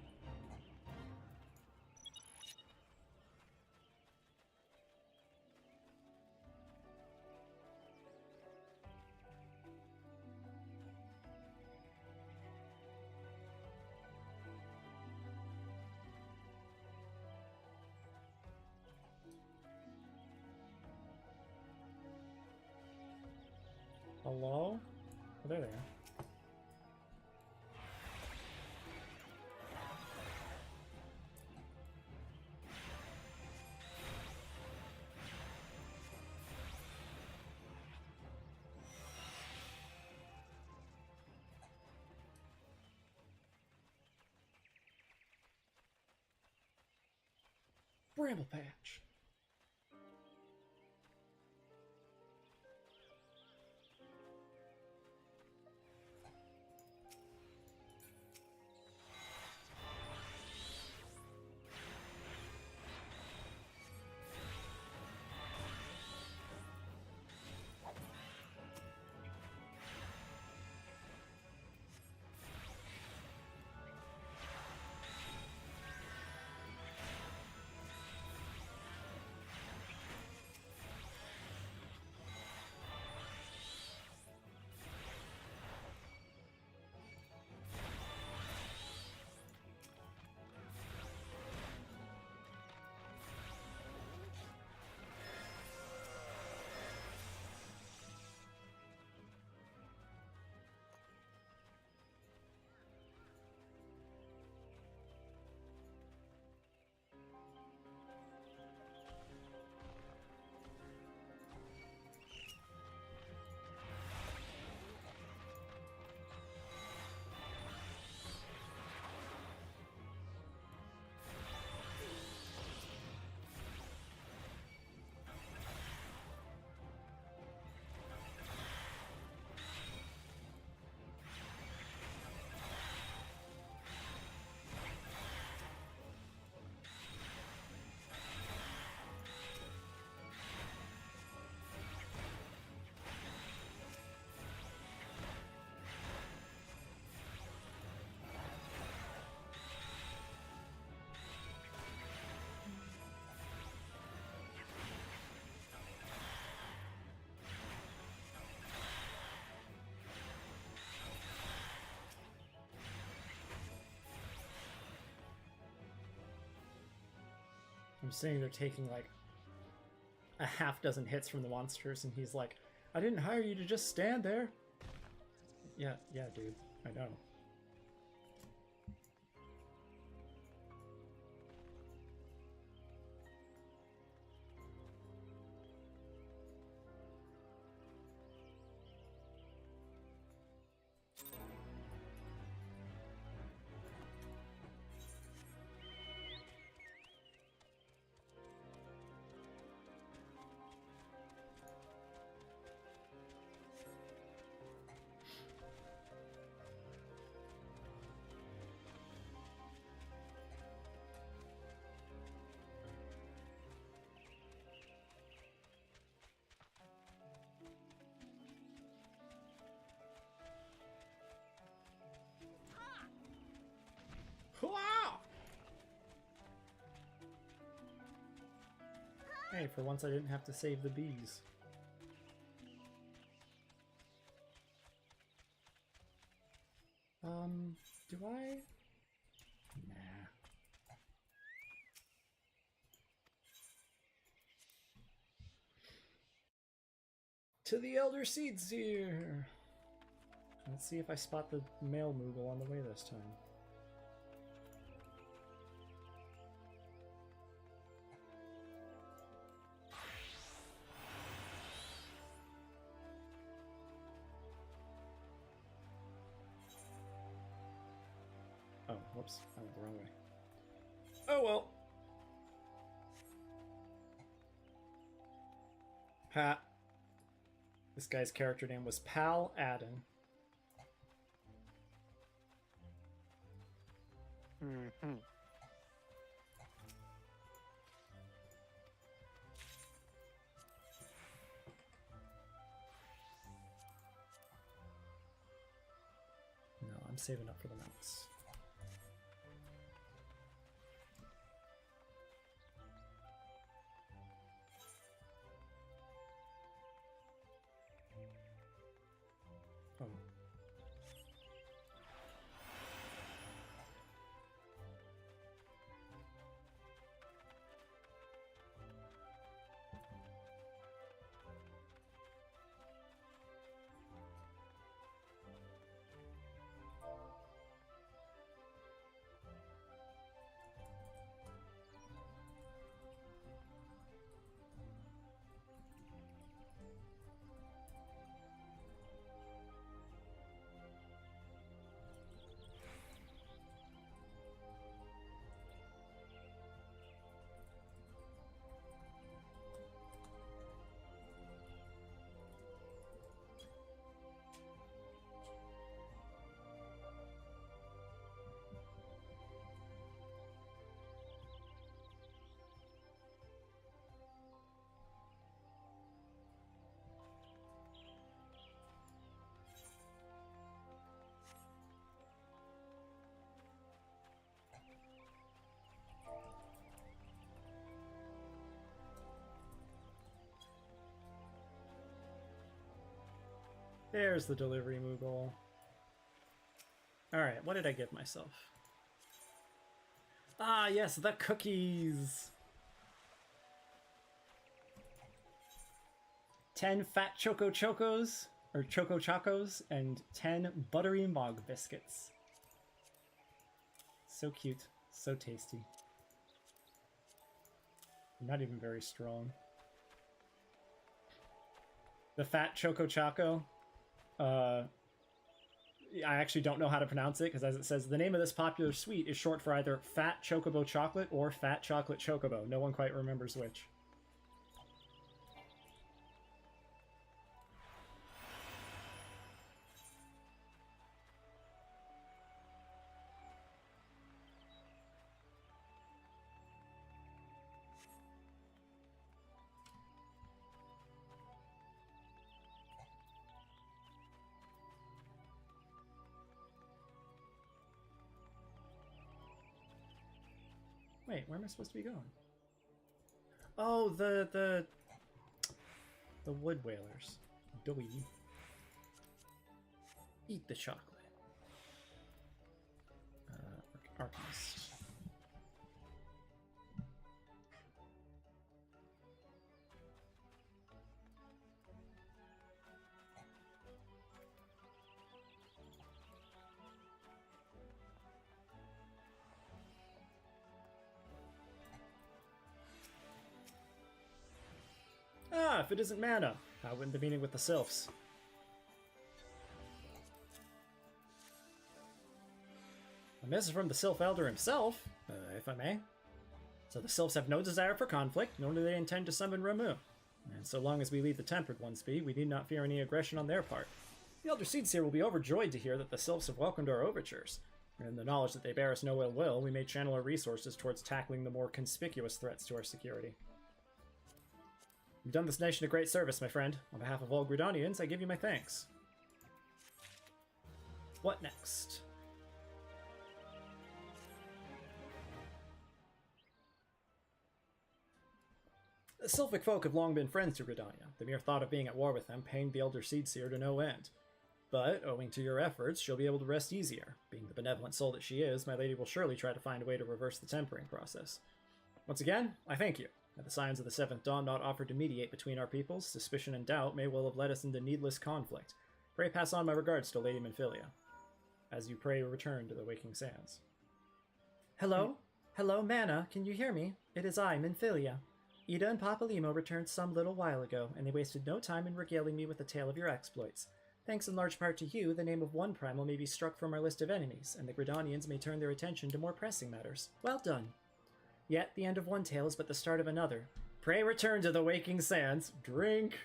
Hello? Oh, there they are. Bramble Patch. I'm saying they're taking like a half dozen hits from the monsters, and he's like, I didn't hire you to just stand there. Yeah, dude, I know. Hey, for once I didn't have to save the bees. Do I? Nah. To the Elder Seeds here! Let's see if I spot the male Moogle on the way this time. Oh, whoops. I went the wrong way. Oh well. Ha. This guy's character name was Pal Adden. Mm-hmm. No, I'm saving up for the mounts. Oh. There's the delivery Moogle. Alright, what did I give myself? Ah, yes, the cookies! 10 fat Choco Chocos, or Choco Chocos, and 10 buttery Mog biscuits. So cute, so tasty. Not even very strong. The fat Choco Choco. I actually don't know how to pronounce it because, as it says, the name of this popular sweet is short for either Fat Chocobo Chocolate or Fat Chocolate Chocobo. No one quite remembers which. Wait, where am I supposed to be going? Oh, the wood whalers. Doughy. Eat the chocolate. Archist. Ah, if it isn't M'aana, how went the meeting with the Sylphs? A message from the Sylph Elder himself, if I may. So the Sylphs have no desire for conflict, nor do they intend to summon Ramu. And so long as we leave the Tempered Ones be, we need not fear any aggression on their part. The Elder Seeds here will be overjoyed to hear that the Sylphs have welcomed our overtures. And in the knowledge that they bear us no ill will, we may channel our resources towards tackling the more conspicuous threats to our security. You've done this nation a great service, my friend. On behalf of all Gridonians, I give you my thanks. What next? The Sylphic folk have long been friends to Gridania. The mere thought of being at war with them pained the Elder Seedseer to no end. But, owing to your efforts, she'll be able to rest easier. Being the benevolent soul that she is, my lady will surely try to find a way to reverse the tempering process. Once again, I thank you. Had the signs of the Seventh Dawn not offered to mediate between our peoples, suspicion and doubt may well have led us into needless conflict. Pray pass on my regards to Lady Minfilia. As you pray return to the Waking Sands. Hello? Hello, M'aana, can you hear me? It is I, Minfilia. Ida and Papalimo returned some little while ago, and they wasted no time in regaling me with a tale of your exploits. Thanks in large part to you, the name of one primal may be struck from our list of enemies, and the Gridanians may turn their attention to more pressing matters. Well done. Yet, the end of one tale is but the start of another. Pray return to the Waking Sands. Drink!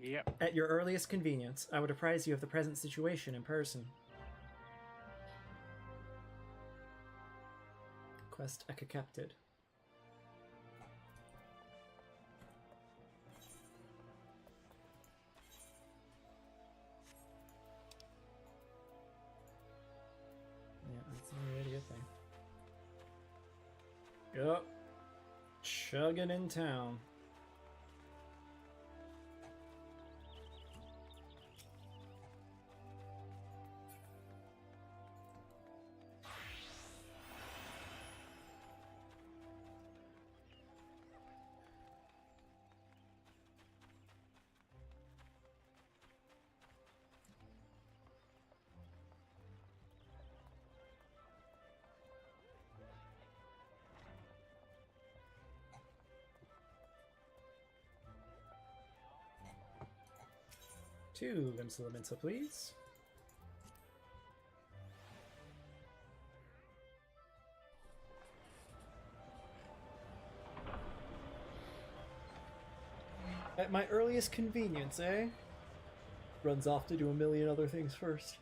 Yep. At your earliest convenience, I would apprise you of the present situation in person. Quest accepted. Yeah, that's already a thing. Yup. Chugging in town. Two Limsa, please. At my earliest convenience, eh? Runs off to do a million other things first.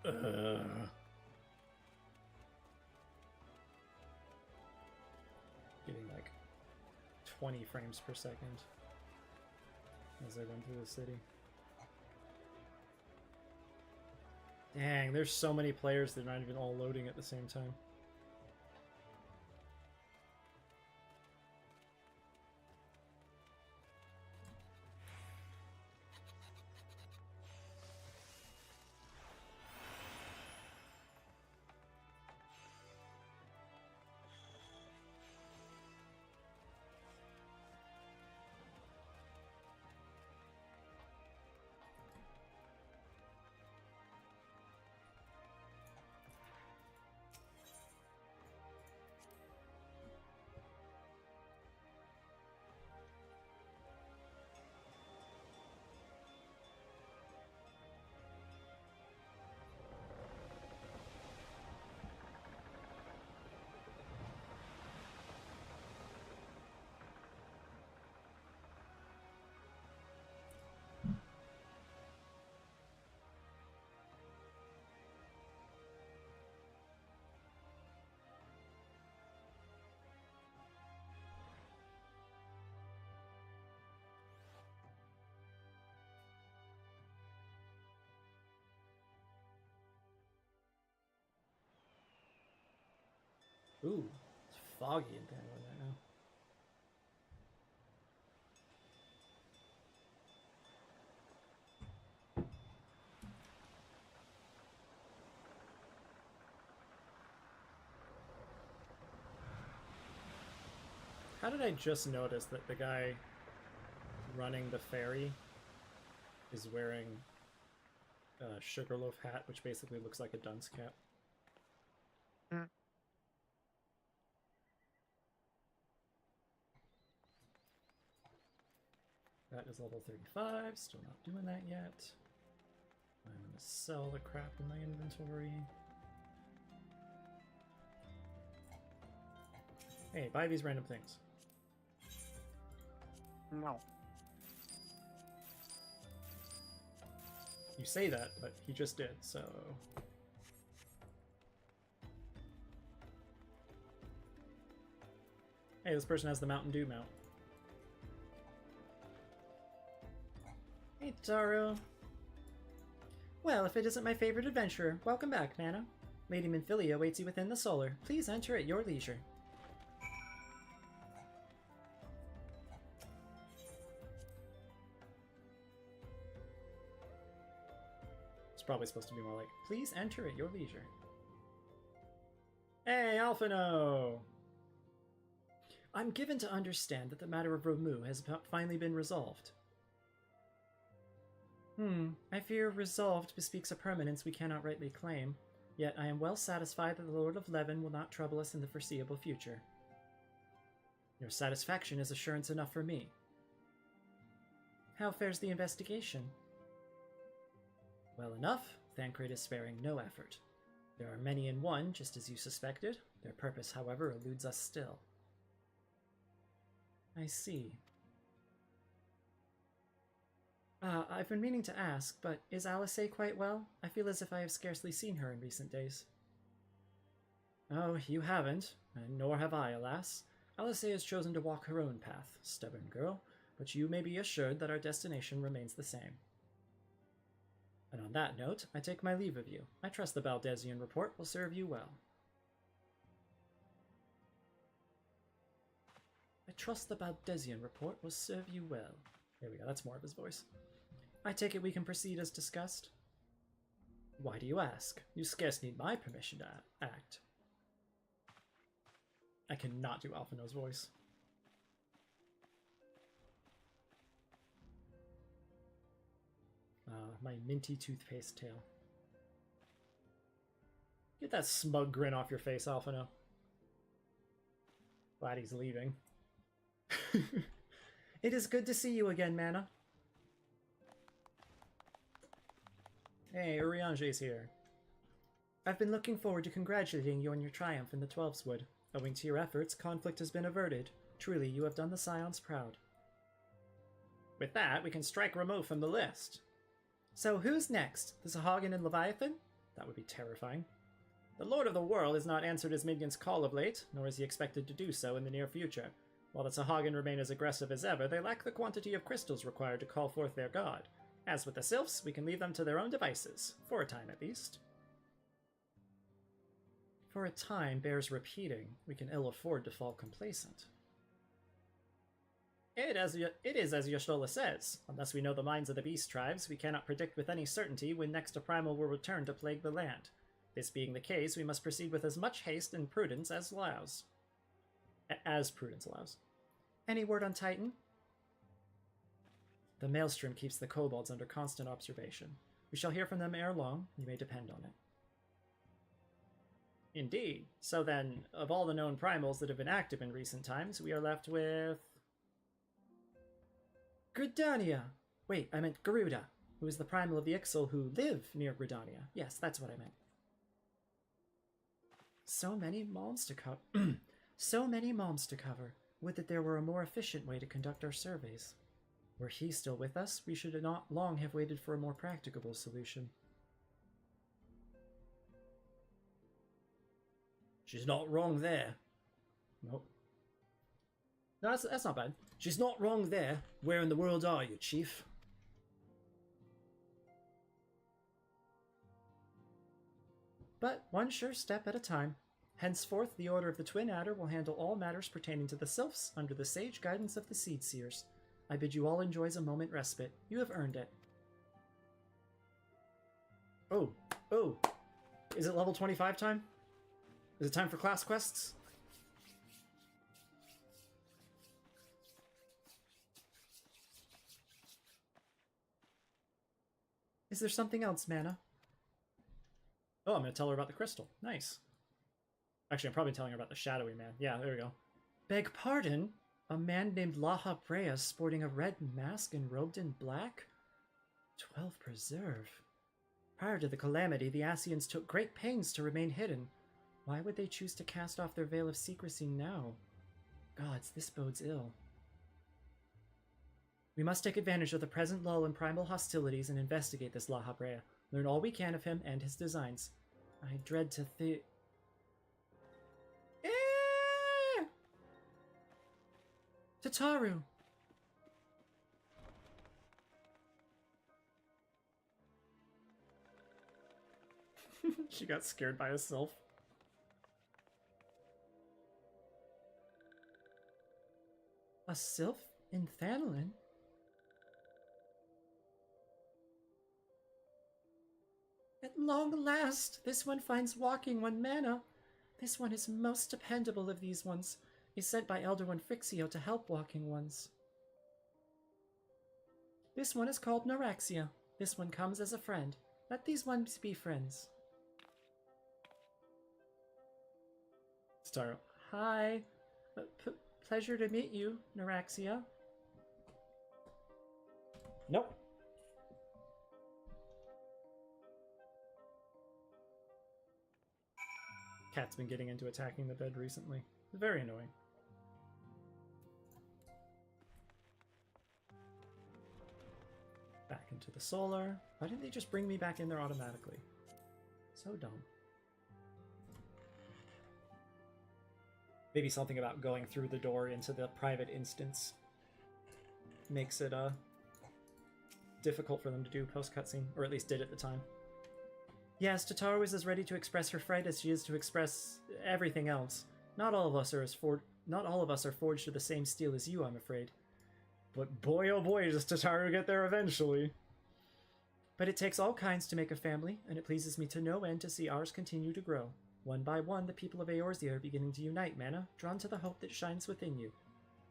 Getting like 20 frames per second as I run through the city. Dang, there's so many players that are not even all loading at the same time. Ooh, it's foggy in Penguin right now. How did I just notice that the guy running the ferry is wearing a sugarloaf hat, which basically looks like a dunce cap? Mm. That is level 35, still not doing that yet. I'm gonna sell the crap in my inventory. Hey, buy these random things. No. You say that, but he just did, so... Hey, this person has the Mountain Dew mount. Hey, Taro. Well, if it isn't my favorite adventurer, welcome back, M'aana. Lady Minfilia awaits you within the solar. Please enter at your leisure. It's probably supposed to be more like, please enter at your leisure. Hey, Alphino! I'm given to understand that the matter of Romu has finally been resolved. I fear resolved bespeaks a permanence we cannot rightly claim, yet I am well satisfied that the Lord of Leven will not trouble us in the foreseeable future. Your satisfaction is assurance enough for me. How fares the investigation? Well enough, Thancred is sparing no effort. There are many in one, just as you suspected. Their purpose, however, eludes us still. I see. I've been meaning to ask, but is Alice quite well? I feel as if I have scarcely seen her in recent days. Oh, you haven't, and nor have I, alas. Alice has chosen to walk her own path, stubborn girl, but you may be assured that our destination remains the same. And on that note, I take my leave of you. I trust the Baldesion report will serve you well. I trust the Baldesion report will serve you well. There we go, that's more of his voice. I take it we can proceed as discussed? Why do you ask? You scarce need my permission to act. I cannot do Alphino's voice. My minty toothpaste tail. Get that smug grin off your face, Alphino. Glad he's leaving. It is good to see you again, M'aana. Hey, Uriange's here. I've been looking forward to congratulating you on your triumph in the Twelves Wood. Owing to your efforts, conflict has been averted. Truly, you have done the Scions proud. With that, we can strike Rameau from the list. So who's next? The Sahagin and Leviathan? That would be terrifying. The Lord of the World has not answered his minions' call of late, nor is he expected to do so in the near future. While the Sahagin remain as aggressive as ever, they lack the quantity of crystals required to call forth their god. As with the Sylphs, we can leave them to their own devices, for a time at least. For a time bears repeating. We can ill afford to fall complacent. It is as Y'shtola says. Unless we know the minds of the beast tribes, we cannot predict with any certainty when next a primal will return to plague the land. This being the case, we must proceed with as much haste and prudence as allows. As prudence allows. Any word on Titan? The Maelstrom keeps the kobolds under constant observation. We shall hear from them ere long, you may depend on it. Indeed. So then, of all the known primals that have been active in recent times, we are left with... Gridania! Wait, I meant Garuda, who is the primal of the Ixal who live near Gridania. Yes, that's what I meant. So many malms to cover. So many malms to cover. Would that there were a more efficient way to conduct our surveys. Were he still with us, we should not long have waited for a more practicable solution. She's not wrong there. Nope. No, that's not bad. She's not wrong there. Where in the world are you, Chief? But one sure step at a time. Henceforth, the Order of the Twin Adder will handle all matters pertaining to the Sylphs under the sage guidance of the Seed Seers. I bid you all enjoy a moment respite. You have earned it. Oh. Is it level 25 time? Is it time for class quests? Is there something else, M'aana? Oh, I'm gonna tell her about the crystal. Nice. Actually, I'm probably telling her about the shadowy man. Yeah, there we go. Beg pardon? A man named Laha Brea sporting a red mask and robed in black? 12 Preserve. Prior to the calamity, the Asians took great pains to remain hidden. Why would they choose to cast off their veil of secrecy now? Gods, this bodes ill. We must take advantage of the present lull in primal hostilities and investigate this Laha Brea. Learn all we can of him and his designs. I dread to Tataru! She got scared by herself. A sylph in Thanolin? At long last, this one finds walking one M'aana. This one is most dependable of these ones. Is sent by Elder One Frixio to help walking ones. This one is called Noraxia. This one comes as a friend. Let these ones be friends. Taro. Hi. Pleasure to meet you, Noraxia. Nope. Cat's been getting into attacking the bed recently. Very annoying. Back into the solar. Why didn't they just bring me back in there automatically? So dumb. Maybe something about going through the door into the private instance makes it difficult for them to do post-cutscene, or at least did at the time. Yes, Tataru is as ready to express her fright as she is to express everything else. Not all of us are forged of the same steel as you, I'm afraid. But boy oh boy, does Tataru get there eventually. But it takes all kinds to make a family, and it pleases me to no end to see ours continue to grow. One by one, the people of Eorzea are beginning to unite, M'aana, drawn to the hope that shines within you.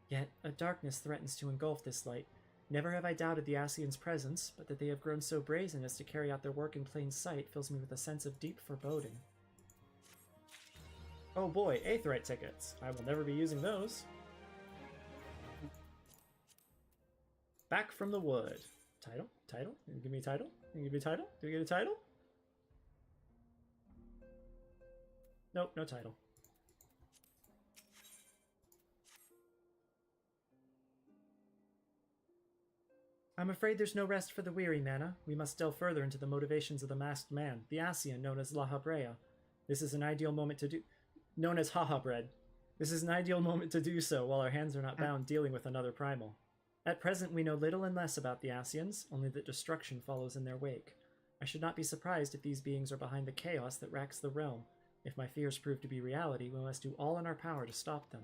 Yet, a darkness threatens to engulf this light. Never have I doubted the Asians' presence, but that they have grown so brazen as to carry out their work in plain sight fills me with a sense of deep foreboding. Oh boy, aetheryte tickets. I will never be using those. Back from the wood. Title? Title? Can you give me a title? Can you give me a title? Do we get a title? Nope, no title. I'm afraid there's no rest for the weary, M'aana. We must delve further into the motivations of the masked man, the Asian known as Laha Brea. This is an ideal moment to do... known as Haha Bread. This is an ideal moment to do so while our hands are not bound dealing with another primal. At present, we know little and less about the Asians, only that destruction follows in their wake. I should not be surprised if these beings are behind the chaos that racks the realm. If my fears prove to be reality, we must do all in our power to stop them.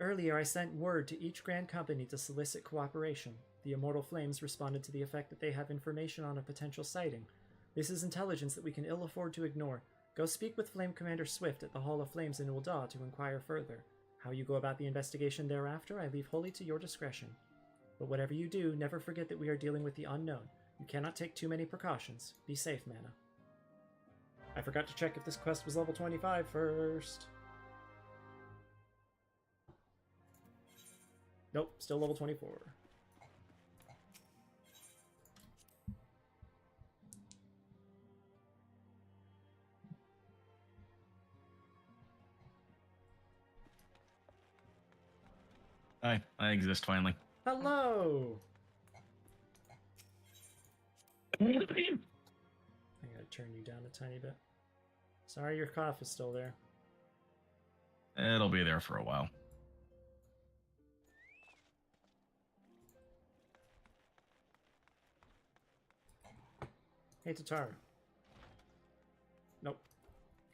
Earlier, I sent word to each Grand Company to solicit cooperation. The Immortal Flames responded to the effect that they have information on a potential sighting. This is intelligence that we can ill afford to ignore. Go speak with Flame Commander Swift at the Hall of Flames in Ul'dah to inquire further. How you go about the investigation thereafter, I leave wholly to your discretion. But whatever you do, never forget that we are dealing with the unknown. You cannot take too many precautions. Be safe, M'aana. I forgot to check if this quest was level 25 first. Nope, still level 24. Hi, I exist finally. Hello! I gotta turn you down a tiny bit. Sorry your cough is still there. It'll be there for a while. Hey, Tataru. Nope.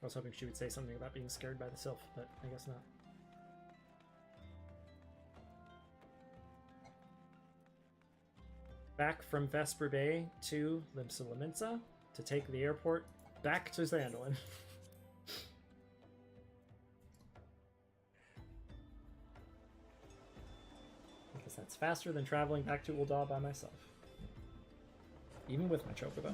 I was hoping she would say something about being scared by the sylph, but I guess not. Back from Vesper Bay to Limsa to take the airport back to Zandalin. Because that's faster than traveling back to Ul'dah by myself. even with my chocobo.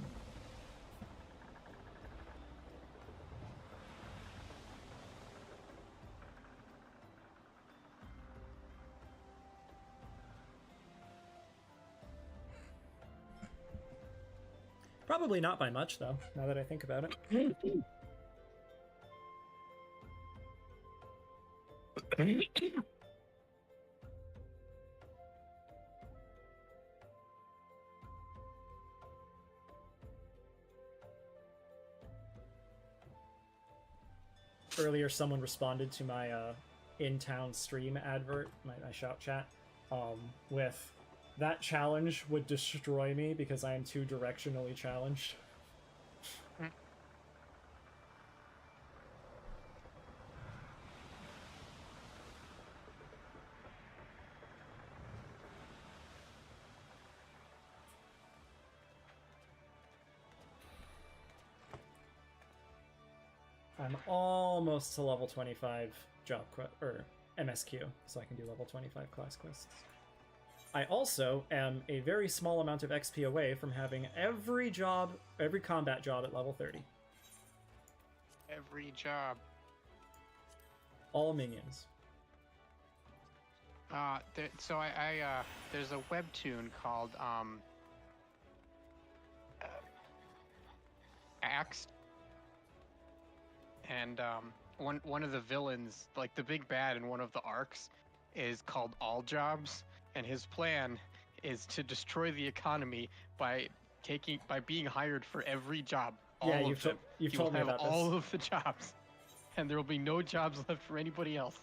Probably not by much, though, now that I think about it. Earlier, someone responded to my in-town stream advert, my shout chat, with, "That challenge would destroy me because I am too directionally challenged." I'm almost to level 25 job or MSQ, so I can do level 25 class quests. I also am a very small amount of XP away from having every combat job at level 30. Every job. All minions. So there's a webtoon called Axed, and one of the villains, like the big bad in one of the arcs, is called All Jobs, and his plan is to destroy the economy by being hired for every job. Yeah, you've told me about this. All of the jobs, and there will be no jobs left for anybody else.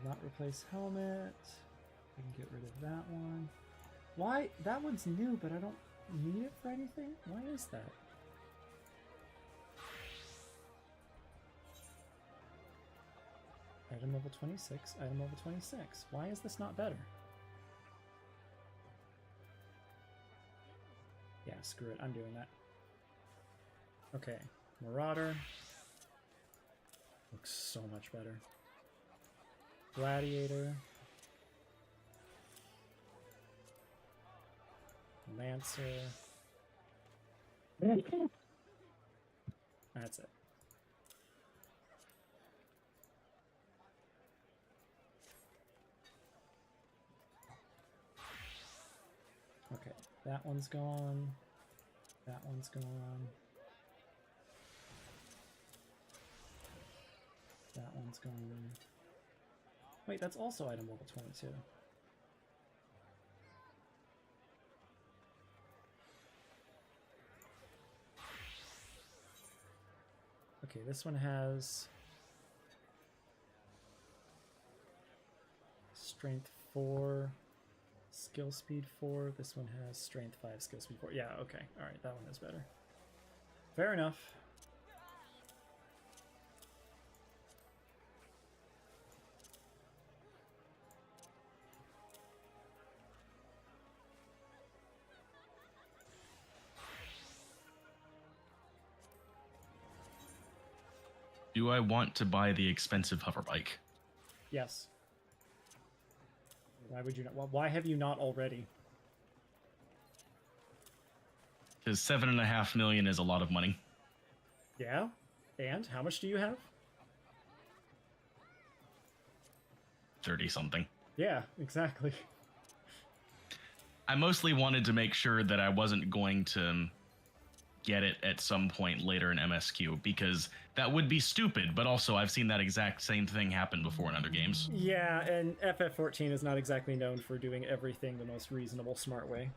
Not replace helmet. We can get rid of that one. Why? That one's new, but I don't need it for anything? Why is that? Item level 26, item level 26. Why is this not better? Yeah, screw it. I'm doing that. Okay. Marauder. Looks so much better. Gladiator. Lancer. That's it. Okay, that one's gone. That one's gone. That one's gone. Wait, that's also item level 22. Okay, this one has strength 4, skill speed 4. This one has strength 5, skill speed 4. Yeah, okay. Alright, that one is better. Fair enough. Do I want to buy the expensive hover bike? Yes. Why would you not? Why have you not already? Because 7.5 million is a lot of money. Yeah? And? How much do you have? 30 something. Yeah, exactly. I mostly wanted to make sure that I wasn't going to get it at some point later in MSQ, because that would be stupid, but also I've seen that exact same thing happen before in other games. Yeah, and FF14 is not exactly known for doing everything the most reasonable, smart way.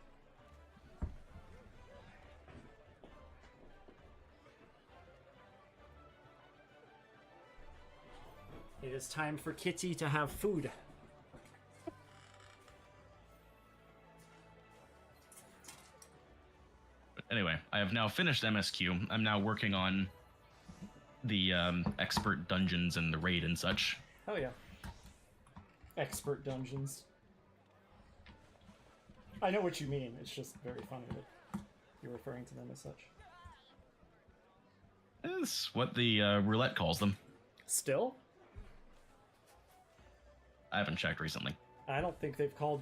It is time for Kitty to have food. But anyway, I I've now finished MSQ. I'm now working on the expert dungeons and the raid and such. Oh yeah. Expert dungeons. I know what you mean. It's just very funny that you're referring to them as such. That's what the roulette calls them. Still? I haven't checked recently. I don't think they've called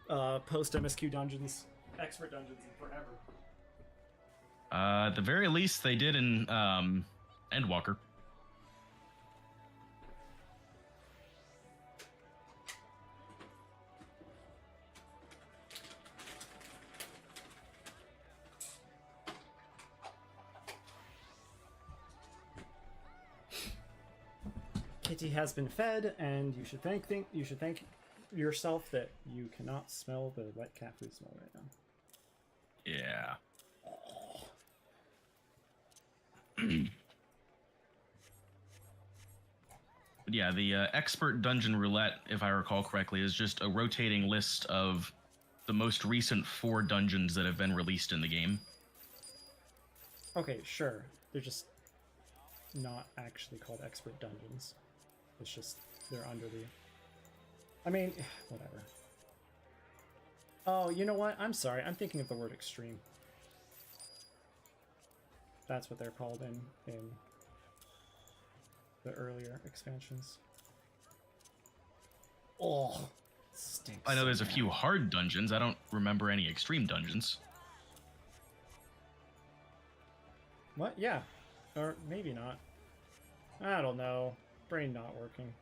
post MSQ dungeons expert dungeons in forever. At the very least, they did in Endwalker. Kitty has been fed, and you should thank yourself that you cannot smell the wet cat food smell right now. Yeah. But yeah, the expert dungeon roulette, if I recall correctly, is just a rotating list of the most recent 4 dungeons that have been released in the game. Okay, sure. They're just not actually called expert dungeons. It's just they're under the... I mean, whatever. Oh, you know what? I'm sorry. I'm thinking of the word extreme. That's what they're called in the earlier expansions. Oh, stinks. I know there's a few hard dungeons. I don't remember any extreme dungeons. What? Yeah. Or maybe not. I don't know. Brain not working.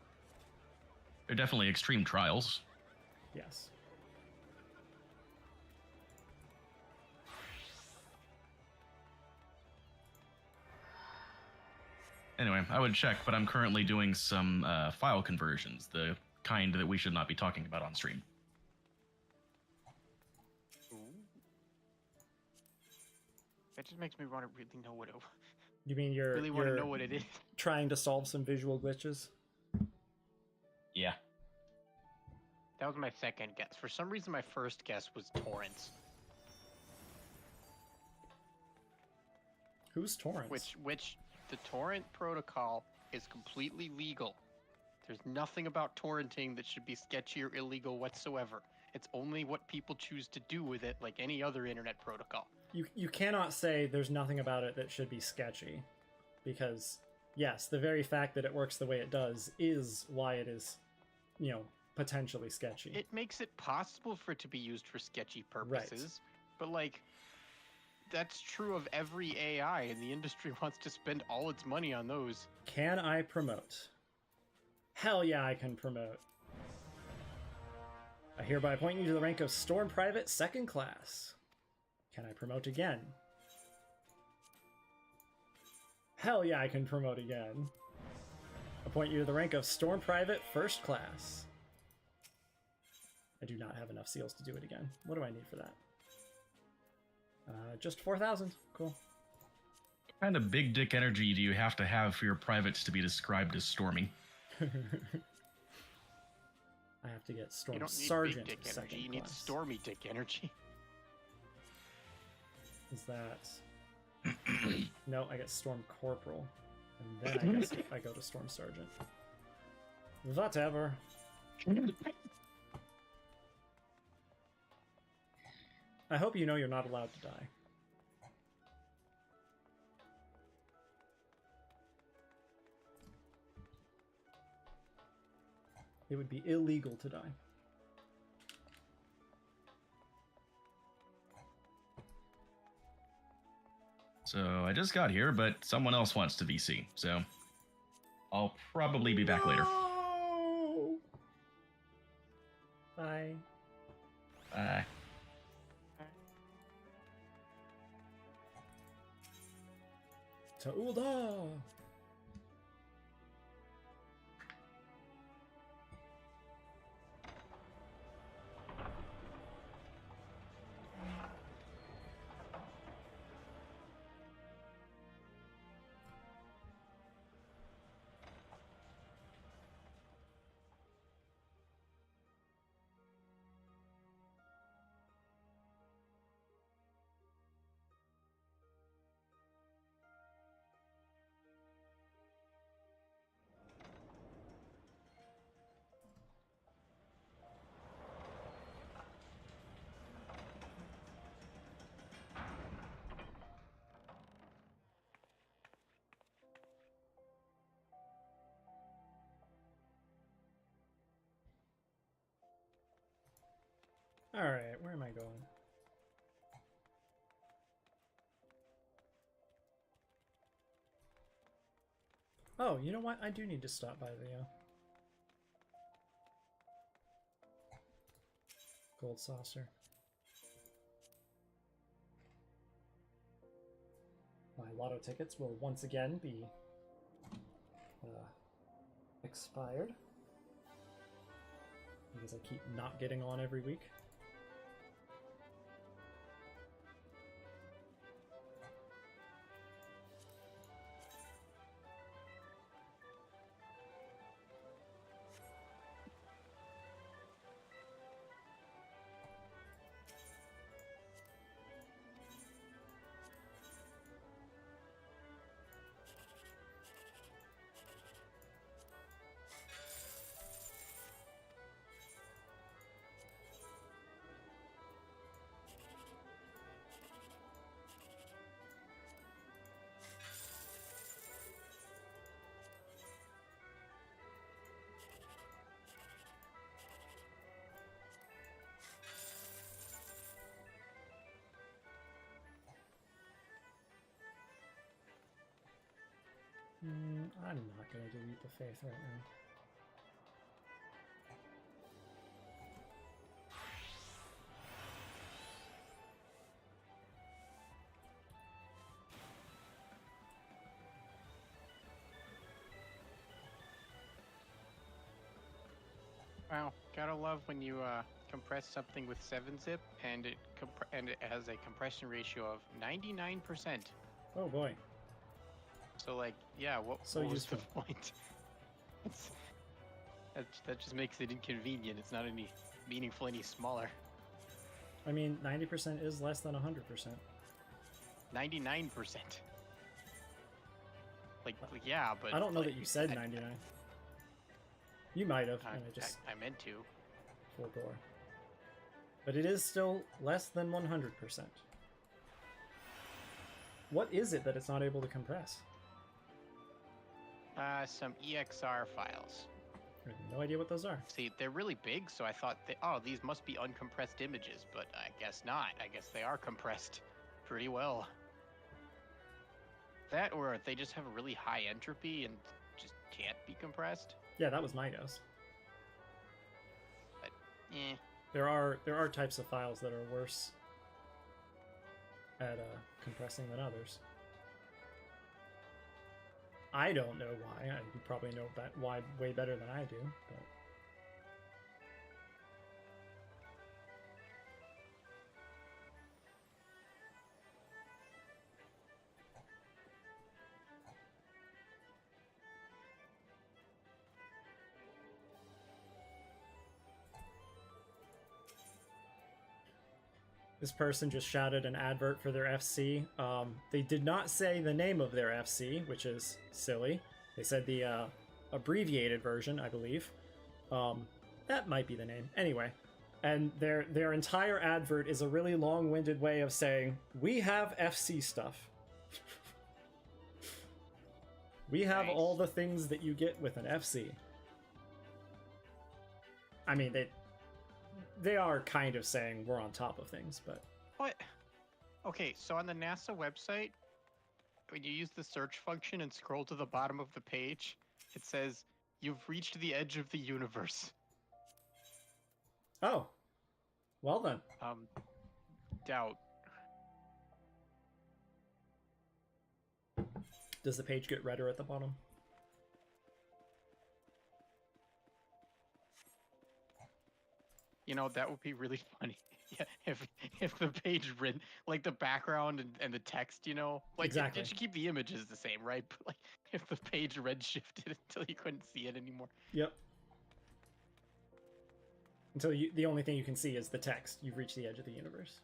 They're definitely extreme trials. Yes. Anyway, I would check, but I'm currently doing some file conversions, the kind that we should not be talking about on stream. Ooh. That just makes me want to really know what it. You mean you're Really want to know what it is. trying to solve some visual glitches? Yeah. That was my second guess. For some reason, my first guess was torrents. Who's torrents? Which the torrent protocol is completely legal. There's nothing about torrenting that should be sketchy or illegal whatsoever. It's only what people choose to do with it, like any other internet protocol. You cannot say there's nothing about it that should be sketchy, because yes, the very fact that it works the way it does is why it is, you know, potentially sketchy. It makes it possible for it to be used for sketchy purposes, but like, that's true of every AI, and the industry wants to spend all its money on those. Can I promote? Hell yeah, I can promote. I hereby appoint you to the rank of Storm Private 2nd Class. Can I promote again? Hell yeah, I can promote again. Appoint you to the rank of Storm Private 1st Class. I do not have enough seals to do it again. What do I need for that? Just 4,000. Cool. What kind of big dick energy do you have to have for your privates to be described as stormy? I have to get Storm You don't need Sergeant big dick 2nd energy, you need class. stormy dick energy. Is that... No, I get Storm Corporal. And then I guess I go to Storm Sergeant. Whatever. I hope you know you're not allowed to die. It would be illegal to die. So I just got here, but someone else wants to VC, so I'll probably be back later. No! Bye. Bye. Ta'ulda! Alright, where am I going? Oh, you know what? I do need to stop by the gold saucer. My lotto tickets will once again be expired because I keep not getting on every week. I'm not going to delete the faith right now. Wow, gotta love when you compress something with 7-zip and it has a compression ratio of 99%. Oh boy. So like, yeah, what was the useful. point? That just makes it inconvenient. It's not any meaningful any smaller. I mean, 90% is less than 100%. 99%. Like yeah, but I don't know like, that you said 99. You might have, and I I, just I meant to. forbore. But it is still less than 100%. What is it that it's not able to compress? Some EXR files. I have no idea what those are. See, they're really big, so I thought, oh, these must be uncompressed images, but I guess not. I guess they are compressed pretty well. That, or they just have a really high entropy and just can't be compressed. Yeah, that was my guess. But, eh. There are types of files that are worse at compressing than others. I don't know why. You probably know why way better than I do, but... This person just shouted an advert for their FC. They did not say the name of their FC, which is silly. They said the abbreviated version, I believe. That might be the name. Anyway, and their entire advert is a really long-winded way of saying, we have FC stuff. We have Nice. all the things that you get with an FC. I mean, they are kind of saying we're on top of things, but... What? Okay, so on the NASA website, when you use the search function and scroll to the bottom of the page, it says, you've reached the edge of the universe. Oh. Well then. Doubt. Does the page get redder at the bottom? You know, that would be really funny. Yeah, if the page read, like the background and the text, you know, like Exactly. it should keep the images the same, right? But like if the page red shifted until you couldn't see it anymore. Yep. Until the only thing you can see is the text. You've reached the edge of the universe.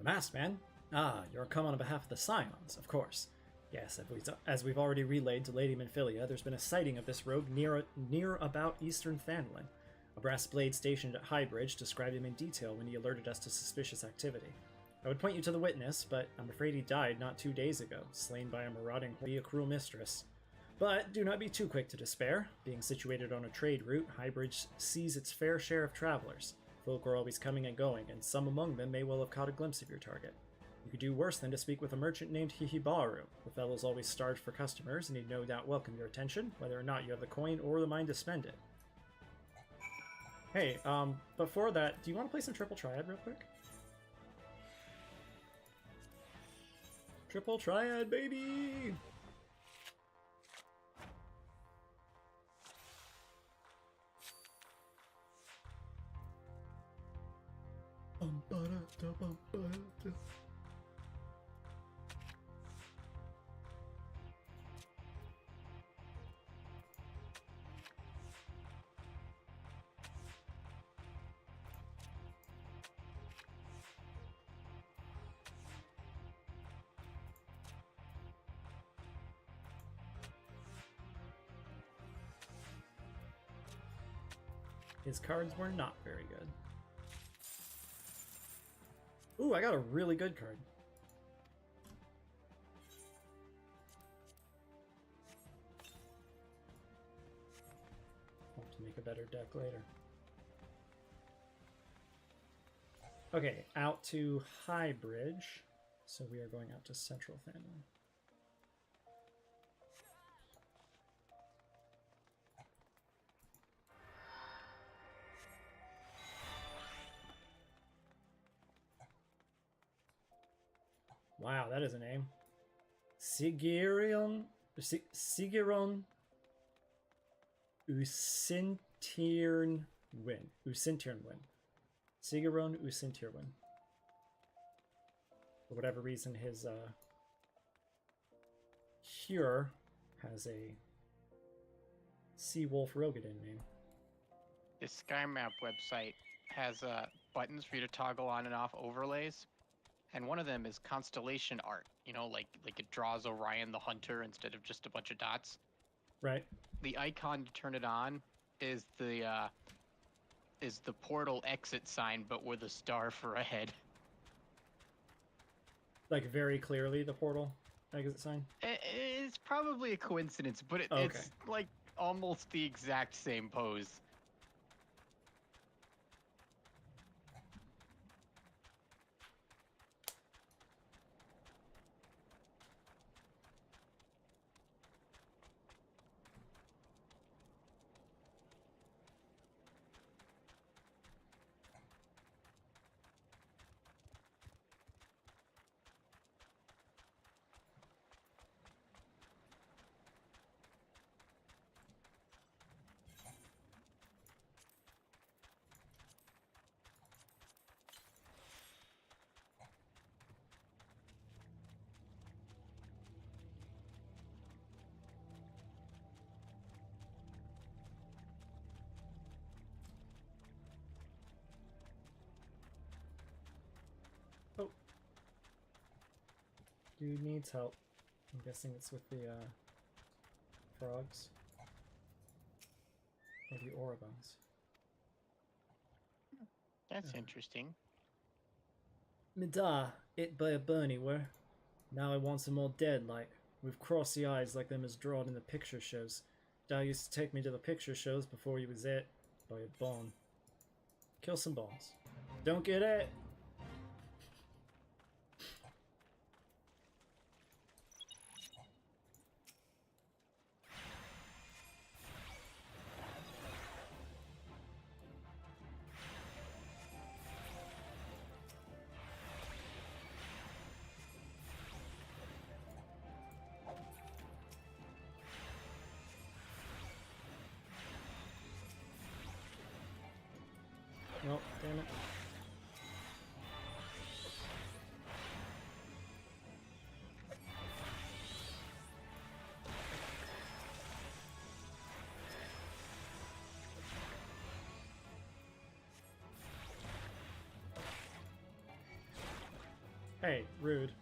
The Masked Man? Ah, you're come on behalf of the Scions, of course. Yes, as we've already relayed to Lady Minfilia, there's been a sighting of this rogue near about Eastern Fanlin. A brass blade stationed at Highbridge described him in detail when he alerted us to suspicious activity. I would point you to the witness, but I'm afraid he died not 2 days ago, slain by a marauding a cruel mistress. But do not be too quick to despair. Being situated on a trade route, Highbridge sees its fair share of travelers. Folk are always coming and going, and some among them may well have caught a glimpse of your target. You could do worse than to speak with a merchant named Hihibaru. The fellow's always starved for customers, and he'd no doubt welcome your attention, whether or not you have the coin or the mind to spend it. Hey, before that, do you want to play some Triple Triad real quick? Triple Triad, baby! His cards were not very good. Ooh, I got a really good card. I'll have to make a better deck later. Okay, out to Highbridge. So we are going out to Central Family. Wow, that is a name. Sigiron Usintirnwin. Sigiron Usintirnwin. For whatever reason, his Cure has a Seawolf Rogadin name. This Sky Map website has buttons for you to toggle on and off overlays. And one of them is constellation art. You know, like it draws Orion the Hunter instead of just a bunch of dots. Right. The icon to turn it on is the portal exit sign, but with a star for a head. Like very clearly the portal exit sign? It's probably a coincidence, but it's like almost the exact same pose. Oh. Dude needs help. I'm guessing it's with the frogs. Or the Oribons. That's interesting. Mida, it by a burny were. Now I want some more dead like, with crossy eyes like them as drawed in the picture shows. Da used to take me to the picture shows before he was it by a bone. Kill some bones. Don't get it! Oh, damn it. Hey, rude.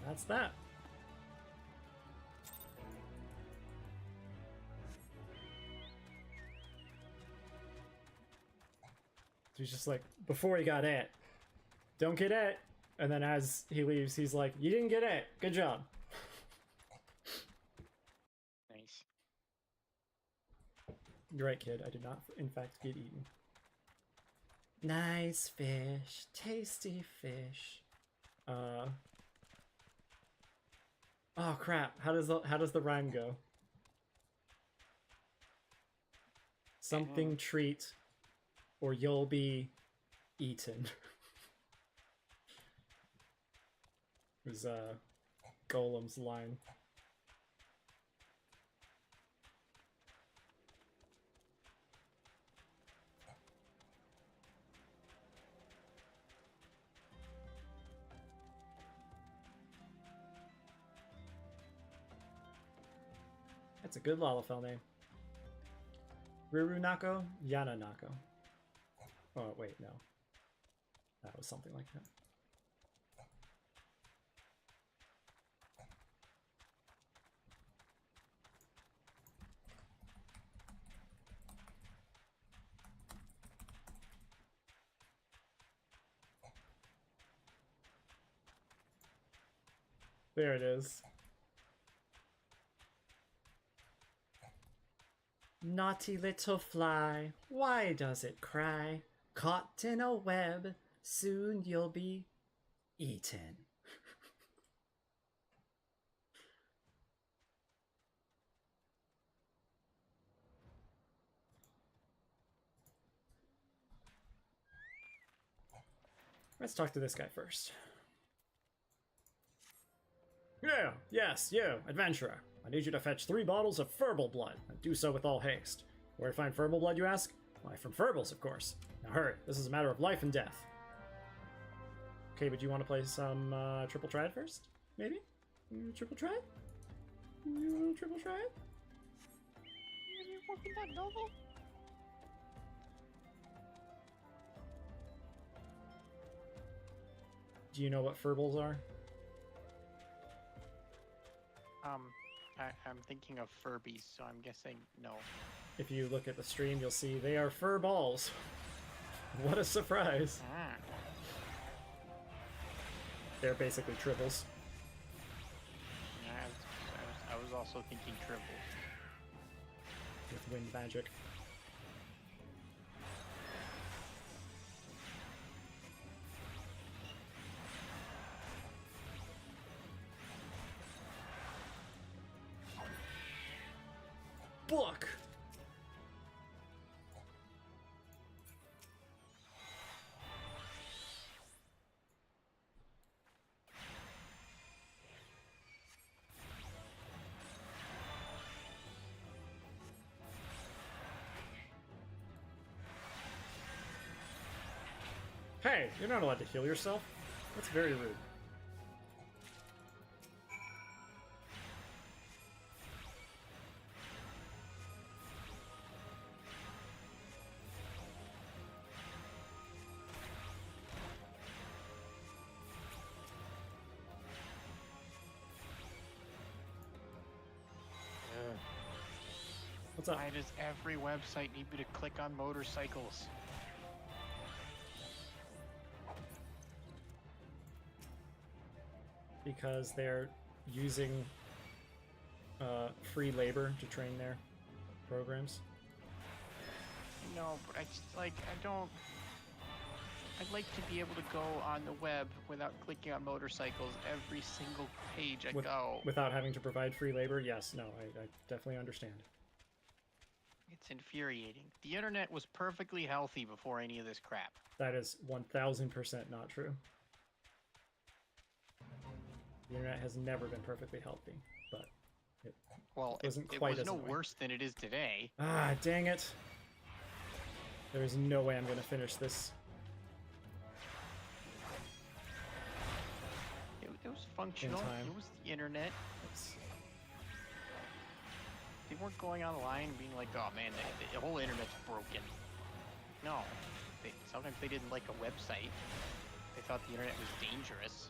That's that. He's just like, before he got it, don't get it. And then as he leaves, he's like, you didn't get it. Good job. Nice. You're right, kid. I did not, in fact, get eaten. Nice fish. Tasty fish. Oh crap! How does the rhyme go? Something treat, or you'll be eaten. It was Golem's line. That's a good Lalafell name. Ruru Nako, Yana Nako. Oh, wait, no. That was something like that. There it is. Naughty little fly, why does it cry? Caught in a web, soon you'll be eaten. Let's talk to this guy first. Yeah, yes, you, adventurer. I need you to fetch 3 bottles of Furball blood, and do so with all haste. Where to find Furball blood, you ask? Why, from Furball's, of course. Now hurry, this is a matter of life and death. Okay, but you want to play some Triple Triad first? Maybe? Triple Triad? You want to Triple Triad? You working that novel? Do you know what Furballs are? I'm thinking of Furbies, so I'm guessing no. If you look at the stream, you'll see they are fur balls. What a surprise! Ah. They're basically tribbles. Yeah, I was also thinking Tribbles. With wind magic. Book! Hey, you're not allowed to heal yourself. That's very rude. What's up? Why does every website need me to click on motorcycles? Because they're using free labor to train there. programs. No, but I just like I don't. I'd like to be able to go on the web without clicking on motorcycles every single page I go. Without having to provide free labor, yes, no, I definitely understand. It's infuriating. The internet was perfectly healthy before any of this crap. That is 1000% not true. The internet has never been perfectly healthy, but it wasn't it quite was as no annoying. worse than it is today. Ah, dang it. There is no way I'm going to finish this. It was functional. time. It was the internet. They weren't going online and being like, oh man, the whole internet's broken. No. Sometimes they didn't like a website. They thought the internet was dangerous.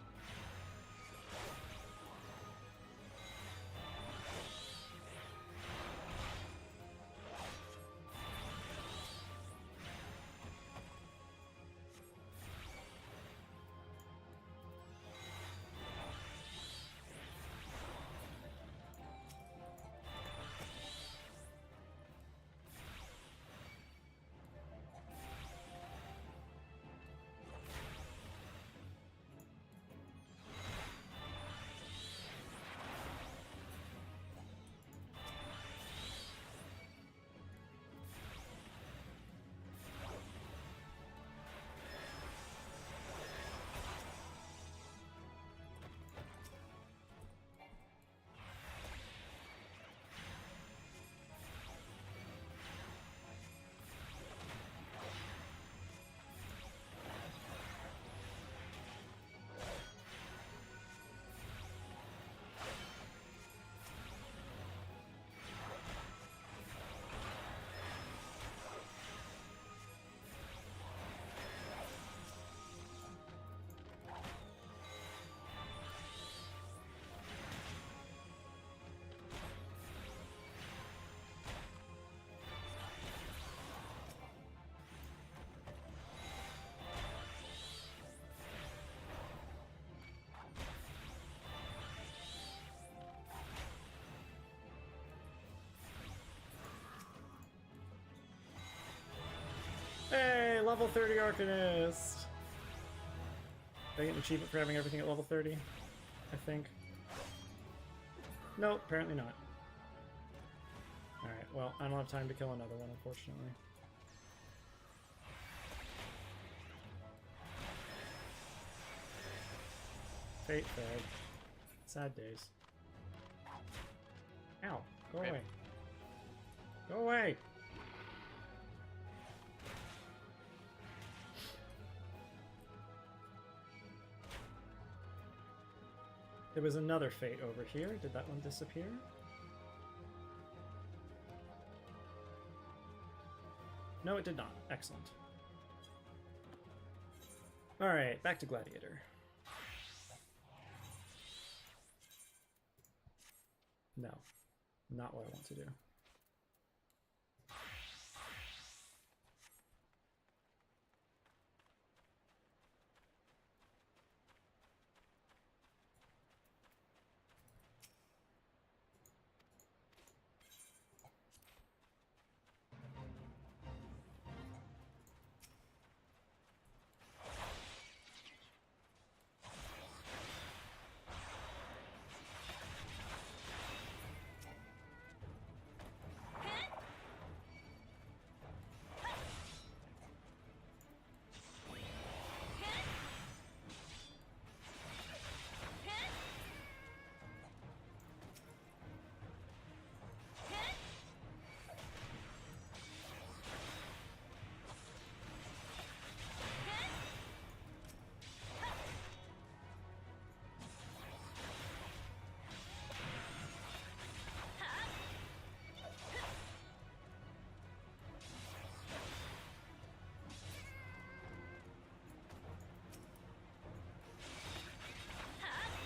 Hey, level 30 Arcanist! Did I get an achievement for having everything at level 30? I think. Nope, apparently not. Alright, well, I don't have time to kill another one, unfortunately. Fate fed. Sad days. Ow, go away. Go away! There was another fate over here. Did that one disappear? No, it did not. Excellent. Alright, back to Gladiator. No, not what I want to do.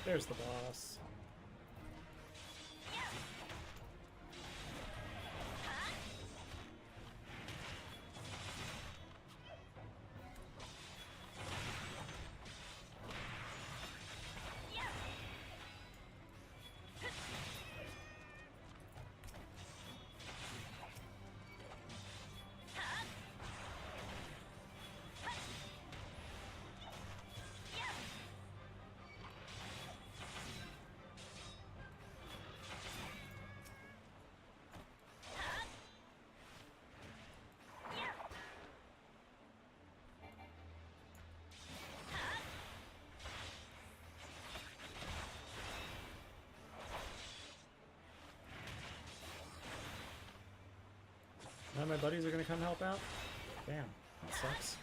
There's the boss. None of my buddies are gonna come help out? Damn, that sucks.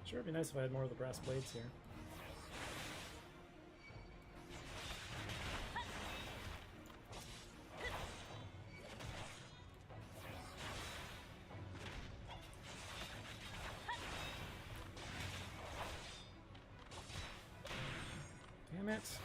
Sure, it'd be nice if I had more of the brass blades here. Damn it.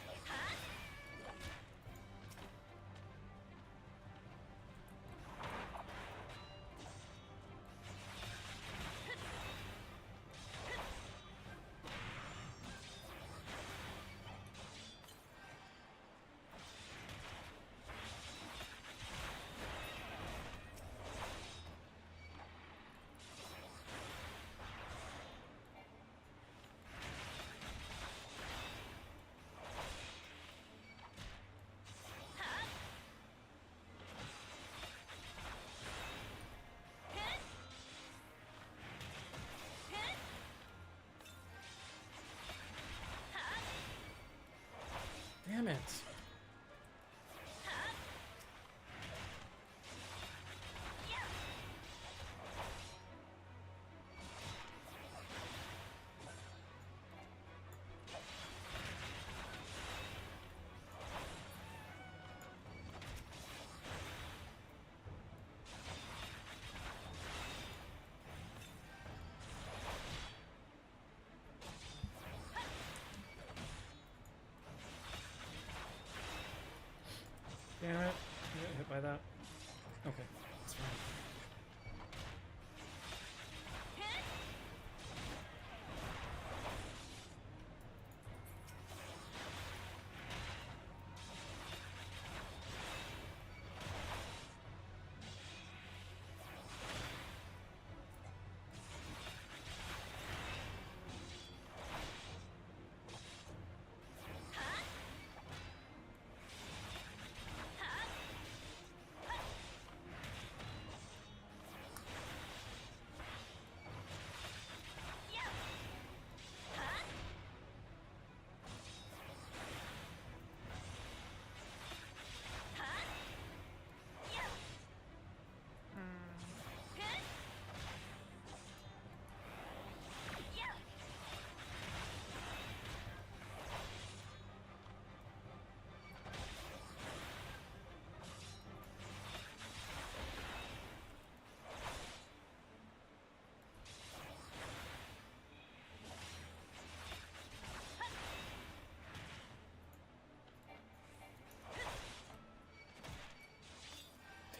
Damn it. Damn it. I got hit by that. Okay, that's fine.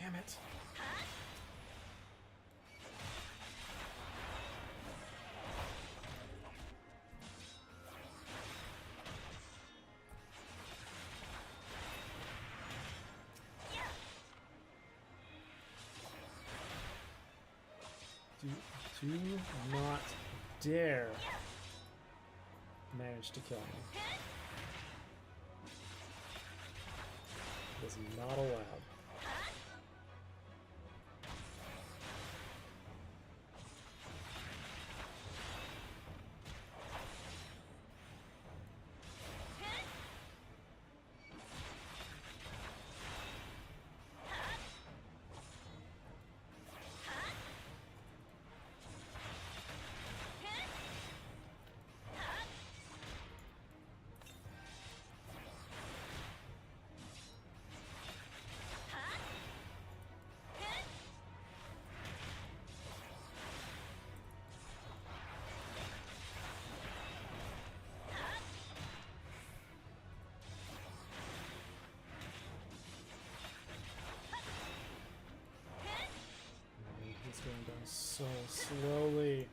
Damn it. Do not dare manage to kill me. It is not allowed. So slowly.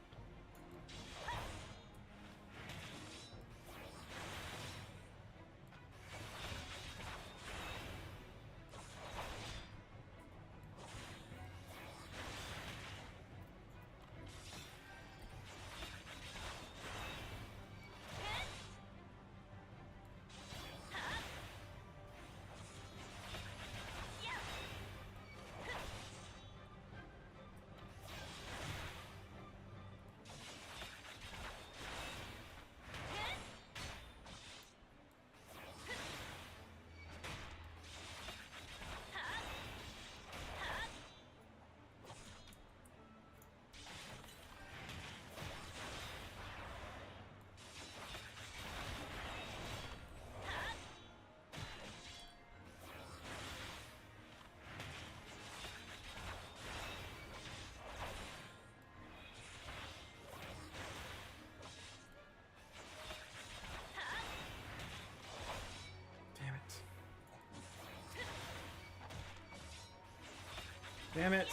Damn it!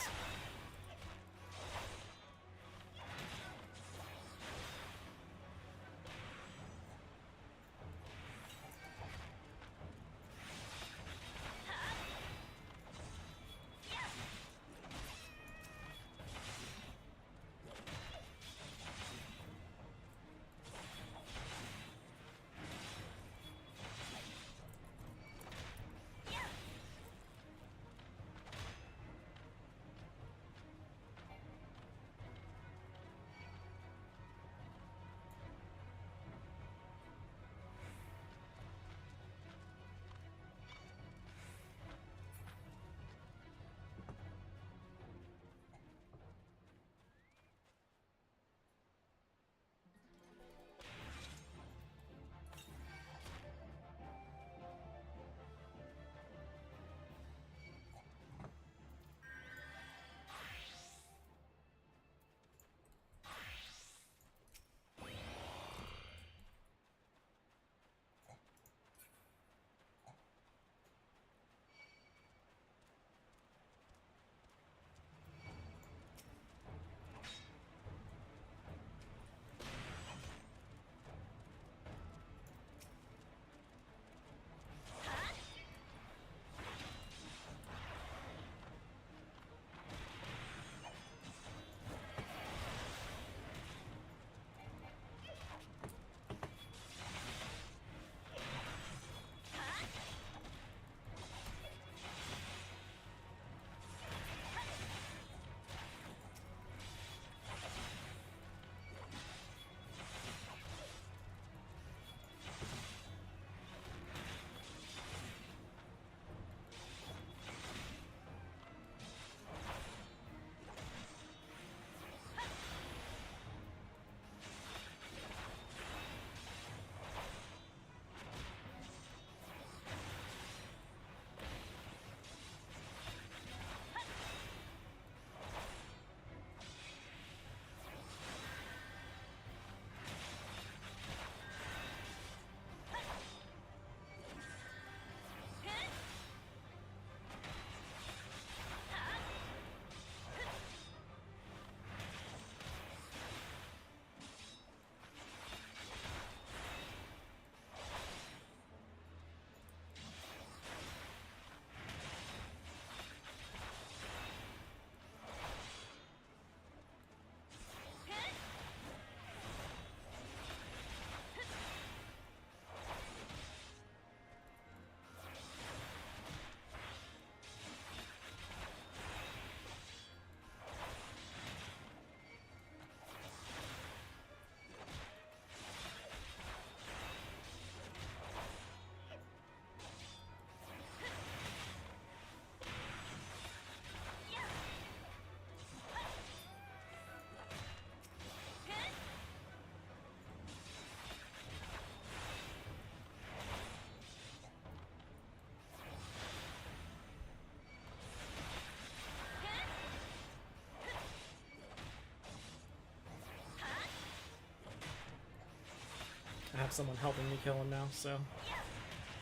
I have someone helping me kill him now, so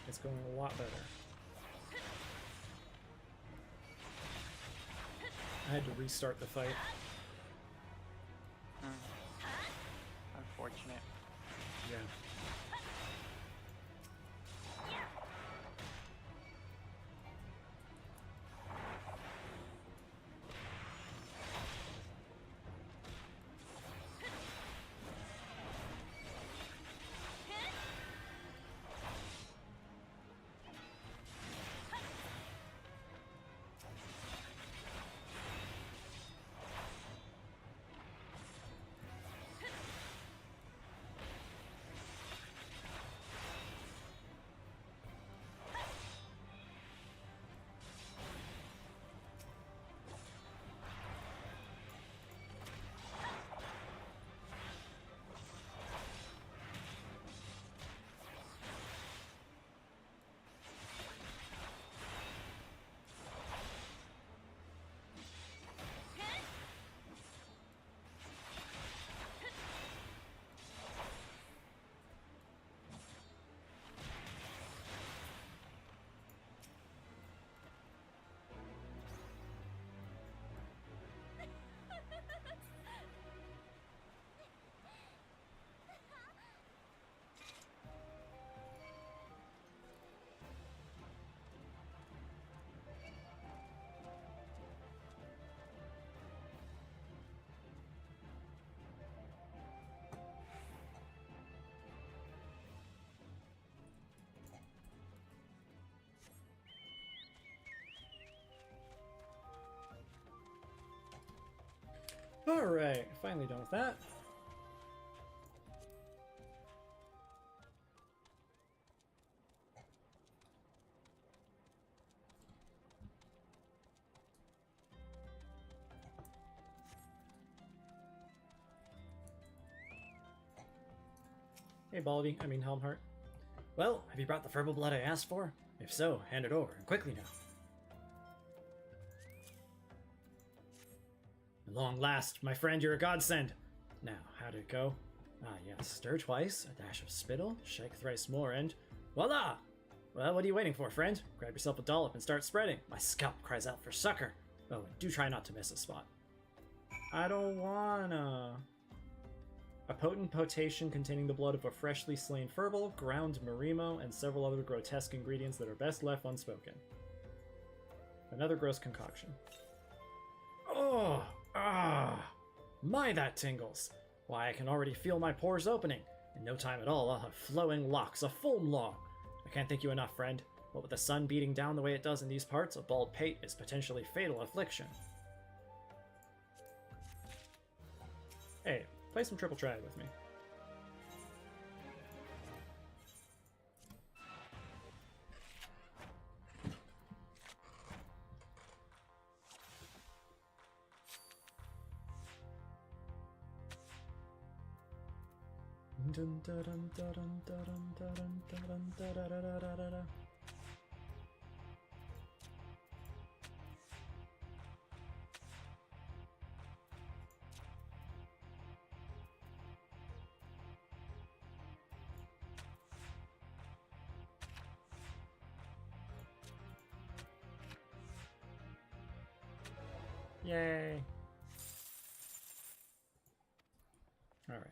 it's going a lot better. I had to restart the fight. Yeah. Alright, finally done with that. Hey Baldy, I mean Helmhart. Well, have you brought the verbal blood I asked for? If so, hand it over, and quickly now. At long last, my friend, you're a godsend. Now, how did it go? Ah, yes, stir twice, a dash of spittle, shake thrice more, and voila! Well, what are you waiting for, friend? Grab yourself a dollop and start spreading. My scalp cries out for succor. Oh, and do try not to miss a spot. I don't wanna. A potent potation containing the blood of a freshly slain furball, ground marimo, and several other grotesque ingredients that are best left unspoken. Another gross concoction. Oh! Ah! My, that tingles! Why, I can already feel my pores opening. In no time at all, I'll have flowing locks, a foam long. I can't thank you enough, friend. What with the sun beating down the way it does in these parts, a bald pate is potentially fatal affliction. Hey, play some triple triad with me. Yay! Alright.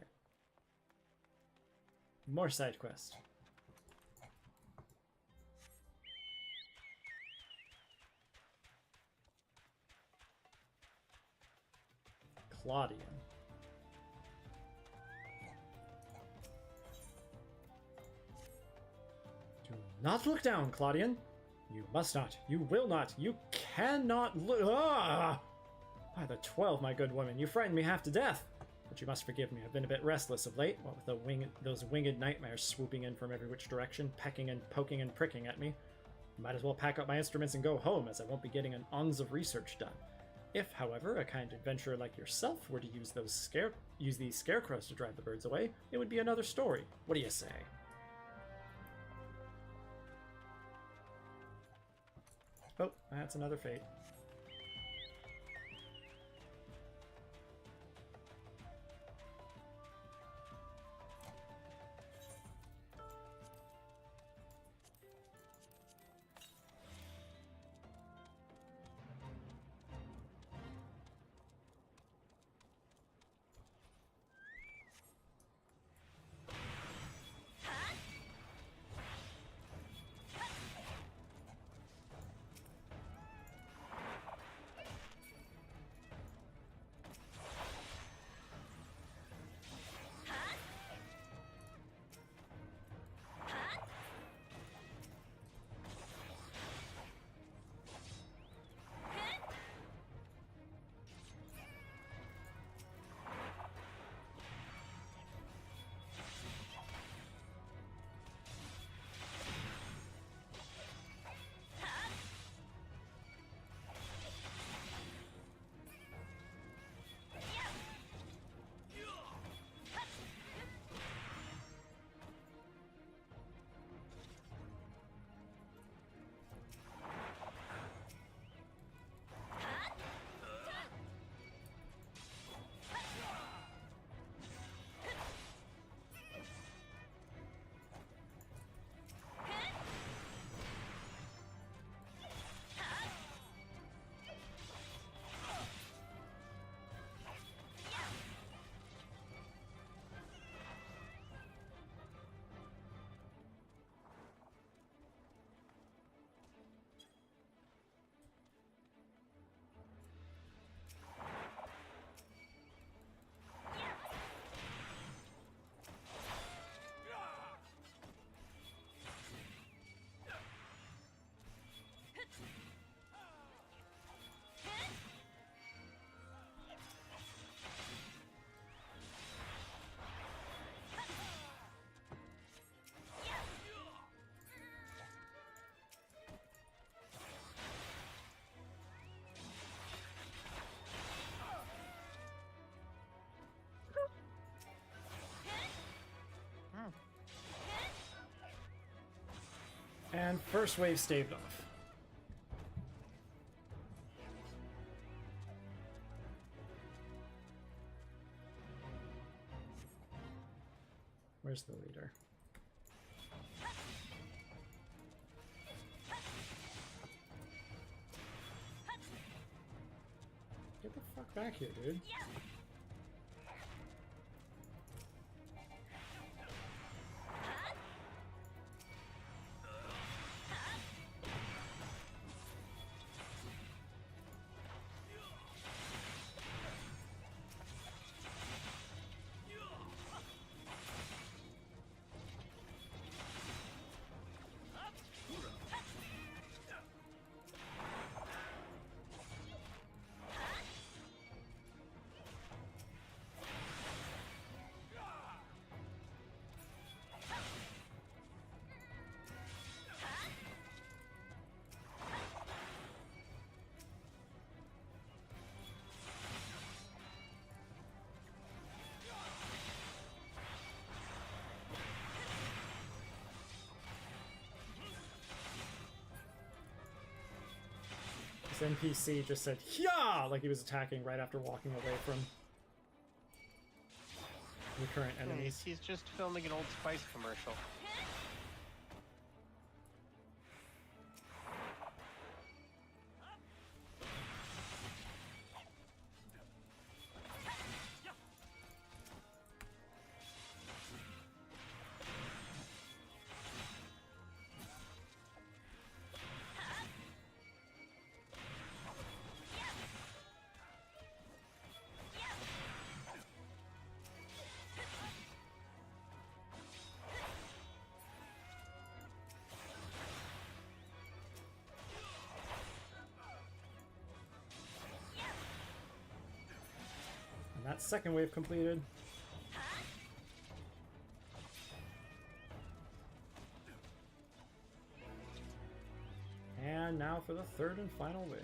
More side quest. Claudian. Do not look down, Claudian. You must not. You will not. You cannot look. Ah! By the 12, my good woman, you frightened me half to death. But you must forgive me. I've been a bit restless of late, what with those winged nightmares swooping in from every which direction, pecking and poking and pricking at me. Might as well pack up my instruments and go home, as I won't be getting an ons of research done. If, however, a kind adventurer like yourself were to use these scarecrows to drive the birds away, it would be another story. What do you say? Oh, that's another fate. And first wave staved off. Where's the leader? Get the fuck back here, dude. This NPC just said, "Yeah!" like he was attacking right after walking away from the current enemies. He's just filming an Old Spice commercial. And that second wave completed. And now for the third and final wave.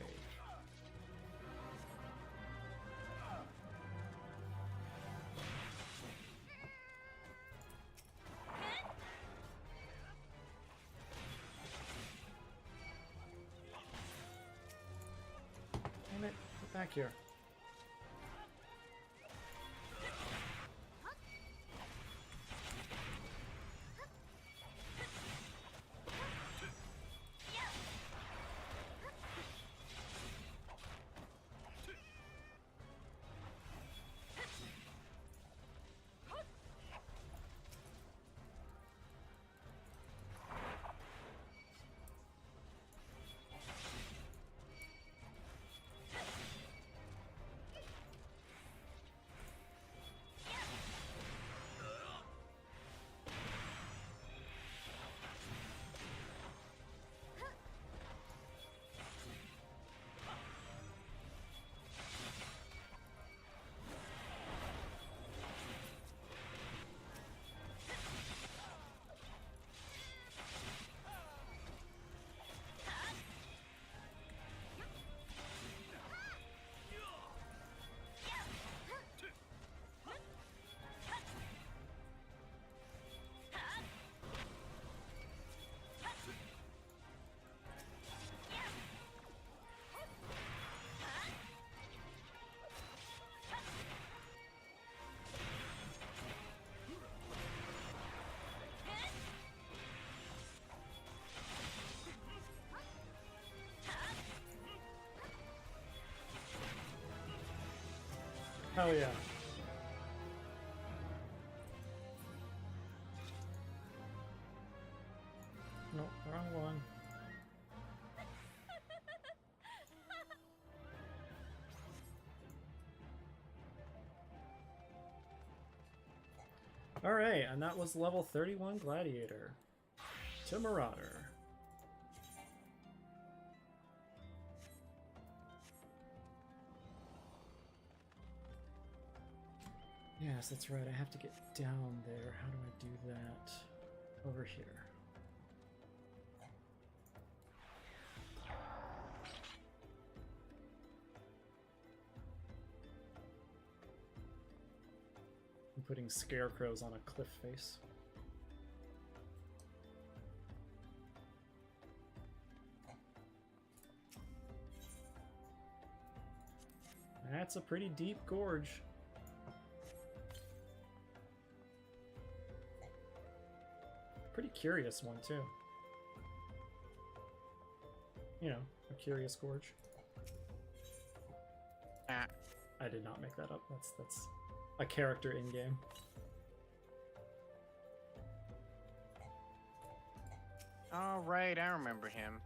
Damn it, get back here. Hell yeah. Nope, wrong one. Alright, and that was level 31 Gladiator to Marauder. Yes, that's right. I have to get down there. How do I do that? Over here. I'm putting scarecrows on a cliff face. That's a pretty deep gorge. Pretty curious one, too. You know, a curious gorge. Ah, I did not make that up. That's a character in-game. all right, I remember him.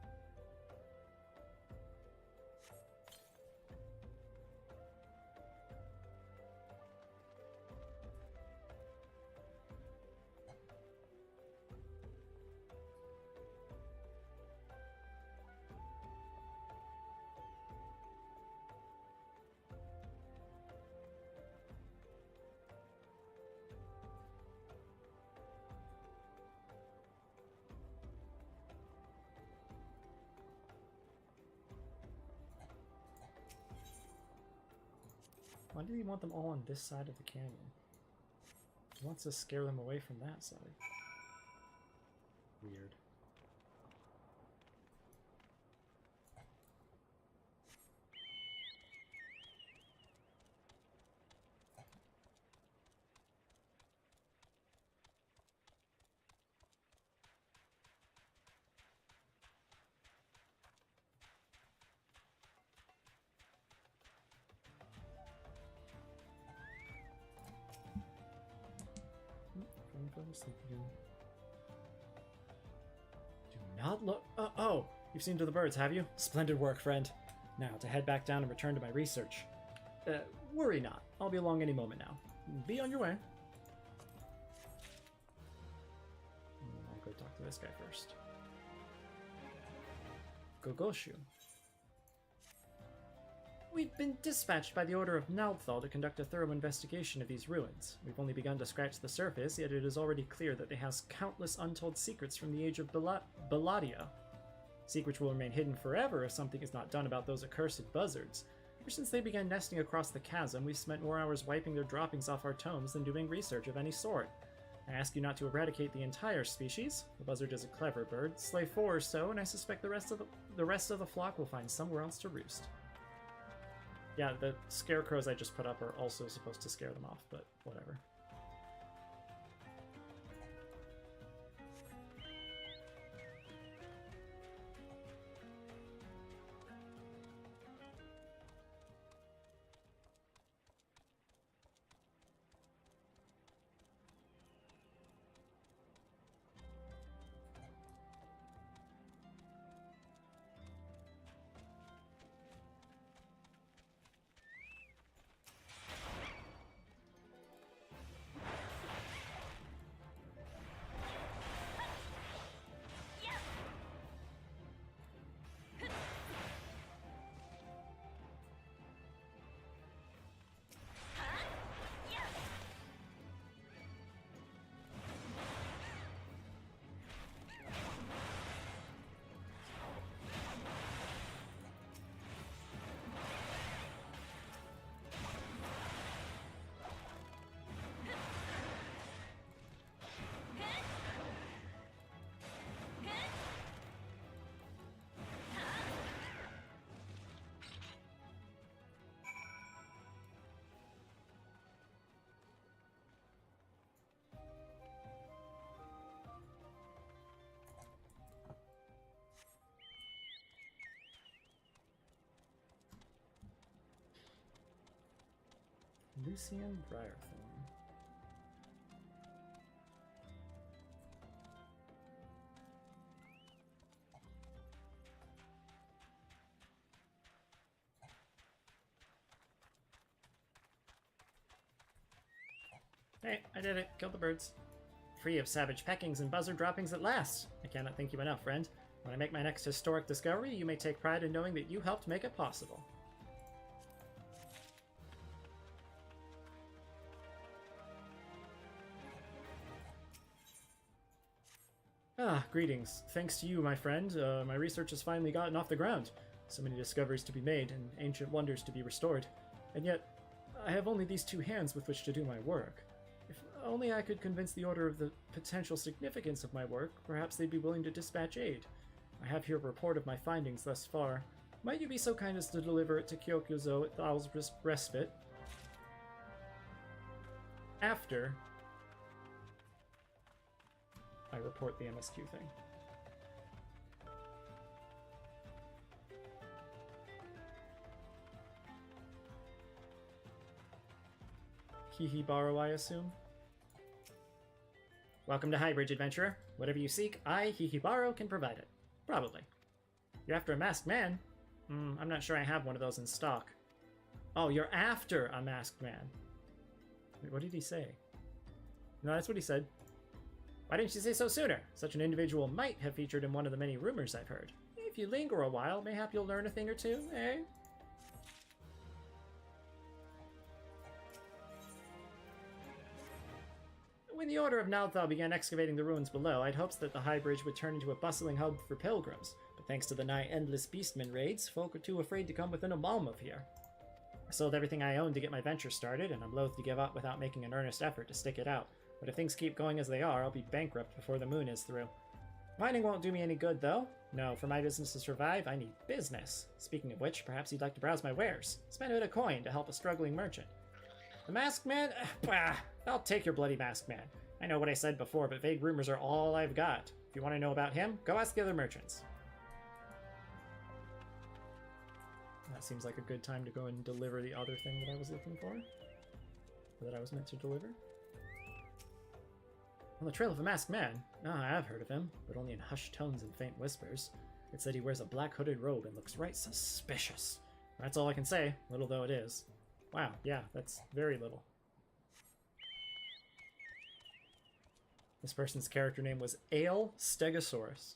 Why do you want them all on this side of the canyon? He wants to scare them away from that side. Weird. Fell asleep again. Do not look. Oh, you've seen to the birds, have you? Splendid work, friend. Now to head back down and return to my research. Worry not. I'll be along any moment now. Be on your way. I'll go talk to this guy first. Gogoshu. We've been dispatched by the Order of Naldthal to conduct a thorough investigation of these ruins. We've only begun to scratch the surface, yet it is already clear that they house countless untold secrets from the age of Belladia. Secrets will remain hidden forever if something is not done about those accursed buzzards. Ever since they began nesting across the chasm, we've spent more hours wiping their droppings off our tomes than doing research of any sort. I ask you not to eradicate the entire species. The buzzard is a clever bird. Slay 4 or so, and I suspect the rest of the flock will find somewhere else to roost. Yeah, the scarecrows I just put up are also supposed to scare them off, but whatever. Lucian Briarthorn. Hey, I did it. Killed the birds. Free of savage peckings and buzzard droppings at last. I cannot thank you enough, friend. When I make my next historic discovery, you may take pride in knowing that you helped make it possible. Ah, greetings. Thanks to you, my friend, my research has finally gotten off the ground. So many discoveries to be made and ancient wonders to be restored. And yet, I have only these two hands with which to do my work. If only I could convince the Order of the potential significance of my work, perhaps they'd be willing to dispatch aid. I have here a report of my findings thus far. Might you be so kind as to deliver it to Kyokuzo at Thal's Respite after I report the MSQ thing. Hihibaro, I assume? Welcome to Highbridge, adventurer. Whatever you seek, I, Hihibaro, can provide it. Probably. You're after a masked man? I'm not sure I have one of those in stock. Oh, you're after a masked man. Wait, what did he say? No, that's what he said. Why didn't you say so sooner? Such an individual might have featured in one of the many rumors I've heard. If you linger a while, mayhap you'll learn a thing or two, eh? When the Order of Nalthal began excavating the ruins below, I'd hopes that the High Bridge would turn into a bustling hub for pilgrims, but thanks to the nigh endless beastmen raids, folk are too afraid to come within a palm of here. I sold everything I owned to get my venture started, and I'm loath to give up without making an earnest effort to stick it out. But if things keep going as they are, I'll be bankrupt before the moon is through. Mining won't do me any good, though. No, for my business to survive, I need business. Speaking of which, perhaps you'd like to browse my wares. Spend a bit of coin to help a struggling merchant. The Masked Man? Bah! I'll take your bloody Masked Man. I know what I said before, but vague rumors are all I've got. If you want to know about him, go ask the other merchants. That seems like a good time to go and deliver the other thing that I was looking for. Or that I was meant to deliver. On the trail of a masked man. Ah, I have heard of him, but only in hushed tones and faint whispers. It said he wears a black hooded robe and looks right suspicious. That's all I can say, little though it is. Wow, yeah, that's very little. This person's character name was Ale Stegosaurus.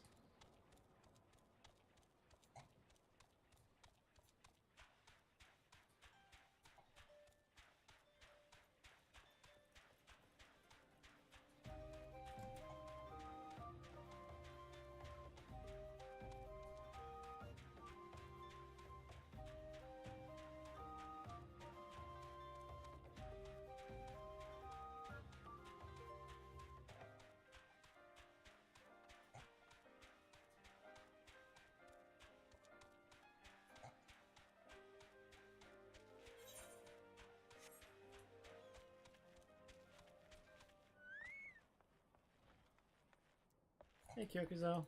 Hey, Kyokuzo.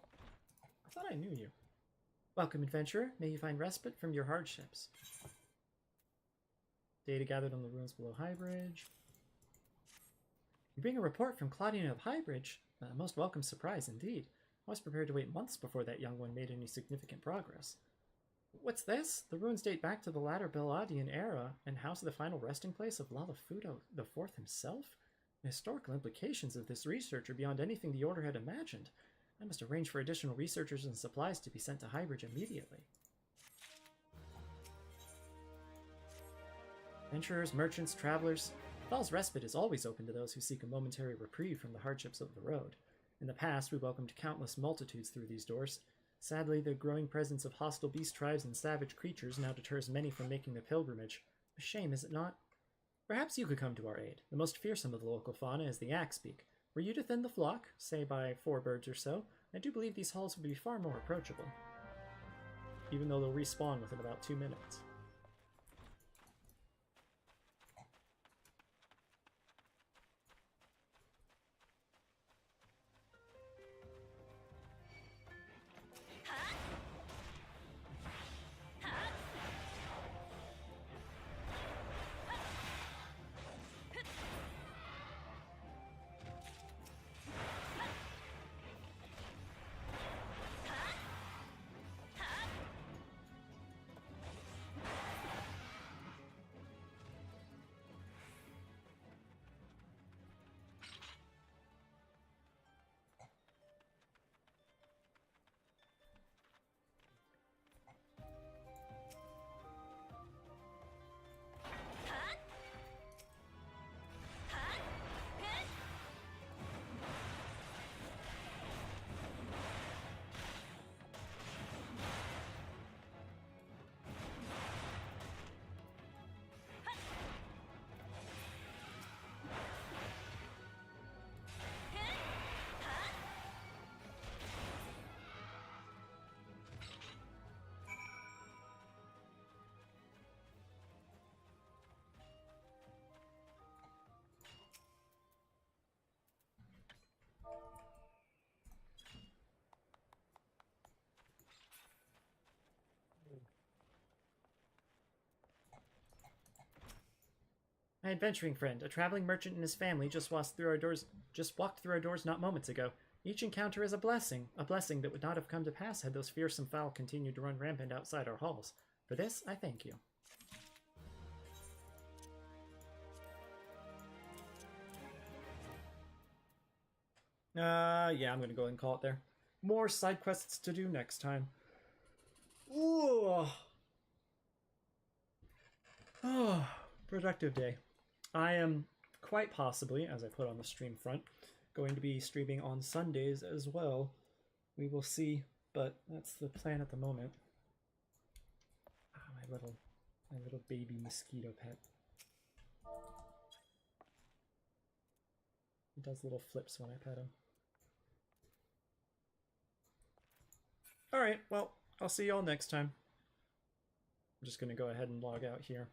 I thought I knew you. Welcome, adventurer. May you find respite from your hardships. Data gathered on the ruins below Highbridge. You bring a report from Claudian of Highbridge. A most welcome surprise, indeed. I was prepared to wait months before that young one made any significant progress. What's this? The ruins date back to the latter Beladian era and house the final resting place of Lalafudo IV himself? The historical implications of this research are beyond anything the Order had imagined. I must arrange for additional researchers and supplies to be sent to Highbridge immediately. Adventurers, merchants, travelers. Thal's Respite is always open to those who seek a momentary reprieve from the hardships of the road. In the past, we welcomed countless multitudes through these doors. Sadly, the growing presence of hostile beast tribes and savage creatures now deters many from making the pilgrimage. A shame, is it not? Perhaps you could come to our aid. The most fearsome of the local fauna is the Axebeak. Were you to thin the flock, say by 4 birds or so, I do believe these halls would be far more approachable. Even though they'll respawn within about 2 minutes. My adventuring friend, a traveling merchant and his family, just walked through our doors not moments ago. Each encounter is a blessing that would not have come to pass had those fearsome fowl continued to run rampant outside our halls. For this, I thank you. Yeah, I'm gonna go ahead and call it there. More side quests to do next time. Ooh. Oh, productive day. I am quite possibly, as I put on the stream front, going to be streaming on Sundays as well. We will see, but that's the plan at the moment. Ah, my little baby mosquito pet. He does little flips when I pet him. Alright, well, I'll see y'all next time. I'm just going to go ahead and log out here.